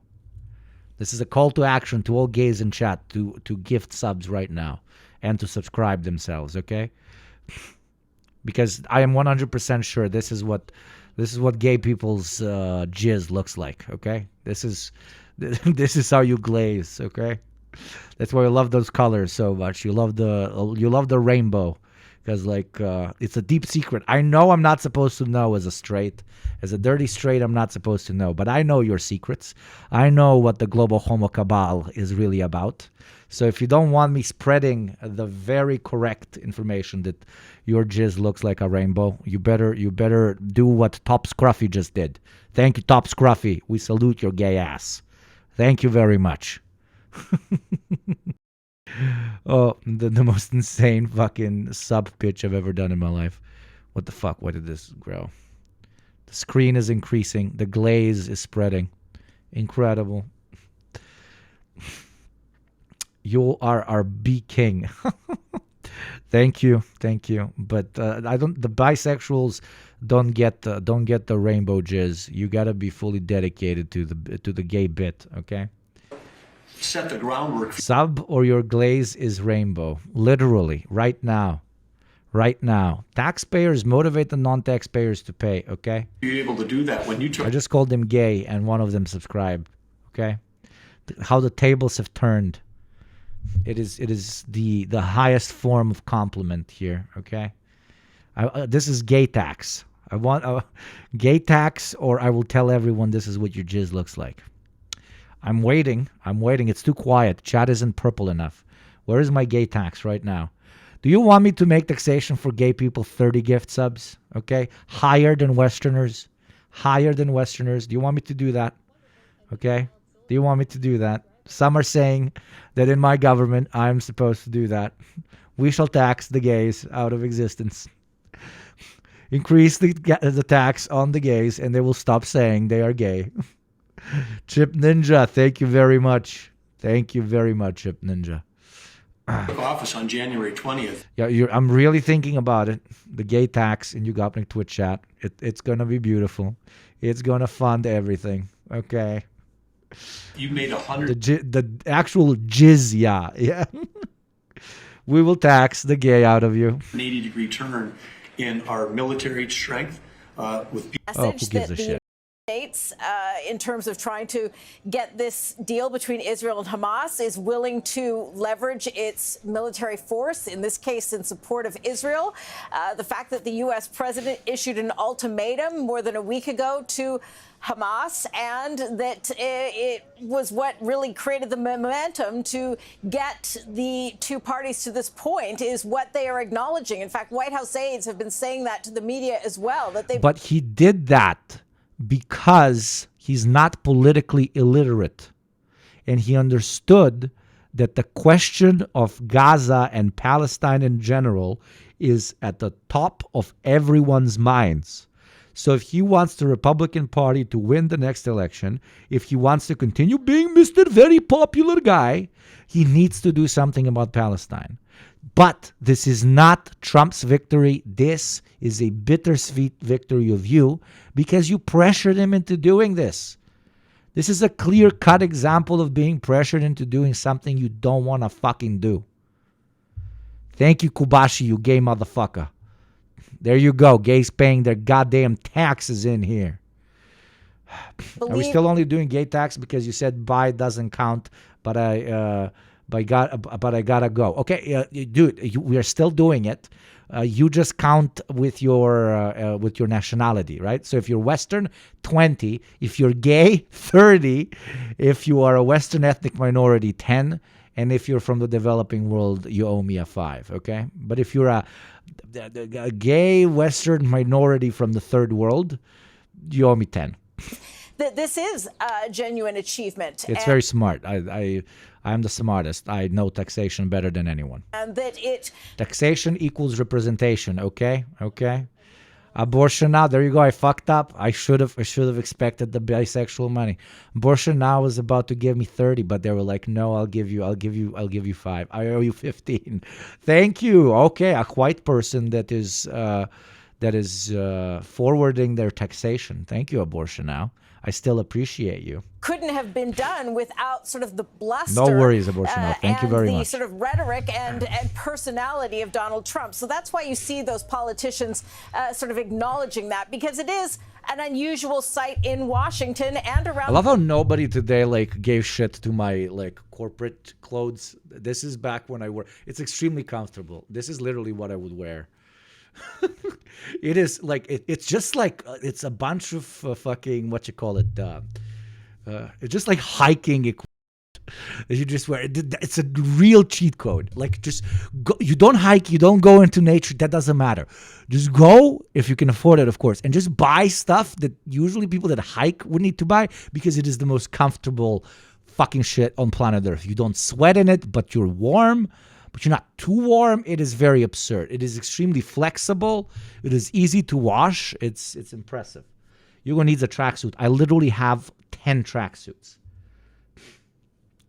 This is a call to action to all gays in chat to gift subs right now and to subscribe themselves, okay? Because I am 100% sure this is what gay people's jizz looks like, okay? This is how you glaze, okay? That's why I love those colors so much. You love the rainbow. Because, like, it's a deep secret. I know I'm not supposed to know as a straight. As a dirty straight, I'm not supposed to know. But I know your secrets. I know what the global homo cabal is really about. So if you don't want me spreading the very correct information that your jizz looks like a rainbow, you better do what Top Scruffy just did. Thank you, Top Scruffy. We salute your gay ass. Thank you very much. Oh, the most insane fucking sub pitch I've ever done in my life. What the fuck? Why did this grow? The screen is increasing. The glaze is spreading. Incredible. You are our B king. Thank you. But I don't. The bisexuals don't get the rainbow jizz. You gotta be fully dedicated to the gay bit. Okay. Set the groundwork. Sub or your glaze is rainbow. Literally, right now. Right now. Taxpayers motivate the non-taxpayers to pay, okay? You're able to do that when you try. I just called them gay and one of them subscribed, okay? How the tables have turned. It is the highest form of compliment here, okay? This is gay tax. I want a gay tax, or I will tell everyone this is what your jizz looks like. I'm waiting. It's too quiet. Chat isn't purple enough. Where is my gay tax right now? Do you want me to make taxation for gay people 30 gift subs? Okay? Higher than Westerners. Do you want me to do that? Okay? Do you want me to do that? Some are saying that in my government, I'm supposed to do that. We shall tax the gays out of existence. Increase the tax on the gays, and they will stop saying they are gay. Chip Ninja, thank you very much. Thank you very much, Chip Ninja. Office on January 20th. Yeah, I'm really thinking about it. The gay tax in Ugopnik Twitch chat. It's going to be beautiful. It's going to fund everything. Okay. You made 100. The actual jizya. Yeah. We will tax the gay out of you. 80-degree turn in our military strength with. Oh, who gives a shit? States, in terms of trying to get this deal between Israel and Hamas, is willing to leverage its military force, in this case in support of Israel. The fact that the U.S. president issued an ultimatum more than a week ago to Hamas, and that it was what really created the momentum to get the two parties to this point, is what they are acknowledging. In fact, White House aides have been saying that to the media as well. But he did that because he's not politically illiterate. And he understood that the question of Gaza and Palestine in general is at the top of everyone's minds. So if he wants the Republican Party to win the next election, if he wants to continue being Mr. Very Popular Guy, he needs to do something about Palestine. But this is not Trump's victory. This is a bittersweet victory of you because you pressured him into doing this. This is a clear-cut example of being pressured into doing something you don't want to fucking do. Thank you, Kubashi, you gay motherfucker. There you go. Gays paying their goddamn taxes in here. Are we still only doing gay tax because you said bi doesn't count, but I gotta go. Okay, dude, we are still doing it. You just count with your nationality, right? So if you're Western, 20. If you're gay, 30. If you are a Western ethnic minority, 10. And if you're from the developing world, you owe me a 5, okay? But if you're a gay Western minority from the third world, you owe me 10. This is a genuine achievement. It's very smart. I'm the smartest. I know taxation better than anyone. And that it... Taxation equals representation, okay? Okay? Abortion now, there you go. I fucked up. I should have expected the bisexual money. Abortion now was about to give me 30, but they were like, no, I'll give you 5. I owe you 15. Thank you. Okay, a white person that is forwarding their taxation. Thank you, Abortion now. I still appreciate you. Couldn't have been done without sort of the bluster. No worries, Abortion now. Thank you very much. much. The sort of rhetoric and personality of Donald Trump. So that's why you see those politicians sort of acknowledging that, because it is an unusual sight in Washington and around. I love how nobody today gave shit to my corporate clothes. This is back when I wore. It's extremely comfortable. This is literally what I would wear. It is it's just it's a bunch of fucking it's just like hiking equipment that you just wear. It's a real cheat code. Just go. You don't hike, you don't go into nature, that doesn't matter. Just go if you can afford it, of course, and just buy stuff that usually people that hike would need to buy, because it is the most comfortable fucking shit on planet Earth. You don't sweat in it, but you're warm. But you're not too warm. It is very absurd. It is extremely flexible. It is easy to wash. It's impressive. You're going to need a tracksuit. I literally have 10 tracksuits.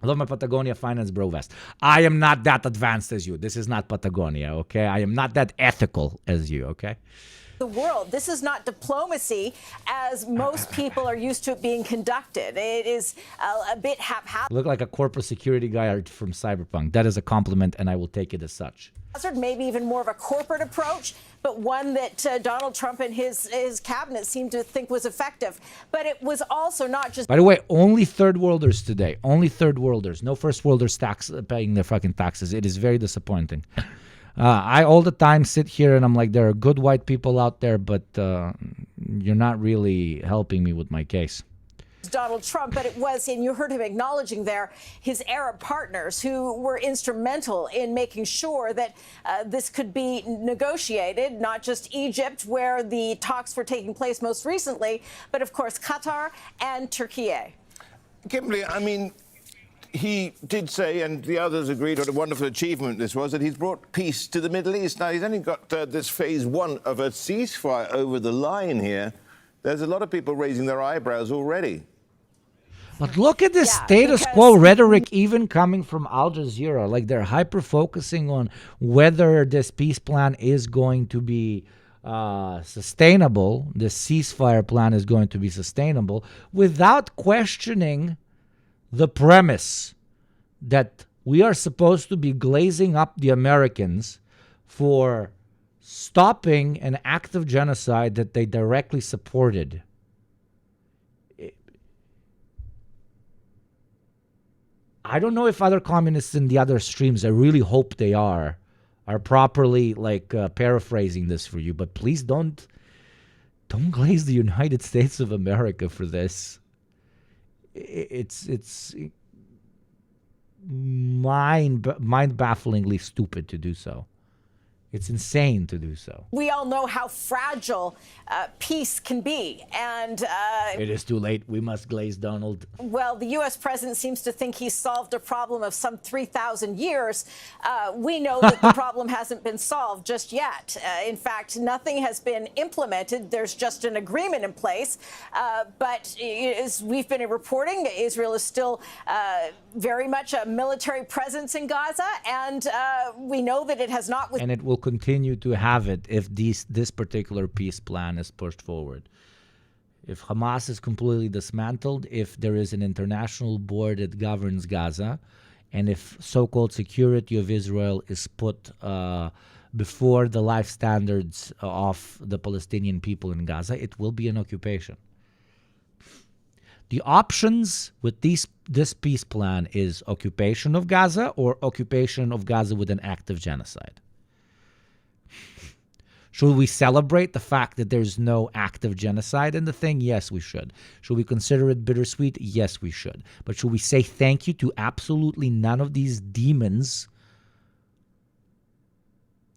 I love my Patagonia Finance Bro vest. I am not that advanced as you. This is not Patagonia, okay? I am not that ethical as you, okay? The world. This is not diplomacy as most people are used to it being conducted. It is a bit haphazard. Look like a corporate security guy from Cyberpunk. That is a compliment, and I will take it as such. Maybe even more of a corporate approach, but one that Donald Trump and his cabinet seemed to think was effective. But it was also not just... By the way, only third worlders today. Only third worlders. No first worlders paying their fucking taxes. It is very disappointing. I all the time sit here and I'm like, there are good white people out there, but you're not really helping me with my case. Donald Trump, but it was, and you heard him acknowledging there, his Arab partners who were instrumental in making sure that this could be negotiated, not just Egypt, where the talks were taking place most recently, but of course Qatar and Turkey. Kimberly, I mean, he did say, and the others agreed, what a wonderful achievement this was, that he's brought peace to the Middle East. Now, he's only got this phase 1 of a ceasefire over the line here. There's a lot of people raising their eyebrows already. But look at this status quo rhetoric even coming from Al Jazeera. They're hyper-focusing on whether this peace plan is going to be sustainable, this ceasefire plan is going to be sustainable, without questioning the premise that we are supposed to be glazing up the Americans for stopping an act of genocide that they directly supported. I don't know if other communists in the other streams, I really hope they are properly paraphrasing this for you, but please don't glaze the United States of America for this. It's mind-bafflingly stupid to do so. It's insane to do so. We all know how fragile peace can be. And it is too late. We must glaze Donald. Well, the U.S. president seems to think he's solved a problem of some 3,000 years. We know that the problem hasn't been solved just yet. In fact, nothing has been implemented. There's just an agreement in place. But as we've been reporting, Israel is still very much a military presence in Gaza. And we know that it has not... And it will continue to have it if this particular peace plan is pushed forward. If Hamas is completely dismantled, if there is an international board that governs Gaza, and if so-called security of Israel is put before the life standards of the Palestinian people in Gaza, it will be an occupation. The options with this peace plan is occupation of Gaza or occupation of Gaza with an act of genocide. Should we celebrate the fact that there's no act of genocide in the thing? Yes, we should. Should we consider it bittersweet? Yes, we should. But should we say thank you to absolutely none of these demons?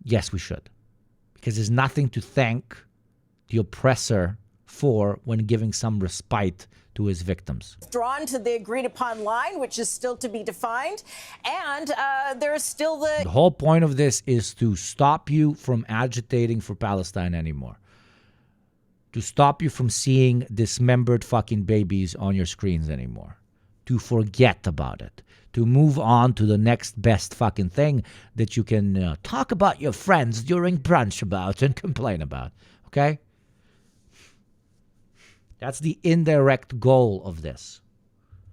Yes, we should. Because there's nothing to thank the oppressor for when giving some respite to his victims. Drawn to the agreed upon line, which is still to be defined. And there's still the whole point of this is to stop you from agitating for Palestine anymore. To stop you from seeing dismembered fucking babies on your screens anymore. To forget about it. To move on to the next best fucking thing that you can talk about your friends during brunch about and complain about. Okay? That's the indirect goal of this.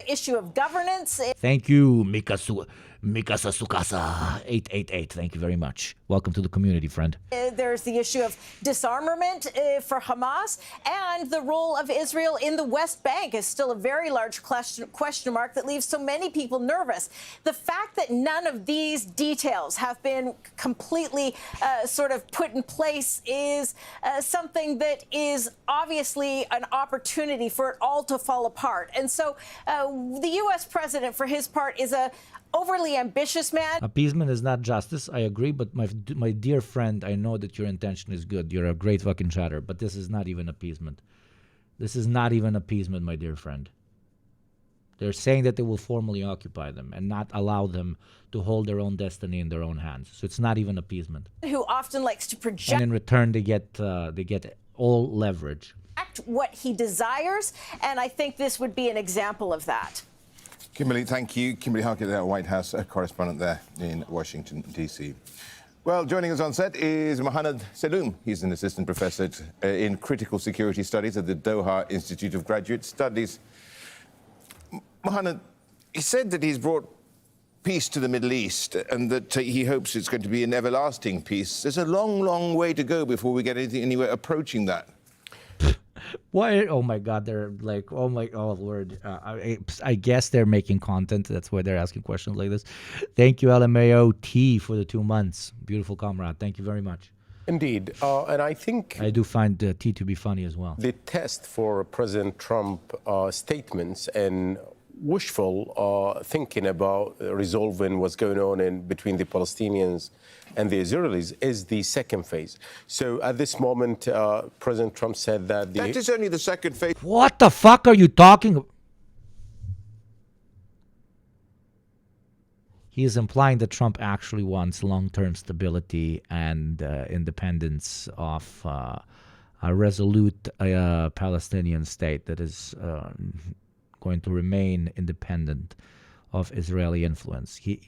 Issue of governance. Thank you, Mikasa Sukasa 888. Thank you very much. Welcome to the community, friend. There's the issue of disarmament for Hamas, and the role of Israel in the West Bank is still a very large question mark that leaves so many people nervous. The fact that none of these details have been completely sort of put in place is something that is obviously an opportunity for it all to fall apart. And so the U.S. president, for his part, is a overly ambitious man. Appeasement is not justice, I agree, but my dear friend, I know that your intention is good. You're a great fucking chatter, but this is not even appeasement. This is not even appeasement, my dear friend. They're saying that they will formally occupy them and not allow them to hold their own destiny in their own hands. So it's not even appeasement. Who often likes to project. And in return, they get all leverage. What he desires, and I think this would be an example of that. Kimberly, thank you. Kimberly Harkett, our White House correspondent there in Washington, D.C. Well, joining us on set is Mohanad Seloom. He's an assistant professor in critical security studies at the Doha Institute of Graduate Studies. Mohanad, he said that he's brought peace to the Middle East and that he hopes it's going to be an everlasting peace. There's a long, long way to go before we get anywhere approaching that. What? Oh my God! They're like, oh Lord! I guess they're making content. That's why they're asking questions like this. Thank you, LMAO-T, for the 2 months. Beautiful comrade. Thank you very much. Indeed, and I think I do find T to be funny as well. The test for President Trump statements and wishful thinking about resolving what's going on between the Palestinians and the Israelis is the second phase. So at this moment, President Trump said that that is only the second phase. What the fuck are you talking about? He is implying that Trump actually wants long-term stability and independence of a resolute Palestinian state that is going to remain independent of Israeli influence. He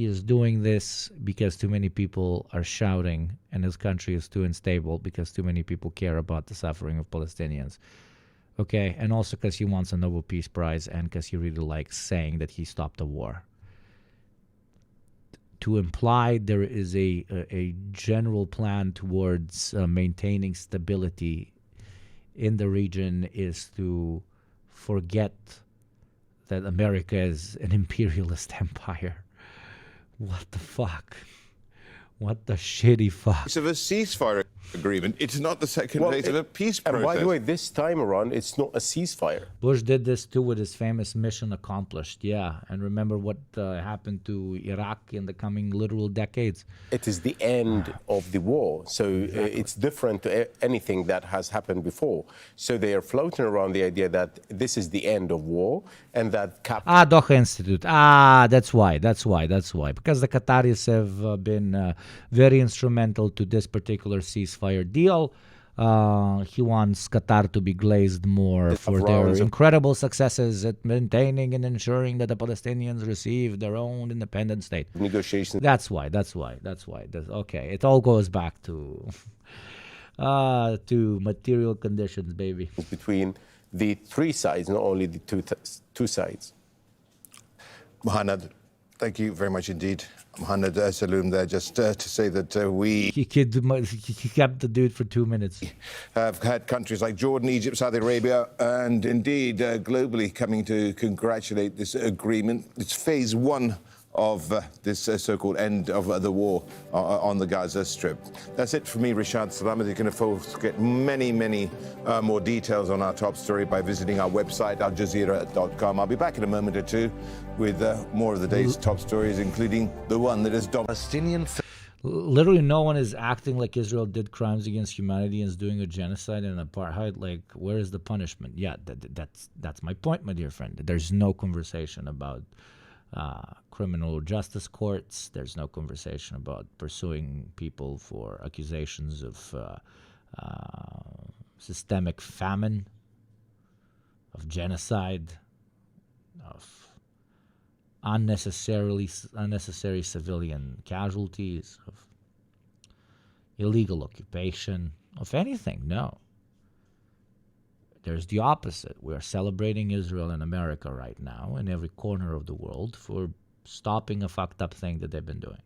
is doing this because too many people are shouting and his country is too unstable because too many people care about the suffering of Palestinians. Okay, and also because he wants a Nobel Peace Prize and because he really likes saying that he stopped the war. To imply there is a general plan towards maintaining stability in the region is to forget that America is an imperialist empire. What the fuck? What the shitty fuck? It's of a ceasefire agreement. It's not the second phase of a peace process. And by the way, this time around, it's not a ceasefire. Bush did this too with his famous mission accomplished. Yeah, and remember what happened to Iraq in the coming literal decades. It is the end of the war, so it's different to anything that has happened before. So they are floating around the idea that this is the end of war and that Doha Institute. That's why. Because the Qataris have been very instrumental to this particular ceasefire deal. He wants Qatar to be glazed more for their incredible successes at maintaining and ensuring that the Palestinians receive their own independent state. Negotiations. That's why. Okay, it all goes back to material conditions, baby. Between the three sides, not only the two sides. Mohanad, thank you very much indeed. Mohanad Saloom there, just to say that He kept the dude for 2 minutes. Have had countries like Jordan, Egypt, Saudi Arabia, and indeed globally coming to congratulate this agreement. It's phase one of this so-called end of the war on the Gaza Strip. That's it for me, Rishad Salamat. You can, of course, get many more details on our top story by visiting our website, aljazeera.com. I'll be back in a moment or two with more of the day's top stories, including the one that is Palestinian. Literally, no one is acting like Israel did crimes against humanity and is doing a genocide and apartheid. Like, where is the punishment? Yeah, that's my point, my dear friend. There's no conversation about criminal justice courts. There's no conversation about pursuing people for accusations of systemic famine, of genocide, of unnecessary civilian casualties, of illegal occupation, of anything. No. There's the opposite. We're celebrating Israel and America right now in every corner of the world for stopping a fucked up thing that they've been doing.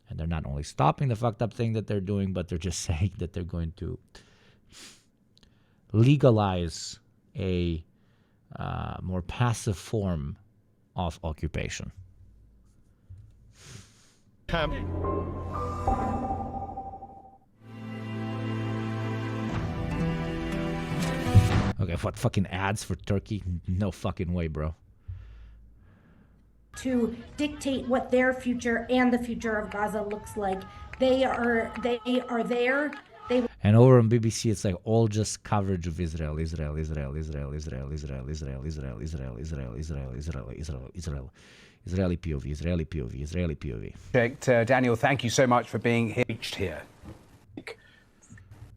And they're not only stopping the fucked up thing that they're doing, but they're just saying that they're going to legalize a more passive form of occupation. Okay, what, fucking ads for Turkey? No fucking way, bro. To dictate what their future and the future of Gaza looks like. They are there. And over on BBC, it's like all just coverage of Israel, Israel, Israel, Israel, Israel, Israel, Israel, Israel, Israel, Israel, Israel, Israel, Israel, Israel, Israeli POV, Israeli POV, Israeli POV. Daniel, thank you so much for being reached here.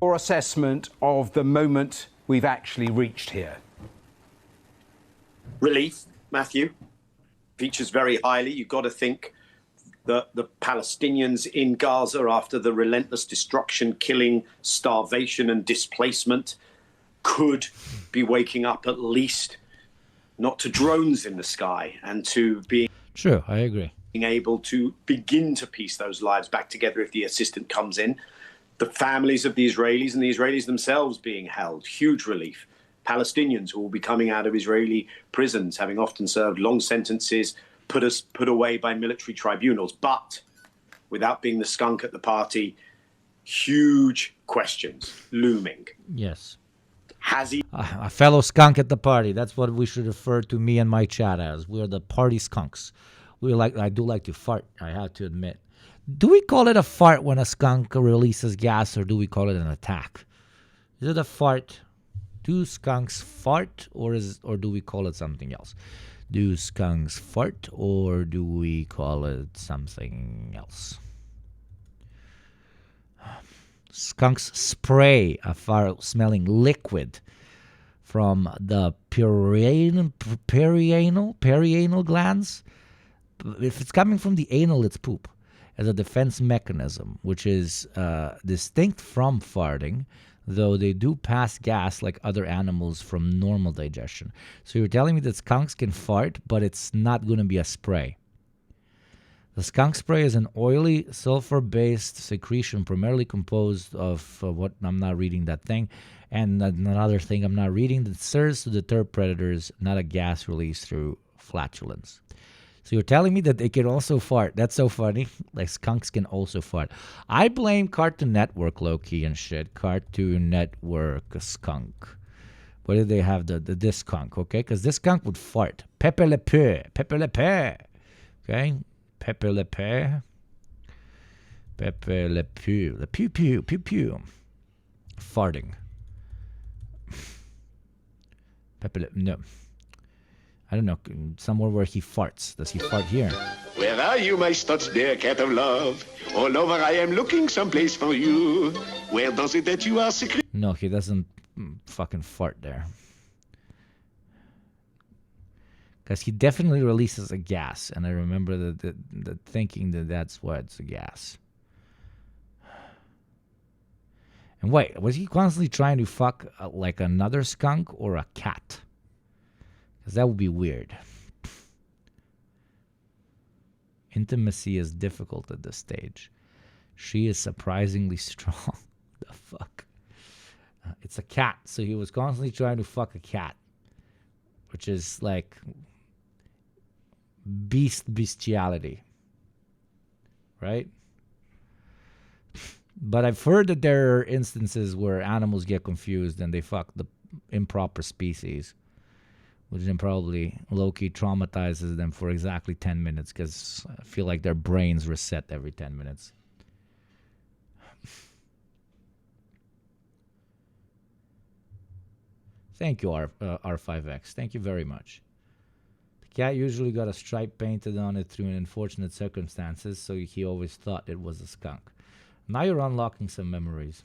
Your assessment of the moment we've actually reached here. Relief, Matthew, features very highly. You've got to think that the Palestinians in Gaza, after the relentless destruction, killing, starvation and displacement, could be waking up at least not to drones in the sky and to being Sure, I agree. able to begin to piece those lives back together if the assistant comes in. The families of the Israelis and the Israelis themselves being held, huge relief. Palestinians who will be coming out of Israeli prisons, having often served long sentences, put away by military tribunals. But without being the skunk at the party, huge questions looming. Yes. Has he... A fellow skunk at the party. That's what we should refer to me and my chat as. We're the party skunks. I do like to fart, I have to admit. Do we call it a fart when a skunk releases gas, or do we call it an attack? Is it a fart? Do skunks fart, or do we call it something else? Do skunks fart, or do we call it something else? Skunks spray a foul-smelling liquid from the perianal glands. If it's coming from the anal, it's poop. As a defense mechanism, which is distinct from farting, though they do pass gas like other animals from normal digestion. So you're telling me that skunks can fart, but it's not going to be a spray. The skunk spray is an oily, sulfur-based secretion primarily composed of what I'm not reading that thing, and another thing I'm not reading that serves to deter predators, not a gas released through flatulence. So you're telling me that they can also fart. That's so funny. Like skunks can also fart. I blame Cartoon Network low-key and shit. Cartoon Network skunk. What did they have? This skunk, okay? Because this skunk would fart. Pepe Le Pew. Pepe Le Pew. Okay? Pepe Le Pew. Pepe Le Pew. Le Pew Pew. Pew Pew. Farting. Pepe Le... No. I don't know. Somewhere where he farts. Does he fart here? Where are you, my studs, dear cat of love? All over I am looking someplace for you. Where does it that you are secret? No, he doesn't fucking fart there. Because he definitely releases a gas, and I remember the thinking that that's why it's a gas. And wait, was he constantly trying to fuck like another skunk or a cat? Because that would be weird. Intimacy is difficult at this stage. She is surprisingly strong. The fuck? It's a cat, so he was constantly trying to fuck a cat, which is like bestiality, right? But I've heard that there are instances where animals get confused and they fuck the improper species, which then probably low-key traumatizes them for exactly 10 minutes because I feel like their brains reset every 10 minutes. Thank you, R5X. Thank you very much. The cat usually got a stripe painted on it through unfortunate circumstances, so he always thought it was a skunk. Now you're unlocking some memories.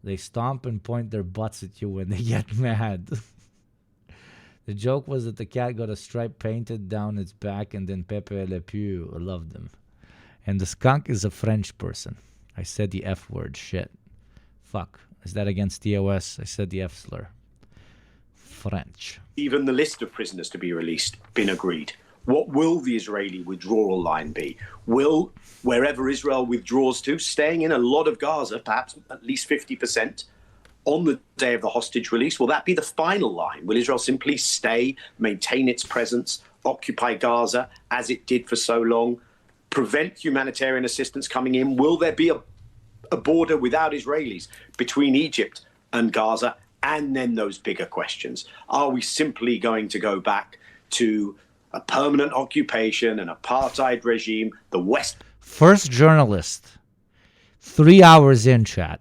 They stomp and point their butts at you when they get mad. The joke was that the cat got a stripe painted down its back and then Pepe Le Pew loved them. And the skunk is a French person. I said the F word, shit. Fuck. Is that against TOS? I said the F slur. French. Even the list of prisoners to be released been agreed. What will the Israeli withdrawal line be? Will, wherever Israel withdraws to, staying in a lot of Gaza, perhaps at least 50%, on the day of the hostage release, will that be the final line? Will Israel simply stay, maintain its presence, occupy Gaza as it did for so long, prevent humanitarian assistance coming in? Will there be a border without Israelis between Egypt and Gaza? And then those bigger questions. Are we simply going to go back to a permanent occupation, an apartheid regime, the West? First journalist, 3 hours in, chat.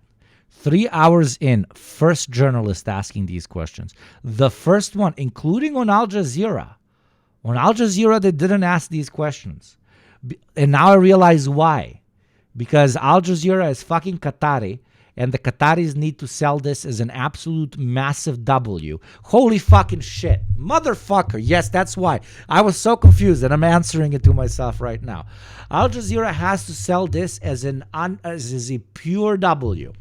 3 hours in, first journalist asking these questions. The first one, including on Al Jazeera. On Al Jazeera, they didn't ask these questions. And now I realize why. Because Al Jazeera is fucking Qatari, and the Qataris need to sell this as an absolute massive W. Holy fucking shit. Motherfucker. Yes, that's why. I was so confused, and I'm answering it to myself right now. Al Jazeera has to sell this as a pure W.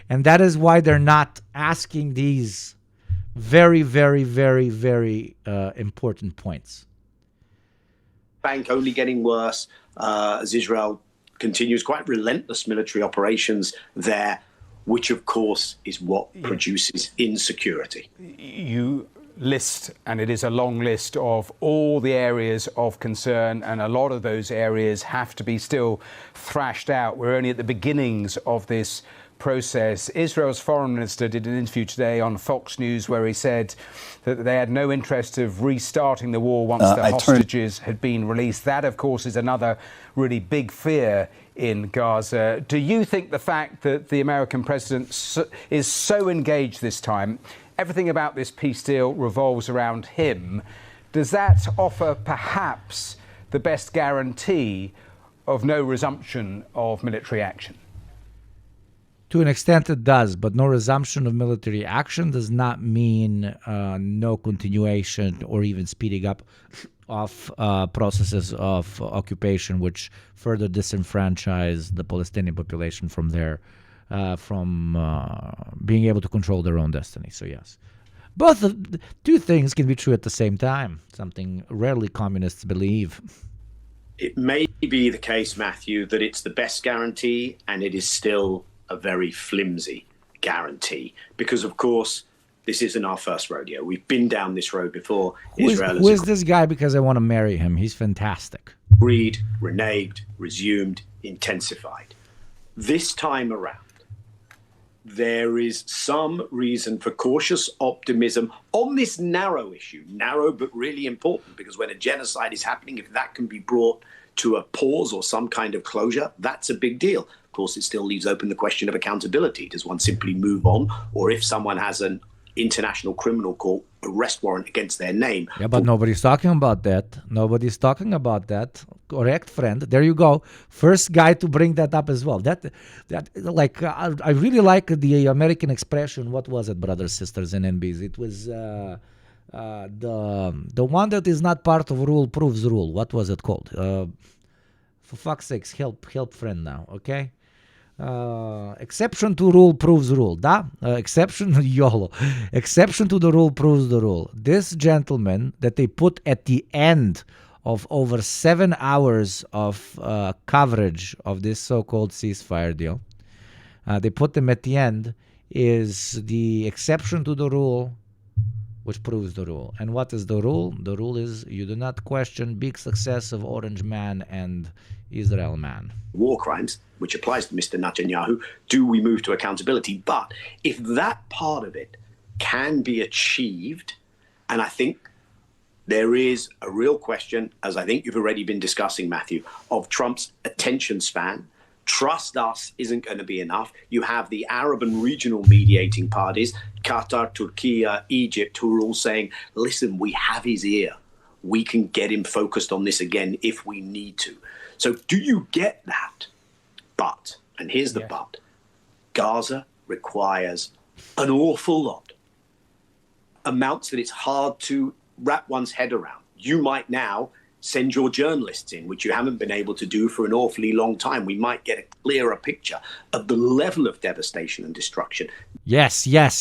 And that is why they're not asking these very, very, very, very important points. Bank only getting worse as Israel continues quite relentless military operations there, which of course is what produces insecurity. You list, and it is a long list of all the areas of concern, and a lot of those areas have to be still thrashed out. We're only at the beginnings of this process. Israel's foreign minister did an interview today on Fox News where he said that they had no interest of restarting the war once the hostages had been released. That, of course, is another really big fear in Gaza. Do you think the fact that the American president is so engaged this time, everything about this peace deal revolves around him, does that offer perhaps the best guarantee of no resumption of military action? To an extent it does, but no resumption of military action does not mean no continuation or even speeding up of processes of occupation which further disenfranchise the Palestinian population from being able to control their own destiny. So yes, two things can be true at the same time, something rarely communists believe. It may be the case, Matthew, that it's the best guarantee, and it is still a very flimsy guarantee because, of course, this isn't our first rodeo. We've been down this road before. Who is this guy? Because I want to marry him. He's fantastic. Agreed, reneged, resumed, intensified. This time around, there is some reason for cautious optimism on this narrow issue. Narrow, but really important, because when a genocide is happening, if that can be brought to a pause or some kind of closure, that's a big deal. Of course, it still leaves open the question of accountability. Does one simply move on? Or if someone has an International Criminal Court arrest warrant against their name. Yeah, but nobody's talking about that. Nobody's talking about that. Correct, friend. There you go. First guy to bring that up as well. I really like the American expression. What was it, brothers, sisters, and NBs? It was the one that is not part of rule proves rule. What was it called? For fuck's sakes, help friend now, okay? Exception to rule proves rule, da? Exception YOLO. Exception to the rule proves the rule. This gentleman that they put at the end of over 7 hours of coverage of this so-called ceasefire deal, they put them at the end, is the exception to the rule which proves the rule. And what is the rule? The rule is you do not question big success of Orange Man and Israel Man. War crimes, which applies to Mr. Netanyahu, do we move to accountability? But if that part of it can be achieved, and I think there is a real question, as I think you've already been discussing, Matthew, of Trump's attention span. Trust us isn't going to be enough. You have the Arab and regional mediating parties, Qatar, Turkey, Egypt, who are all saying, listen, we have his ear. We can get him focused on this again if we need to. So do you get that? But, and here's the but, Gaza requires an awful lot. Amounts that it's hard to wrap one's head around. You might now send your journalists in, which you haven't been able to do for an awfully long time. We might get a clearer picture of the level of devastation and destruction. Yes. God,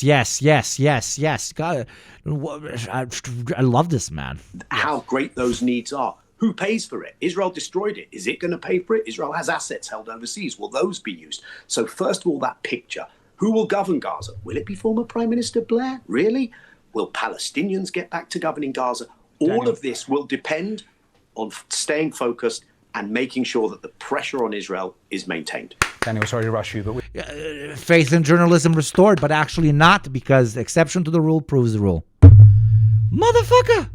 I love this man. How great those needs are. Who pays for it? Israel destroyed it. Is it going to pay for it? Israel has assets held overseas. Will those be used? So first of all, that picture. Who will govern Gaza? Will it be former Prime Minister Blair? Really? Will Palestinians get back to governing Gaza? All of this will depend on staying focused and making sure that the pressure on Israel is maintained. Daniel, sorry to rush you, but faith in journalism restored, but actually not, because the exception to the rule proves the rule. Motherfucker!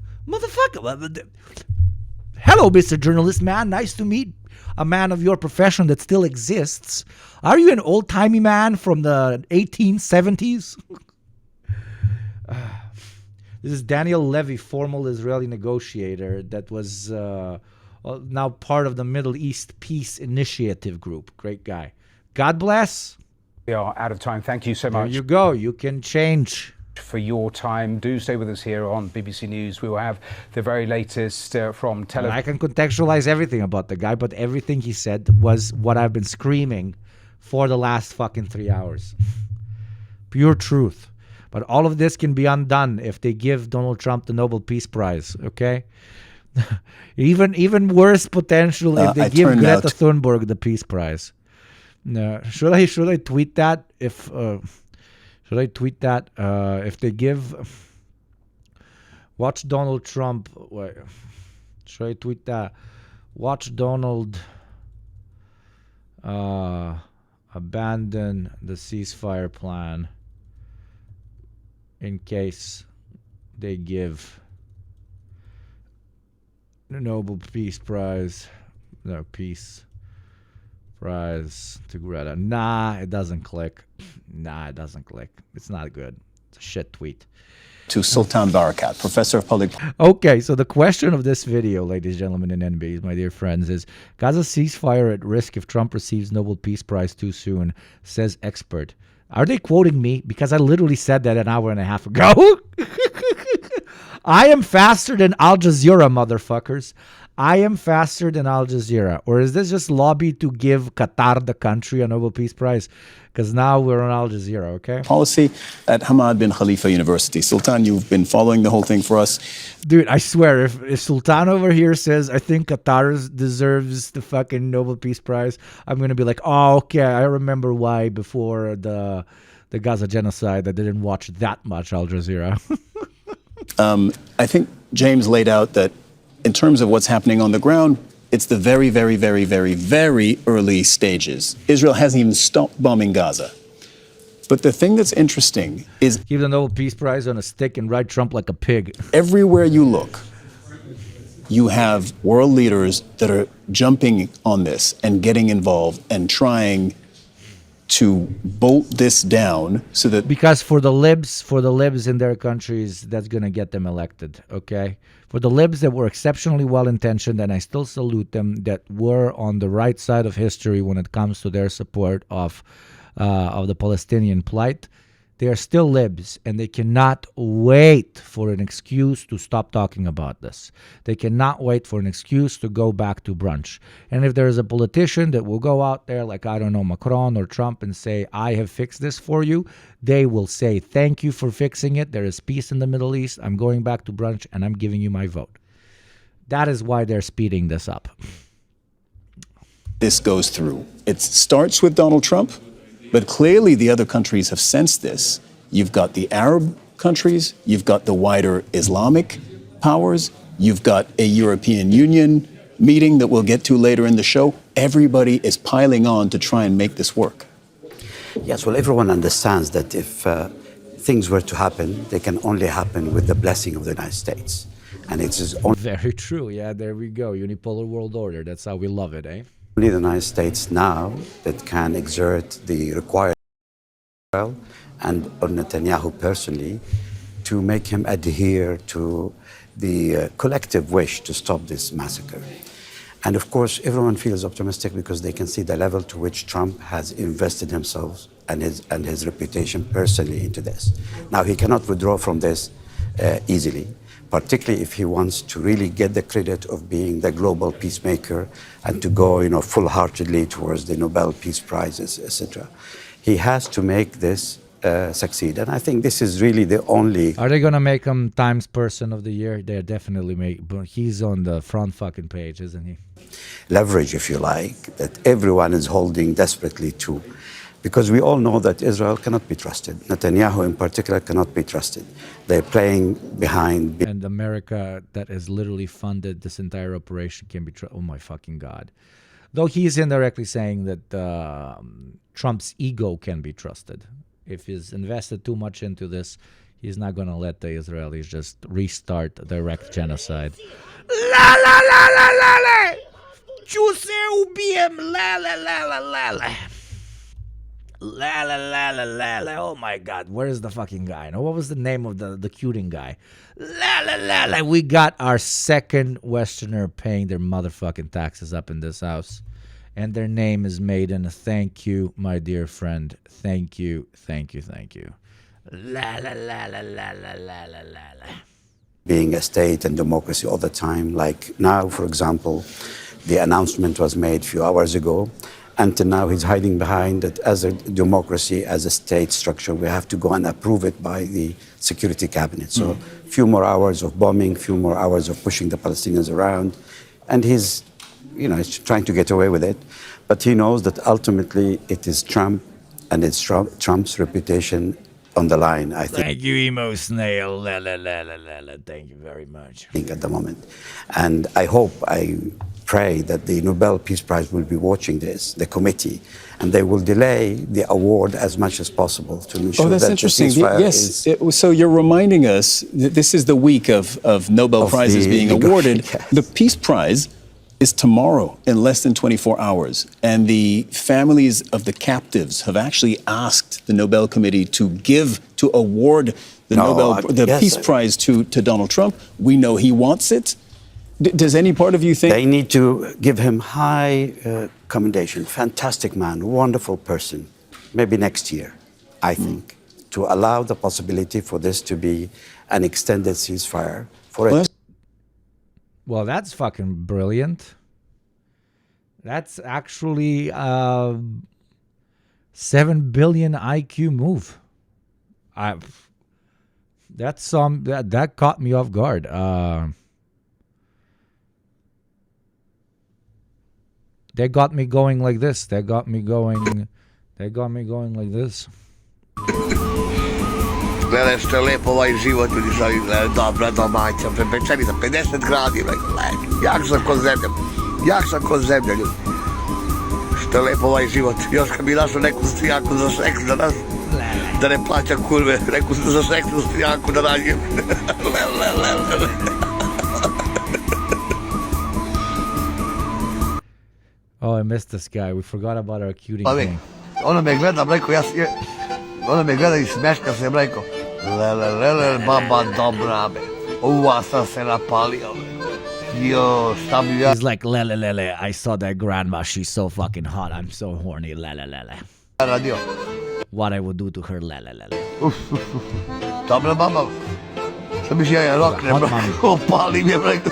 Hello, Mr. Journalist Man. Nice to meet a man of your profession that still exists. Are you an old-timey man from the 1870s? This is Daniel Levy, former Israeli negotiator that was now part of the Middle East Peace Initiative group. Great guy. God bless. We are out of time. Thank you so much. There you go. You can change. For your time. Do stay with us here on BBC News. We will have the very latest from television. I can contextualize everything about the guy, but everything he said was what I've been screaming for the last fucking 3 hours. Pure truth. But all of this can be undone if they give Donald Trump the Nobel Peace Prize, okay? even worse potential if they give Greta Thunberg the Peace Prize. Should I tweet that? Should I tweet that? If they give... Watch Donald Trump... Wait. Should I tweet that? Watch Donald abandon the ceasefire plan in case they give the Nobel Peace Prize, Peace Prize to Greta. Nah, it doesn't click. It's not good. It's a shit tweet. To Sultan Barakat, professor of public... Okay, so the question of this video, ladies, gentlemen, and NBs, my dear friends, is Gaza ceasefire at risk if Trump receives Nobel Peace Prize too soon, says expert. Are they quoting me? Because I literally said that an hour and a half ago. I am faster than Al Jazeera, motherfuckers. I am faster than Al Jazeera. Or is this just lobby to give Qatar, the country, a Nobel Peace Prize? Because now we're on Al Jazeera, okay? Policy at Hamad bin Khalifa University. Sultan, you've been following the whole thing for us. Dude, I swear, if Sultan over here says, I think Qatar deserves the fucking Nobel Peace Prize, I'm going to be like, oh, okay, I remember why before the Gaza genocide I didn't watch that much Al Jazeera. I think James laid out that in terms of what's happening on the ground, it's the very, very, very, very, very early stages. Israel hasn't even stopped bombing Gaza. But the thing that's interesting is... Give the Nobel Peace Prize on a stick and ride Trump like a pig. Everywhere you look, you have world leaders that are jumping on this and getting involved and trying to bolt this down so that... Because for the libs in their countries, that's going to get them elected, okay? For the libs that were exceptionally well-intentioned, and I still salute them, that were on the right side of history when it comes to their support of the Palestinian plight, they are still libs, and they cannot wait for an excuse to stop talking about this. They cannot wait for an excuse to go back to brunch. And if there is a politician that will go out there like, I don't know, Macron or Trump and say, I have fixed this for you, they will say, thank you for fixing it. There is peace in the Middle East. I'm going back to brunch, and I'm giving you my vote. That is why they're speeding this up. This goes through. It starts with Donald Trump. But clearly the other countries have sensed this. You've got the Arab countries, you've got the wider Islamic powers, you've got a European Union meeting that we'll get to later in the show. Everybody is piling on to try and make this work. Yes, well, everyone understands that if things were to happen, they can only happen with the blessing of the United States. And it's only... Very true. Yeah, there we go. Unipolar world order. That's how we love it, eh? Only the United States now that can exert the required and on Netanyahu personally to make him adhere to the collective wish to stop this massacre. And of course, everyone feels optimistic because they can see the level to which Trump has invested himself and his reputation personally into this. Now, he cannot withdraw from this easily, particularly if he wants to really get the credit of being the global peacemaker and to go, full-heartedly towards the Nobel Peace Prizes, etc. He has to make this succeed, and I think this is really the only... Are they going to make him Times Person of the Year? They're definitely make, but he's on the front fucking page, isn't he? Leverage, if you like, that everyone is holding desperately to. Because we all know that Israel cannot be trusted. Netanyahu in particular cannot be trusted. They're playing behind... And America that has literally funded this entire operation can be trusted. Oh my fucking God. Though he's indirectly saying that Trump's ego can be trusted. If he's invested too much into this, he's not going to let the Israelis just restart direct genocide. La la la la la la! Чусе убьем! La la la la la la! La la la la la la. Oh my God, where's the fucking guy? No, what was the name of the cuting guy? La la la la. We got our second Westerner paying their motherfucking taxes up in this house. And their name is Maiden. Thank you, my dear friend. Thank you, thank you, thank you. La la la la la la la la la. Being a state and democracy all the time. Like now, for example, the announcement was made a few hours ago. Until now, he's hiding behind that as a democracy, as a state structure, we have to go and approve it by the Security Cabinet. So a few more hours of bombing, few more hours of pushing the Palestinians around. And he's trying to get away with it. But he knows that ultimately it is Trump and it's Trump's reputation on the line, I think. Thank you, Emo Snail. La, la, la, la, la, la. Thank you very much. I think at the moment. And I pray that the Nobel Peace Prize will be watching this, the committee, and they will delay the award as much as possible to ensure that's that interesting. the ceasefire Yes. So you're reminding us that this is the week of Nobel Prizes being awarded. Yes. The Peace Prize is tomorrow in less than 24 hours. And the families of the captives have actually asked the Nobel Committee to award the Peace Prize to Donald Trump. We know he wants it. Does any part of you think... They need to give him high commendation. Fantastic man, wonderful person. Maybe next year, I think, to allow the possibility for this to be an extended ceasefire for it. Well, that's fucking brilliant. That's actually 7 billion IQ move. That caught me off guard. They got me going like this. They got me going like this. Gleda što lepo ovaj život, vidiš ovi dobra domaća, prepečeni za 50 gradi, jak sam ko zemlja, ljudi. Što je lepo ovaj život, još kad bi našao neku strijanku za seks za nas, da ne plaćam kurve, neku za seksnu strijanku da nađem. Oh, I missed this guy. We forgot about our cuting thing. Ono me gleda, ono me gleda i smeška se, rekao, lele, baba dobra, uva sam se napalio, jo, šta bi ja... He's like, lele, I saw that grandma, she's so fucking hot, I'm so horny, lele. Radio. What I would do to her, lele. Dobra baba, što bi ja roknem, opalim je, rekao.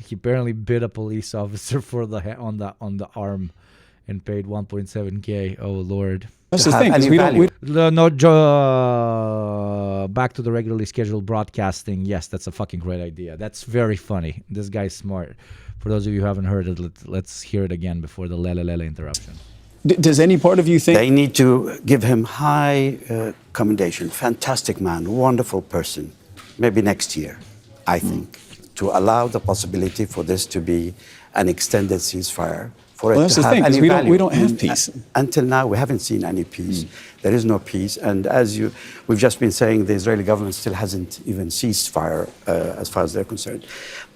He apparently bit a police officer for on the arm and paid 1.7K. Oh Lord. That's the thing. Back to the regularly scheduled broadcasting. Yes, that's a fucking great idea. That's very funny. This guy's smart. For those of you who haven't heard it, let's hear it again before the lele interruption. Does any part of you think they need to give him high commendation? Fantastic man, wonderful person. Maybe next year, I think. To allow the possibility for this to be an extended ceasefire, for it to have any value. We don't have peace. Until now, we haven't seen any peace. There is no peace. And as we've just been saying, the Israeli government still hasn't even ceased fire as far as they're concerned.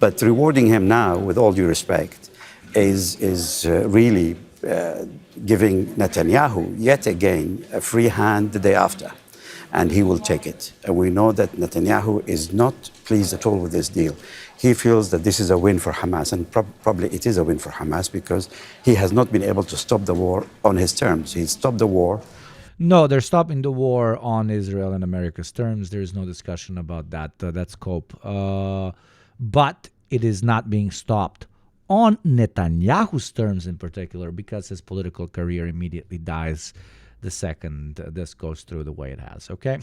But rewarding him now, with all due respect, is really giving Netanyahu, yet again, a free hand the day after. And he will take it. And we know that Netanyahu is not pleased at all with this deal. He feels that this is a win for Hamas, and probably it is a win for Hamas because he has not been able to stop the war on his terms. He stopped the war. No, they're stopping the war on Israel and America's terms. There's no discussion about that. That's cope. But it is not being stopped on Netanyahu's terms in particular because his political career immediately dies the second this goes through the way it has, okay?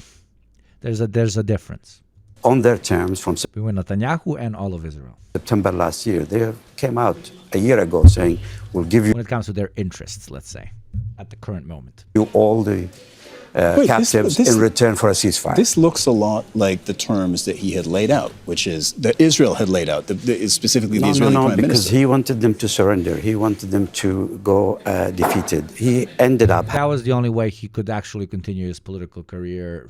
There's a difference. On their terms from between Netanyahu and all of Israel. September last year, they came out a year ago saying, we'll give you... When it comes to their interests, let's say, at the current moment. You all the captives in return for a ceasefire. This looks a lot like the terms that he had laid out, which is that Israel had laid out, specifically the Israeli Prime Minister. Because he wanted them to surrender. He wanted them to go defeated. He ended up... That was the only way he could actually continue his political career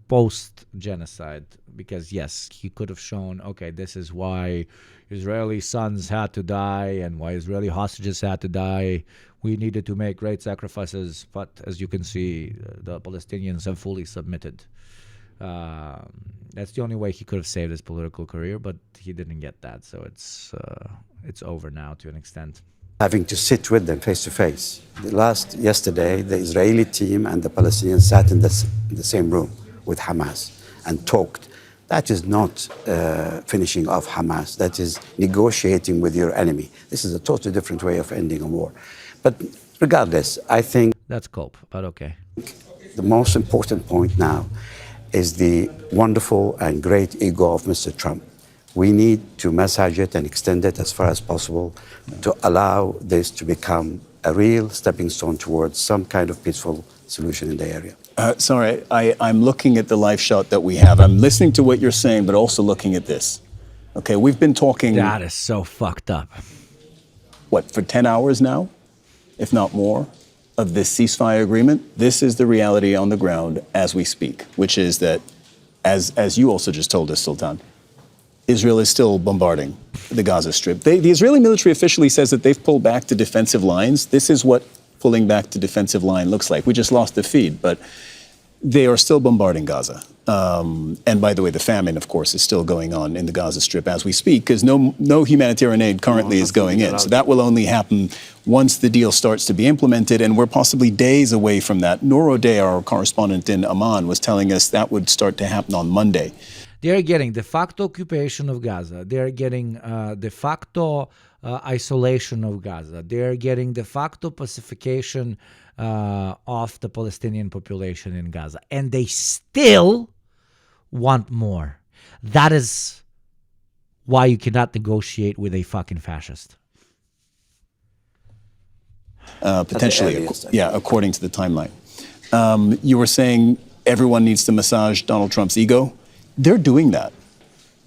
post-genocide, because yes, he could have shown, okay, this is why Israeli sons had to die and why Israeli hostages had to die. We needed to make great sacrifices, but as you can see, the Palestinians have fully submitted. That's the only way he could have saved his political career, but he didn't get that, so it's over now to an extent. Having to sit with them face to face. Yesterday, the Israeli team and the Palestinians sat in the same room with Hamas and talked. That is not finishing off Hamas. That is negotiating with your enemy. This is a totally different way of ending a war. But regardless, I think... That's cope, but okay. The most important point now is the wonderful and great ego of Mr. Trump. We need to massage it and extend it as far as possible to allow this to become a real stepping stone towards some kind of peaceful solution in the area. Sorry, I'm looking at the live shot that we have. I'm listening to what you're saying, but also looking at this. Okay, we've been talking... That is so fucked up. What, for 10 hours now, if not more, of this ceasefire agreement? This is the reality on the ground as we speak, which is that, as you also just told us, Sultan, Israel is still bombarding the Gaza Strip. The Israeli military officially says that they've pulled back to defensive lines. This is what pulling back to defensive line looks like. We just lost the feed, but they are still bombarding Gaza. And by the way, the famine, of course, is still going on in the Gaza Strip as we speak, because no humanitarian aid currently is going in. So that will only happen once the deal starts to be implemented, and we're possibly days away from that. Noor O'Day, our correspondent in Amman, was telling us that would start to happen on Monday. They're getting de facto occupation of Gaza. They're getting de facto isolation of Gaza. They're getting de facto pacification of the Palestinian population in Gaza. And they still want more. That is why you cannot negotiate with a fucking fascist. Potentially, according to the timeline. You were saying everyone needs to massage Donald Trump's ego. They're doing that.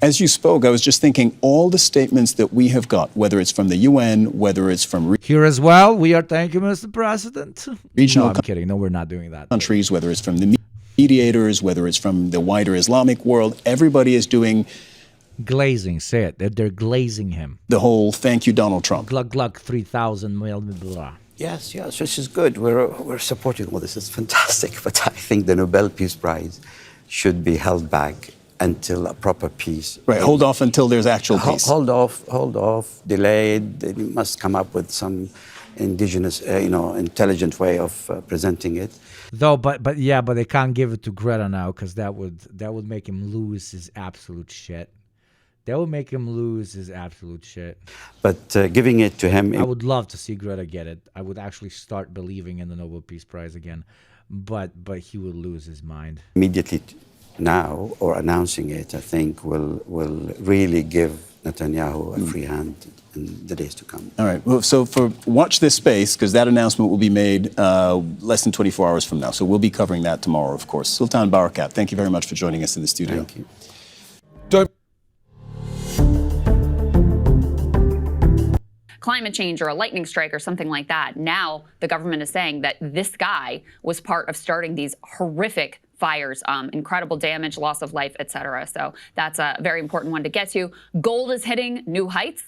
As you spoke, I was just thinking all the statements that we have got, whether it's from the UN, whether it's from here as well, we are thanking Mr. President. Regional No, I'm kidding. No, we're not doing that. Countries, whether it's from the mediators, whether it's from the wider Islamic world, everybody is doing glazing. Say it. They're glazing him. The whole thank you, Donald Trump. Glug glug 3,000 blah. Yes, which is good. We're supporting all this. It's fantastic. But I think the Nobel Peace Prize should be held back until a proper peace. Right, hold off until there's actual peace. Hold off, delayed. They must come up with some indigenous, intelligent way of presenting it. Though, but they can't give it to Greta now because that would make him lose his absolute shit. That would make him lose his absolute shit. But giving it to him, I would love to see Greta get it. I would actually start believing in the Nobel Peace Prize again. But he would lose his mind immediately. Now, or announcing it, I think will really give Netanyahu a free hand in the days to come. All right. Well, so watch this space, because that announcement will be made less than 24 hours from now. So we'll be covering that tomorrow, of course. Sultan Barakat, thank you very much for joining us in the studio. Thank you. Climate change or a lightning strike or something like that. Now the government is saying that this guy was part of starting these horrific fires, incredible damage, loss of life, etc. So that's a very important one to get to. Gold is hitting new heights.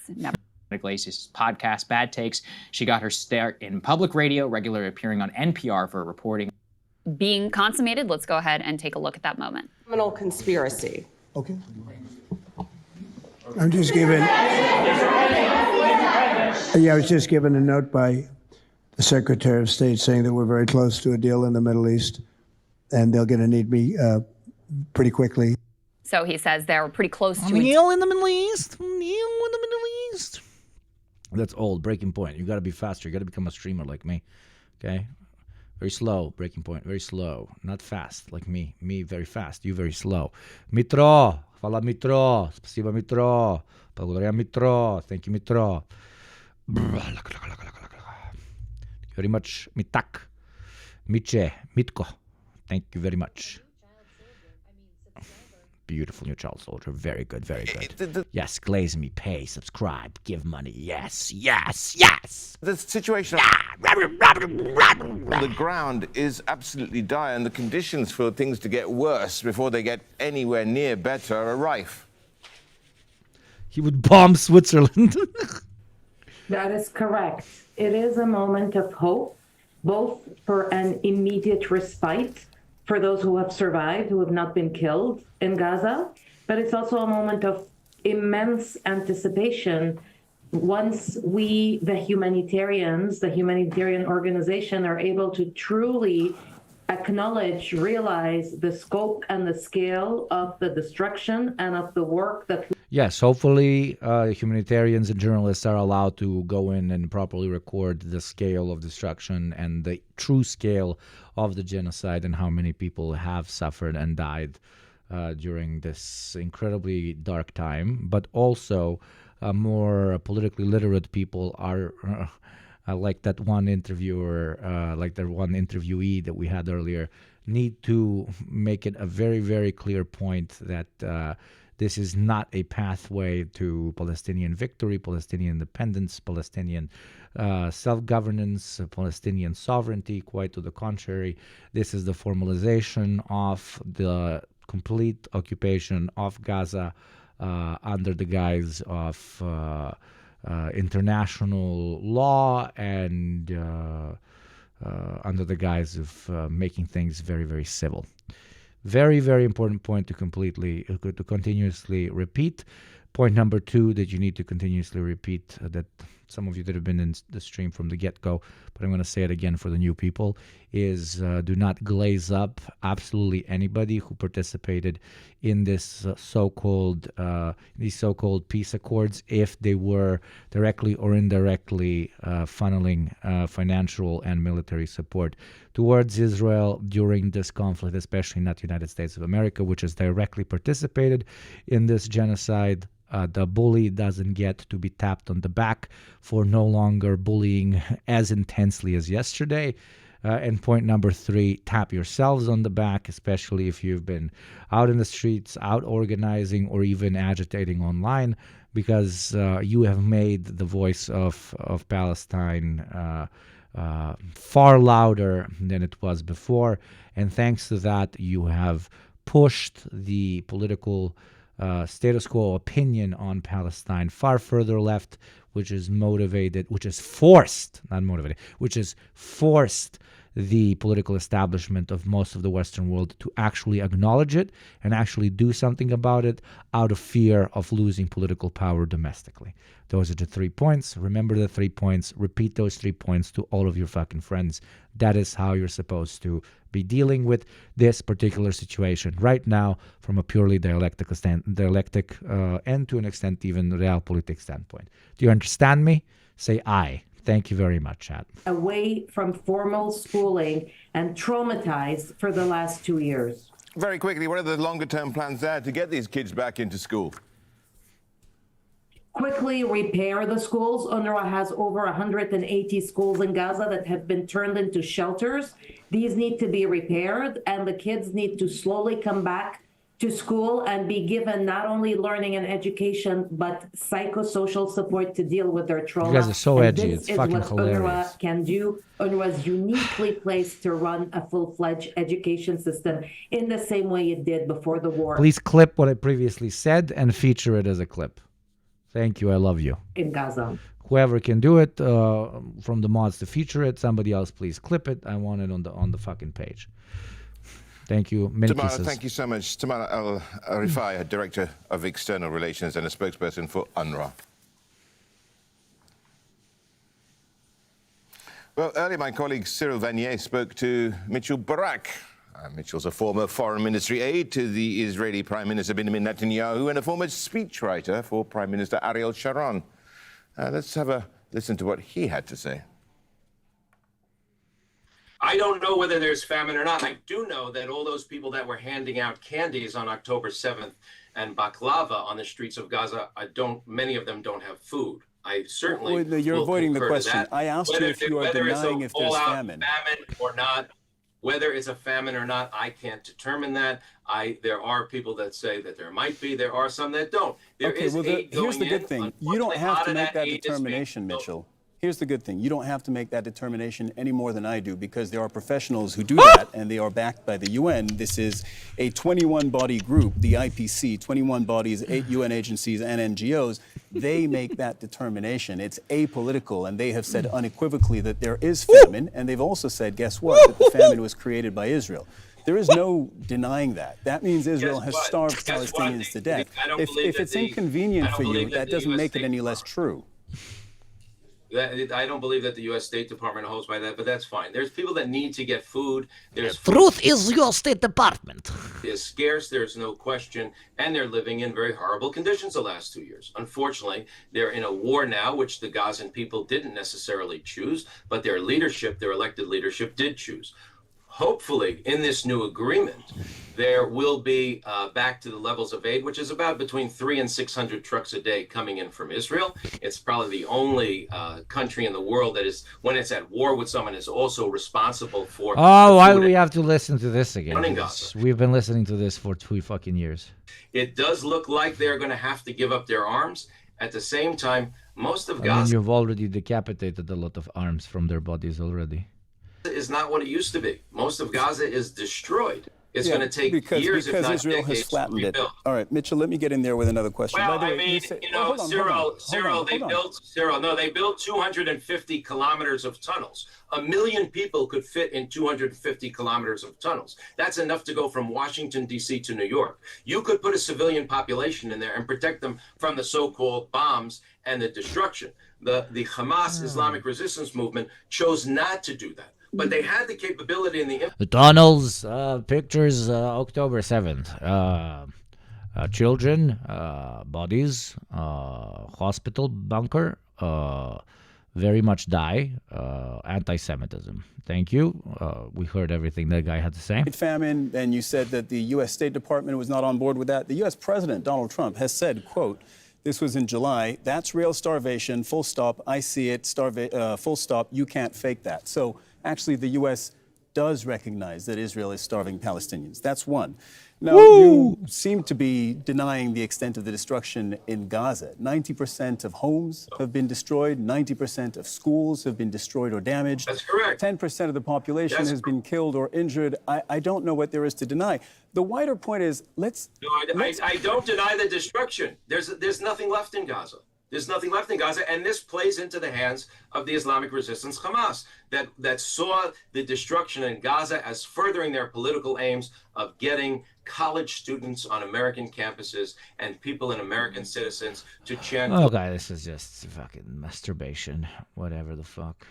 Iglesias' podcast, Bad Takes. She got her start in public radio, regularly appearing on NPR for reporting. Being consummated, let's go ahead and take a look at that moment. Criminal conspiracy. Okay. I'm just given. I was just given a note by the Secretary of State saying that we're very close to a deal in the Middle East, and they're going to need me pretty quickly. So he says they're pretty close to Neil in the Middle East. Neil in the Middle East. That's old. Breaking point. You got to be faster. You got to become a streamer like me. Okay. Very slow. Breaking point. Very slow. Not fast like me. Me very fast. You very slow. Mitro. Fala Mitro. Spasiba Mitro. Благодаря Mitro. Thank you Mitro. Thank you very much Mitak. Miche. Mitko. Thank you very much. Beautiful new child soldier. Very good, very good. Yes, glaze me, pay, subscribe, give money. Yes, yes, yes. The situation on the ground is absolutely dire, and the conditions for things to get worse before they get anywhere near better are rife. He would bomb Switzerland. That is correct. It is a moment of hope, both for an immediate respite for those who have survived, who have not been killed in Gaza, but it's also a moment of immense anticipation once we, the humanitarians, the humanitarian organization, are able to truly acknowledge, realize the scope and the scale of the destruction and of the work that Yes, hopefully humanitarians and journalists are allowed to go in and properly record the scale of destruction and the true scale of the genocide and how many people have suffered and died during this incredibly dark time. But also more politically literate people are like that one interviewer, like the one interviewee that we had earlier, need to make it a very, very clear point that this is not a pathway to Palestinian victory, Palestinian independence, Palestinian self-governance, Palestinian sovereignty. Quite to the contrary, this is the formalization of the complete occupation of Gaza under the guise of international law and under the guise of making things very, very civil. Very, very important point to continuously repeat. Point number 2 that you need to continuously repeat, that some of you that have been in the stream from the get-go, but I'm going to say it again for the new people, is do not glaze up absolutely anybody who participated in this these so-called peace accords, if they were directly or indirectly funneling financial and military support towards Israel during this conflict, especially not the United States of America, which has directly participated in this genocide. The bully doesn't get to be tapped on the back for no longer bullying as intensely as yesterday. And point number 3, tap yourselves on the back, especially if you've been out in the streets, out organizing, or even agitating online, because you have made the voice of Palestine far louder than it was before. And thanks to that, you have pushed the political status quo opinion on Palestine far further left, which is forced the political establishment of most of the Western world to actually acknowledge it and actually do something about it out of fear of losing political power domestically. Those are the 3 points. Remember the 3 points. Repeat those 3 points to all of your fucking friends. That is how you're supposed to be dealing with this particular situation right now from a purely dialectic and to an extent even realpolitik standpoint. Do you understand me? Say aye. Thank you very much, Chad. Away from formal schooling and traumatized for the last 2 years. Very quickly, what are the longer-term plans there to get these kids back into school? Quickly repair the schools. UNRWA has over 180 schools in Gaza that have been turned into shelters. These need to be repaired, and the kids need to slowly come back to school and be given not only learning and education, but psychosocial support to deal with their trauma. You guys are so edgy. This it's fucking what hilarious. UNRWA can do. UNRWA is uniquely placed to run a full-fledged education system in the same way it did before the war. Please clip what I previously said and feature it as a clip. Thank you. I love you. In Gaza. Whoever can do it from the mods to feature it, somebody else please clip it. I want it on the fucking page. Thank you. Many Tamara, kisses. thank you so much. Tamara Al-Rifai, Director of External Relations and a spokesperson for UNRWA. Well, earlier my colleague Cyril Vanier spoke to Mitchell Barak. Mitchell's a former foreign ministry aide to the Israeli Prime Minister Benjamin Netanyahu and a former speechwriter for Prime Minister Ariel Sharon. Let's have a listen to what he had to say. I don't know whether there's famine or not. I do know that all those people that were handing out candies on October 7th and baklava on the streets of Gaza, many of them don't have food. I certainly You're avoiding the concur to question. that. I asked you if you are denying if there's famine. Or not. Whether it's a famine or not, I can't determine that. There are people that say that there might be. There are some that don't. Here's the good thing. You don't have to make that determination, Mitchell. Here's the good thing. You don't have to make that determination any more than I do, because there are professionals who do that, and they are backed by the UN. This is a 21-body group, the IPC, 21 bodies, 8 UN agencies and NGOs. They make that determination. It's apolitical, and they have said unequivocally that there is famine, and they've also said, guess what, that the famine was created by Israel. There is no denying that. That means Israel has starved Palestinians to death. If it's inconvenient for you, that doesn't make it any less true. I don't believe that the U.S. State Department holds by that, but that's fine. There's people that need to get food. Truth is your State Department. Is scarce, there's no question, and they're living in very horrible conditions the last 2 years. Unfortunately, they're in a war now, which the Gazan people didn't necessarily choose, but their leadership, their elected leadership, did choose. Hopefully, in this new agreement, there will be back to the levels of aid, which is about between 300 and 600 trucks a day coming in from Israel. It's probably the only country in the world that is, when it's at war with someone, is also responsible for. Oh, why do we have to listen to this again? Running Gaza. We've been listening to this for 2 fucking years. It does look like they're going to have to give up their arms. At the same time, most of I Gaza mean, you've already decapitated a lot of arms from their bodies already. is not what it used to be. Most of Gaza is destroyed. It's going to take years, if because not Israel has decades, to flattened it. rebuild. All right, Mitchell, let me get in there with another question. Well, By the I way, mean, hold on, Cyril, they built 250 kilometers of tunnels. 1 million people could fit in 250 kilometers of tunnels. That's enough to go from Washington, D.C. to New York. You could put a civilian population in there and protect them from the so-called bombs and the destruction. The Hamas Islamic resistance movement chose not to do that. But they had the capability and the tunnels, pictures, October 7th. Children, bodies, hospital bunker, very much die, anti-Semitism. Thank you. We heard everything that guy had to say. Famine, and you said that the U.S. State Department was not on board with that. The U.S. President, Donald Trump, has said, quote, this was in July, that's real starvation, full stop, I see it, full stop, you can't fake that. So actually the U.S. does recognize that Israel is starving Palestinians. That's one. Now, you seem to be denying the extent of the destruction in Gaza. 90% of homes have been destroyed. 90% of schools have been destroyed or damaged. That's correct. 10% of the population has been killed or injured. I don't know what there is to deny. The wider point is, I don't deny the destruction. There's nothing left in Gaza. There's nothing left in Gaza, and this plays into the hands of the Islamic resistance Hamas that saw the destruction in Gaza as furthering their political aims of getting college students on American campuses and people and American citizens to chant. Oh, God, this is just fucking masturbation. Whatever the fuck.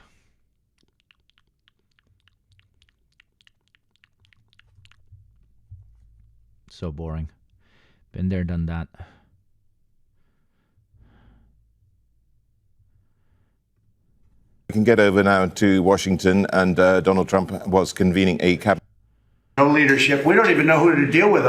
So boring. Been there, done that. We can get over now to Washington, and Donald Trump was convening a cabinet. No leadership. We don't even know who to deal with.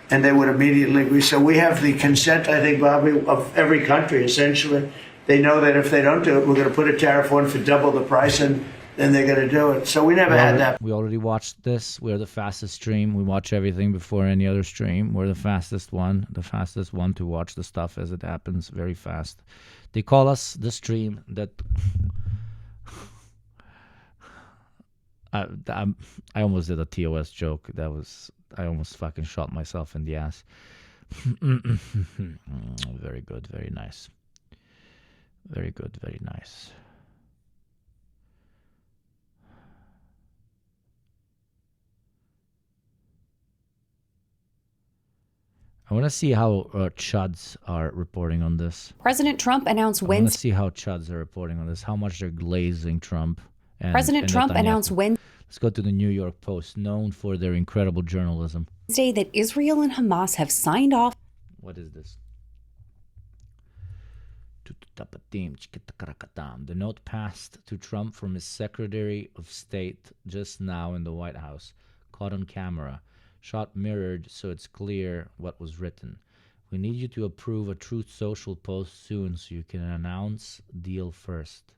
And they would immediately agree. So we have the consent, I think, Bobby, of every country, essentially. They know that if they don't do it, we're going to put a tariff on for double the price, and then they're going to do it. So we never had that. We already watched this. We're the fastest stream. We watch everything before any other stream. We're the fastest one to watch the stuff as it happens very fast. They call us the stream that... I almost did a TOS joke. I almost fucking shot myself in the ass. Very good, very nice. Very good, very nice. I want to see how chuds are reporting on this. President Trump announced I want to Wednesday. see how chuds are reporting on this. How much they're glazing Trump. President Trump announced Wednesday. Let's go to the New York Post, known for their incredible journalism. That Israel and Hamas have signed off. What is this? The note passed to Trump from his Secretary of State just now in the White House, caught on camera, shot mirrored so it's clear what was written. We need you to approve a Truth Social post soon so you can announce deal first.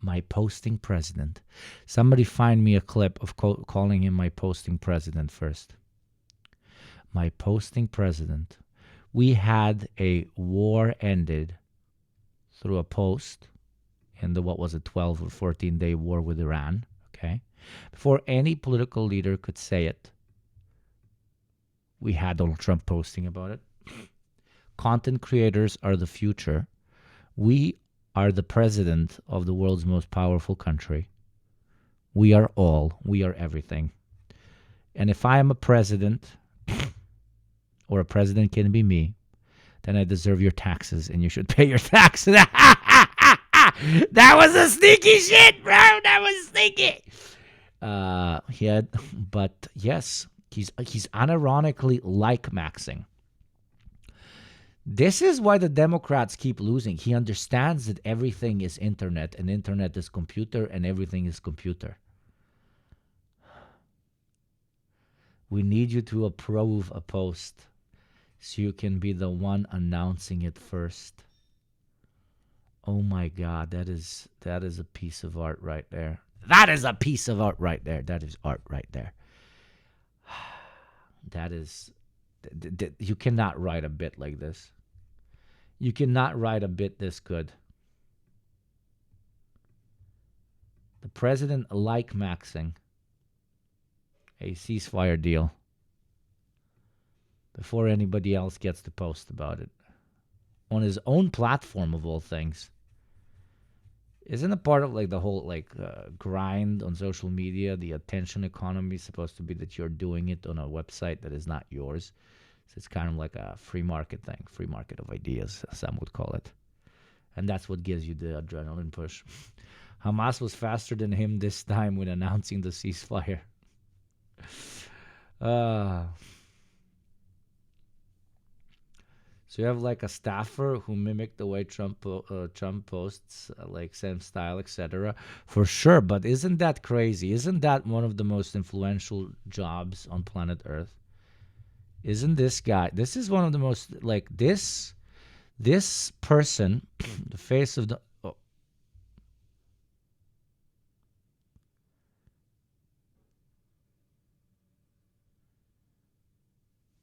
My posting president. Somebody find me a clip of calling him my posting president first. My posting president. We had a war ended through a post in the, 12 or 14-day war with Iran, okay? Before any political leader could say it, we had Donald Trump posting about it. Content creators are the future. We are the president of the world's most powerful country. We are everything. And if I am a president, or a president can be me, then I deserve your taxes and you should pay your taxes. That was a sneaky shit, bro. That was sneaky. But yes, he's unironically like maxing. This is why the Democrats keep losing. He understands that everything is internet, and internet is computer, and everything is computer. We need you to approve a post so you can be the one announcing it first. Oh my God, that is a piece of art right there. That is a piece of art right there. That is art right there. That is... You cannot write a bit like this. You cannot write a bit this good. The president like maxing. a ceasefire deal before anybody else gets to post about it on his own platform of all things. Isn't a part of like the whole grind on social media, the attention economy is supposed to be that you're doing it on a website that is not yours? So it's kind of like a free market thing, free market of ideas, some would call it. And that's what gives you the adrenaline push. Hamas was faster than him this time when announcing the ceasefire. So you have like a staffer who mimicked the way Trump posts, like same style, etc. For sure, but isn't that crazy? Isn't that one of the most influential jobs on planet Earth? Isn't this guy? This is one of the most this person, the face of the. Oh.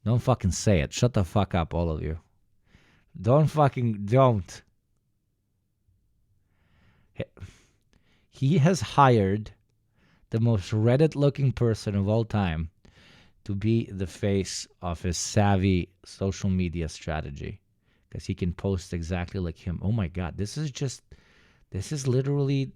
Don't fucking say it. Shut the fuck up, all of you. Don't. He has hired the most Reddit-looking person of all time to be the face of his savvy social media strategy, because he can post exactly like him. Oh my God, this is literally.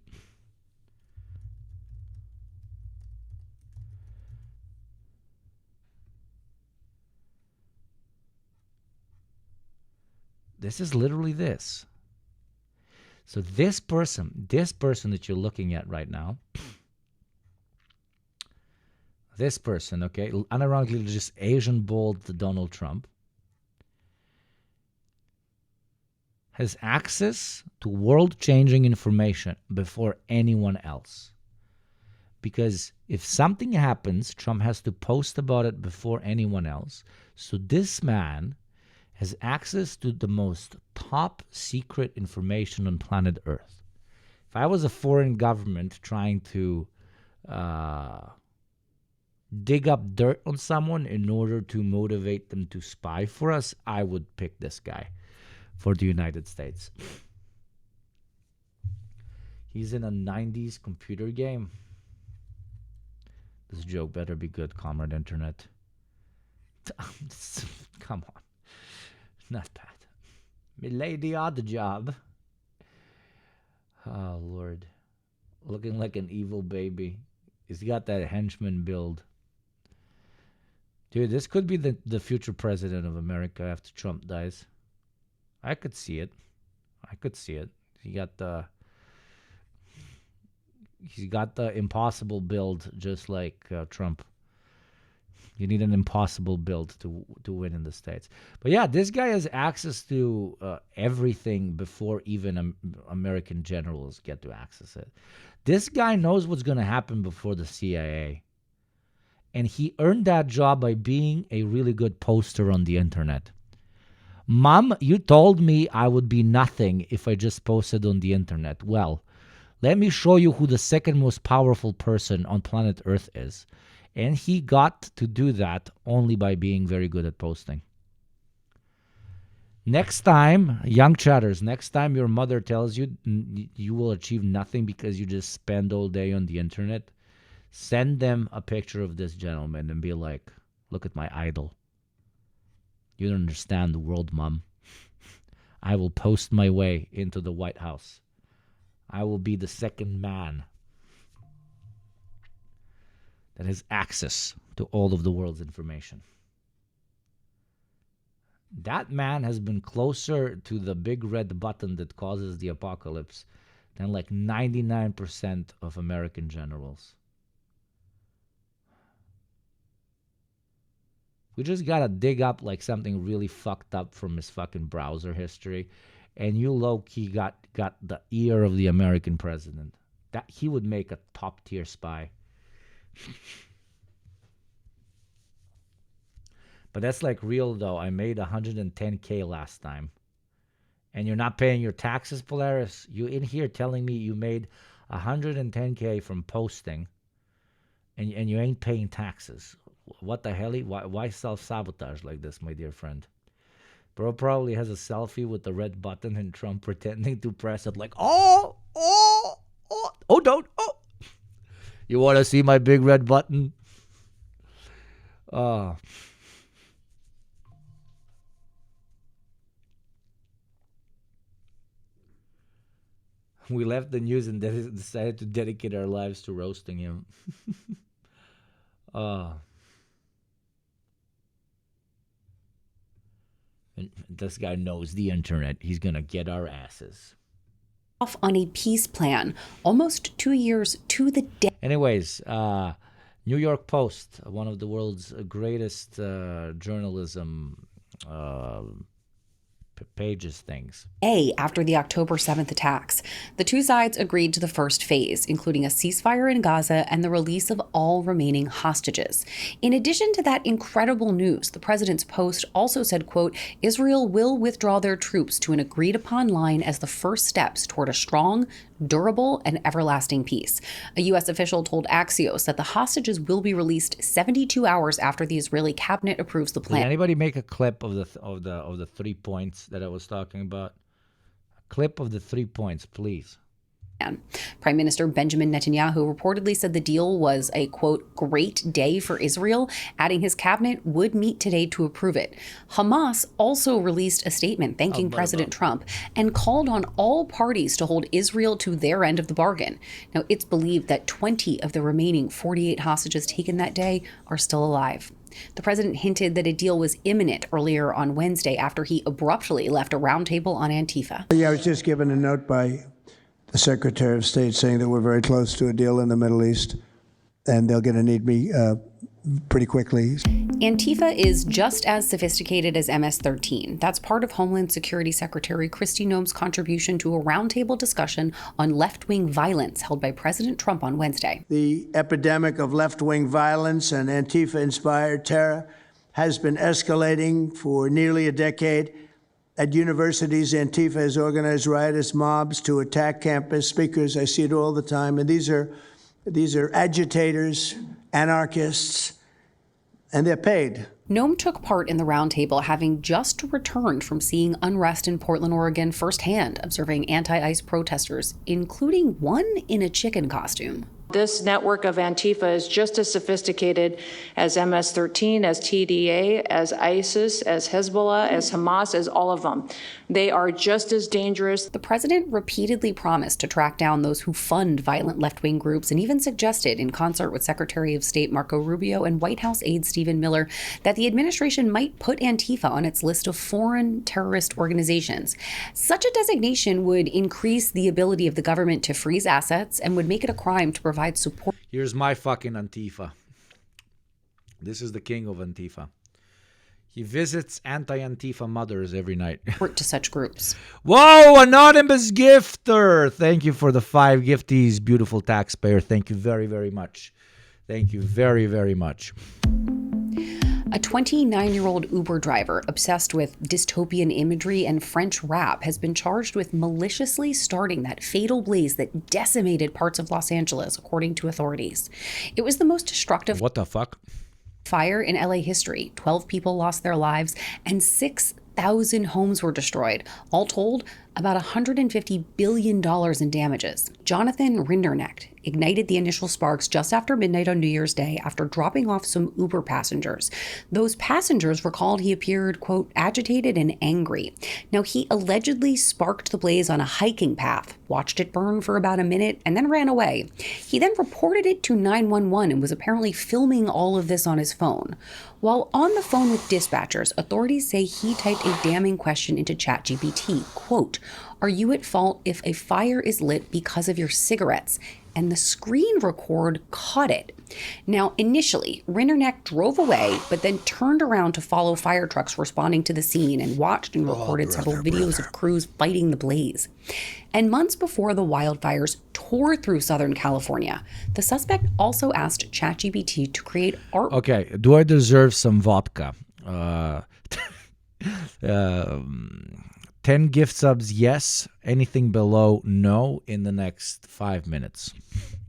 This is literally this. So this person that you're looking at right now, this person, okay, unironically just Asian bald Donald Trump, has access to world-changing information before anyone else. Because if something happens, Trump has to post about it before anyone else. So this man has access to the most top secret information on planet Earth. If I was a foreign government trying to dig up dirt on someone in order to motivate them to spy for us, I would pick this guy for the United States. He's in a 90s computer game. This joke better be good, comrade internet. Come on. Not bad. Milady odd job. Oh, Lord. Looking like an evil baby. He's got that henchman build. Dude, this could be the future president of America after Trump dies. I could see it. He's got the impossible build, just like Trump. You need an impossible build to win in the States. But yeah, this guy has access to everything before even American generals get to access it. This guy knows what's going to happen before the CIA. And he earned that job by being a really good poster on the internet. Mom, you told me I would be nothing if I just posted on the internet. Well, let me show you who the second most powerful person on planet Earth is. And he got to do that only by being very good at posting. Next time, young chatters, next time your mother tells you you will achieve nothing because you just spend all day on the internet, send them a picture of this gentleman and be like, look at my idol. You don't understand the world, Mom. I will post my way into the White House. I will be the second man that has access to all of the world's information. That man has been closer to the big red button that causes the apocalypse than like 99% of American generals. We just gotta dig up like something really fucked up from his fucking browser history, and you low-key got the ear of the American president. That he would make a top-tier spy. But that's like real though. I made 110K last time. And you're not paying your taxes, Polaris? You in here telling me you made 110K from posting and you ain't paying taxes. What the hell? Why self-sabotage like this, my dear friend? Bro probably has a selfie with the red button and Trump pretending to press it like, don't. You want to see my big red button? Oh. We left the news and decided to dedicate our lives to roasting him. And this guy knows the internet. He's going to get our asses. Off on a peace plan almost 2 years to the day. Anyways, New York Post, one of the world's greatest journalism pages things. After the October 7th attacks, the two sides agreed to the first phase, including a ceasefire in Gaza and the release of all remaining hostages. In addition to that incredible news, the president's post also said, quote, Israel will withdraw their troops to an agreed upon line as the first steps toward a strong, durable, and everlasting peace. A U.S. official told Axios that the hostages will be released 72 hours after the Israeli cabinet approves the plan. Did anybody make a clip of the 3 points that I was talking about? A clip of the 3 points, please. Prime Minister Benjamin Netanyahu reportedly said the deal was a, quote, great day for Israel, adding his cabinet would meet today to approve it. Hamas also released a statement thanking President Trump and called on all parties to hold Israel to their end of the bargain. Now, it's believed that 20 of the remaining 48 hostages taken that day are still alive. The president hinted that a deal was imminent earlier on Wednesday after he abruptly left a roundtable on Antifa. Yeah, I was just given a note by the Secretary of State saying that we're very close to a deal in the Middle East, and they're going to need me pretty quickly. Antifa is just as sophisticated as MS-13. That's part of Homeland Security Secretary Kristi Noem's contribution to a roundtable discussion on left-wing violence held by President Trump on Wednesday. The epidemic of left-wing violence and Antifa-inspired terror has been escalating for nearly a decade. At universities, Antifa has organized riotous mobs to attack campus speakers. I see it all the time. And these are agitators, anarchists, and they're paid. Noem took part in the roundtable, having just returned from seeing unrest in Portland, Oregon firsthand, observing anti-ICE protesters, including one in a chicken costume. This network of Antifa is just as sophisticated as MS-13, as TDA, as ISIS, as Hezbollah, as Hamas, as all of them. They are just as dangerous. The president repeatedly promised to track down those who fund violent left-wing groups and even suggested, in concert with Secretary of State Marco Rubio and White House aide Stephen Miller, that the administration might put Antifa on its list of foreign terrorist organizations. Such a designation would increase the ability of the government to freeze assets and would make it a crime to provide support. Here's my fucking Antifa. This is the king of Antifa. He visits anti-Antifa mothers every night. To such groups. Whoa, anonymous gifter. Thank you for the 5 gifties, beautiful taxpayer. Thank you very, very much. Thank you very, very much. A 29-year-old Uber driver obsessed with dystopian imagery and French rap has been charged with maliciously starting that fatal blaze that decimated parts of Los Angeles, according to authorities. It was the most destructive What the fuck? fire in LA history. 12 people lost their lives and 6,000 homes were destroyed. All told, about $150 billion in damages. Jonathan Rinderknecht ignited the initial sparks just after midnight on New Year's Day after dropping off some Uber passengers. Those passengers recalled he appeared, quote, agitated and angry. Now, he allegedly sparked the blaze on a hiking path, watched it burn for about a minute, and then ran away. He then reported it to 911 and was apparently filming all of this on his phone. While on the phone with dispatchers, authorities say he typed a damning question into ChatGPT, quote, are you at fault if a fire is lit because of your cigarettes? And the screen record caught it. Now, initially, Rinderknecht drove away, but then turned around to follow fire trucks responding to the scene and watched and recorded several videos of crews fighting the blaze. And months before the wildfires tore through Southern California, the suspect also asked ChatGPT to create art. Okay, do I deserve some vodka? 10 gift subs, yes. Anything below, no, in the next 5 minutes.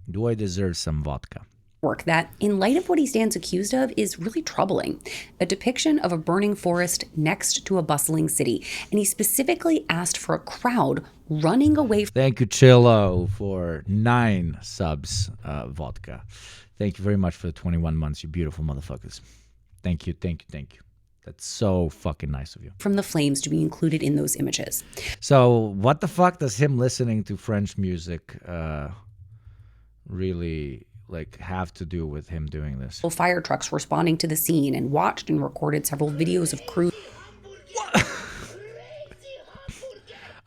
Do I deserve some vodka? Work that, in light of what he stands accused of, is really troubling. A depiction of a burning forest next to a bustling city. And he specifically asked for a crowd running away. Thank you, Chillo, for 9 subs, vodka. Thank you very much for the 21 months, you beautiful motherfuckers. Thank you. That's so fucking nice of you. From the flames to be included in those images. So what the fuck does him listening to French music really like have to do with him doing this? Fire trucks responding to the scene and watched and recorded several videos of crews.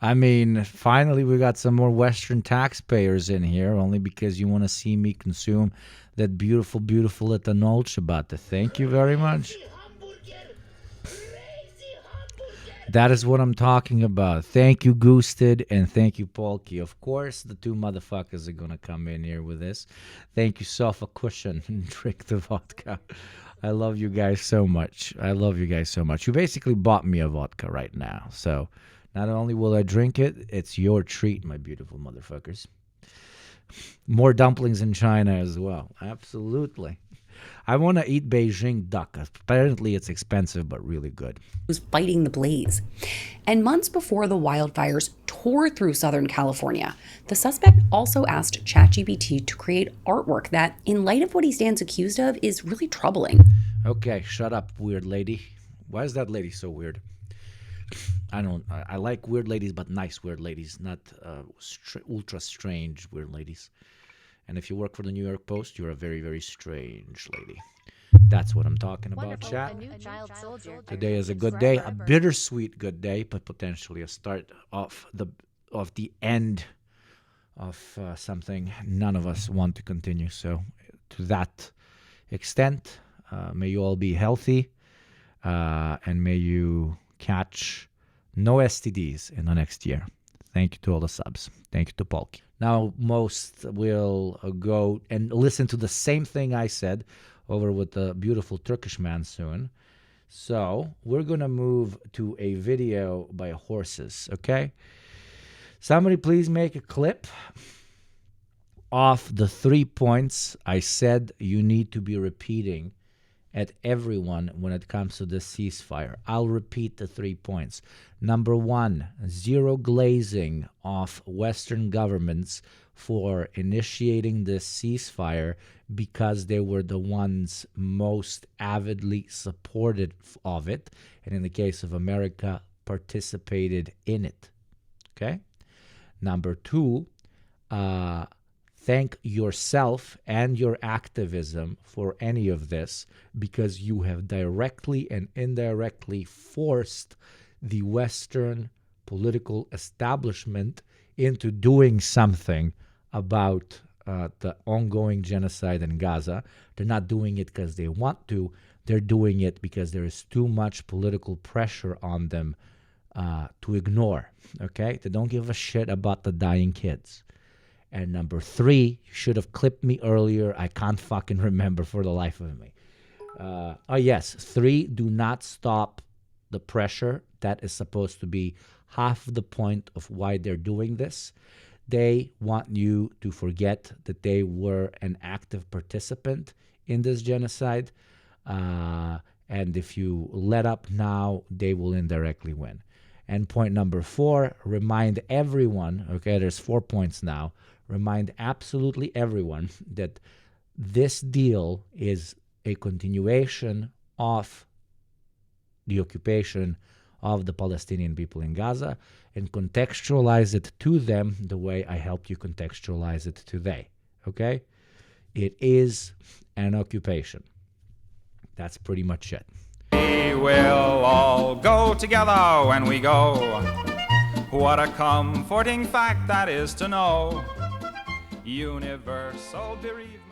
I mean, finally we got some more Western taxpayers in here, only because you want to see me consume that beautiful, beautiful ethanol ciabatta. Thank you very much. That is what I'm talking about. Thank you, Goosted, and thank you, Polky. Of course, the two motherfuckers are going to come in here with this. Thank you, Sofa Cushion, and drink the vodka. I love you guys so much. You basically bought me a vodka right now. So not only will I drink it, it's your treat, my beautiful motherfuckers. More dumplings in China as well. Absolutely. I want to eat Beijing duck. Apparently it's expensive, but really good. Was fighting the blaze. And months before the wildfires tore through Southern California, the suspect also asked ChatGPT to create artwork that, in light of what he stands accused of, is really troubling. Okay, shut up, weird lady. Why is that lady so weird? I like weird ladies, but nice weird ladies, not ultra strange weird ladies. And if you work for the New York Post, you're a very, very strange lady. That's what I'm talking about, chat. Today is a good day, a bittersweet good day, but potentially a start of the end of something none of us want to continue. So to that extent, may you all be healthy, and may you catch no STDs in the next year. Thank you to all the subs. Thank you to Polky. Now, most will go and listen to the same thing I said over with the beautiful Turkish man soon. So we're going to move to a video by horses, okay? Somebody please make a clip of the 3 points I said you need to be repeating at everyone when it comes to the ceasefire. I'll repeat the 3 points. Number 1, zero glazing of Western governments for initiating this ceasefire because they were the ones most avidly supported of it, and in the case of America, participated in it. Okay? Number 2, thank yourself and your activism for any of this, because you have directly and indirectly forced the Western political establishment into doing something about the ongoing genocide in Gaza. They're not doing it because they want to. They're doing it because there is too much political pressure on them to ignore. Okay? They don't give a shit about the dying kids. And number 3, you should have clipped me earlier. I can't fucking remember for the life of me. 3, do not stop the pressure. That is supposed to be half the point of why they're doing this. They want you to forget that they were an active participant in this genocide. And if you let up now, they will indirectly win. And point number 4, remind everyone, okay, there's 4 points now, remind absolutely everyone that this deal is a continuation of the occupation of the Palestinian people in Gaza, and contextualize it to them the way I helped you contextualize it today, okay? It is an occupation. That's pretty much it. We will all go together when we go. What a comforting fact that is to know. Universal bereavement.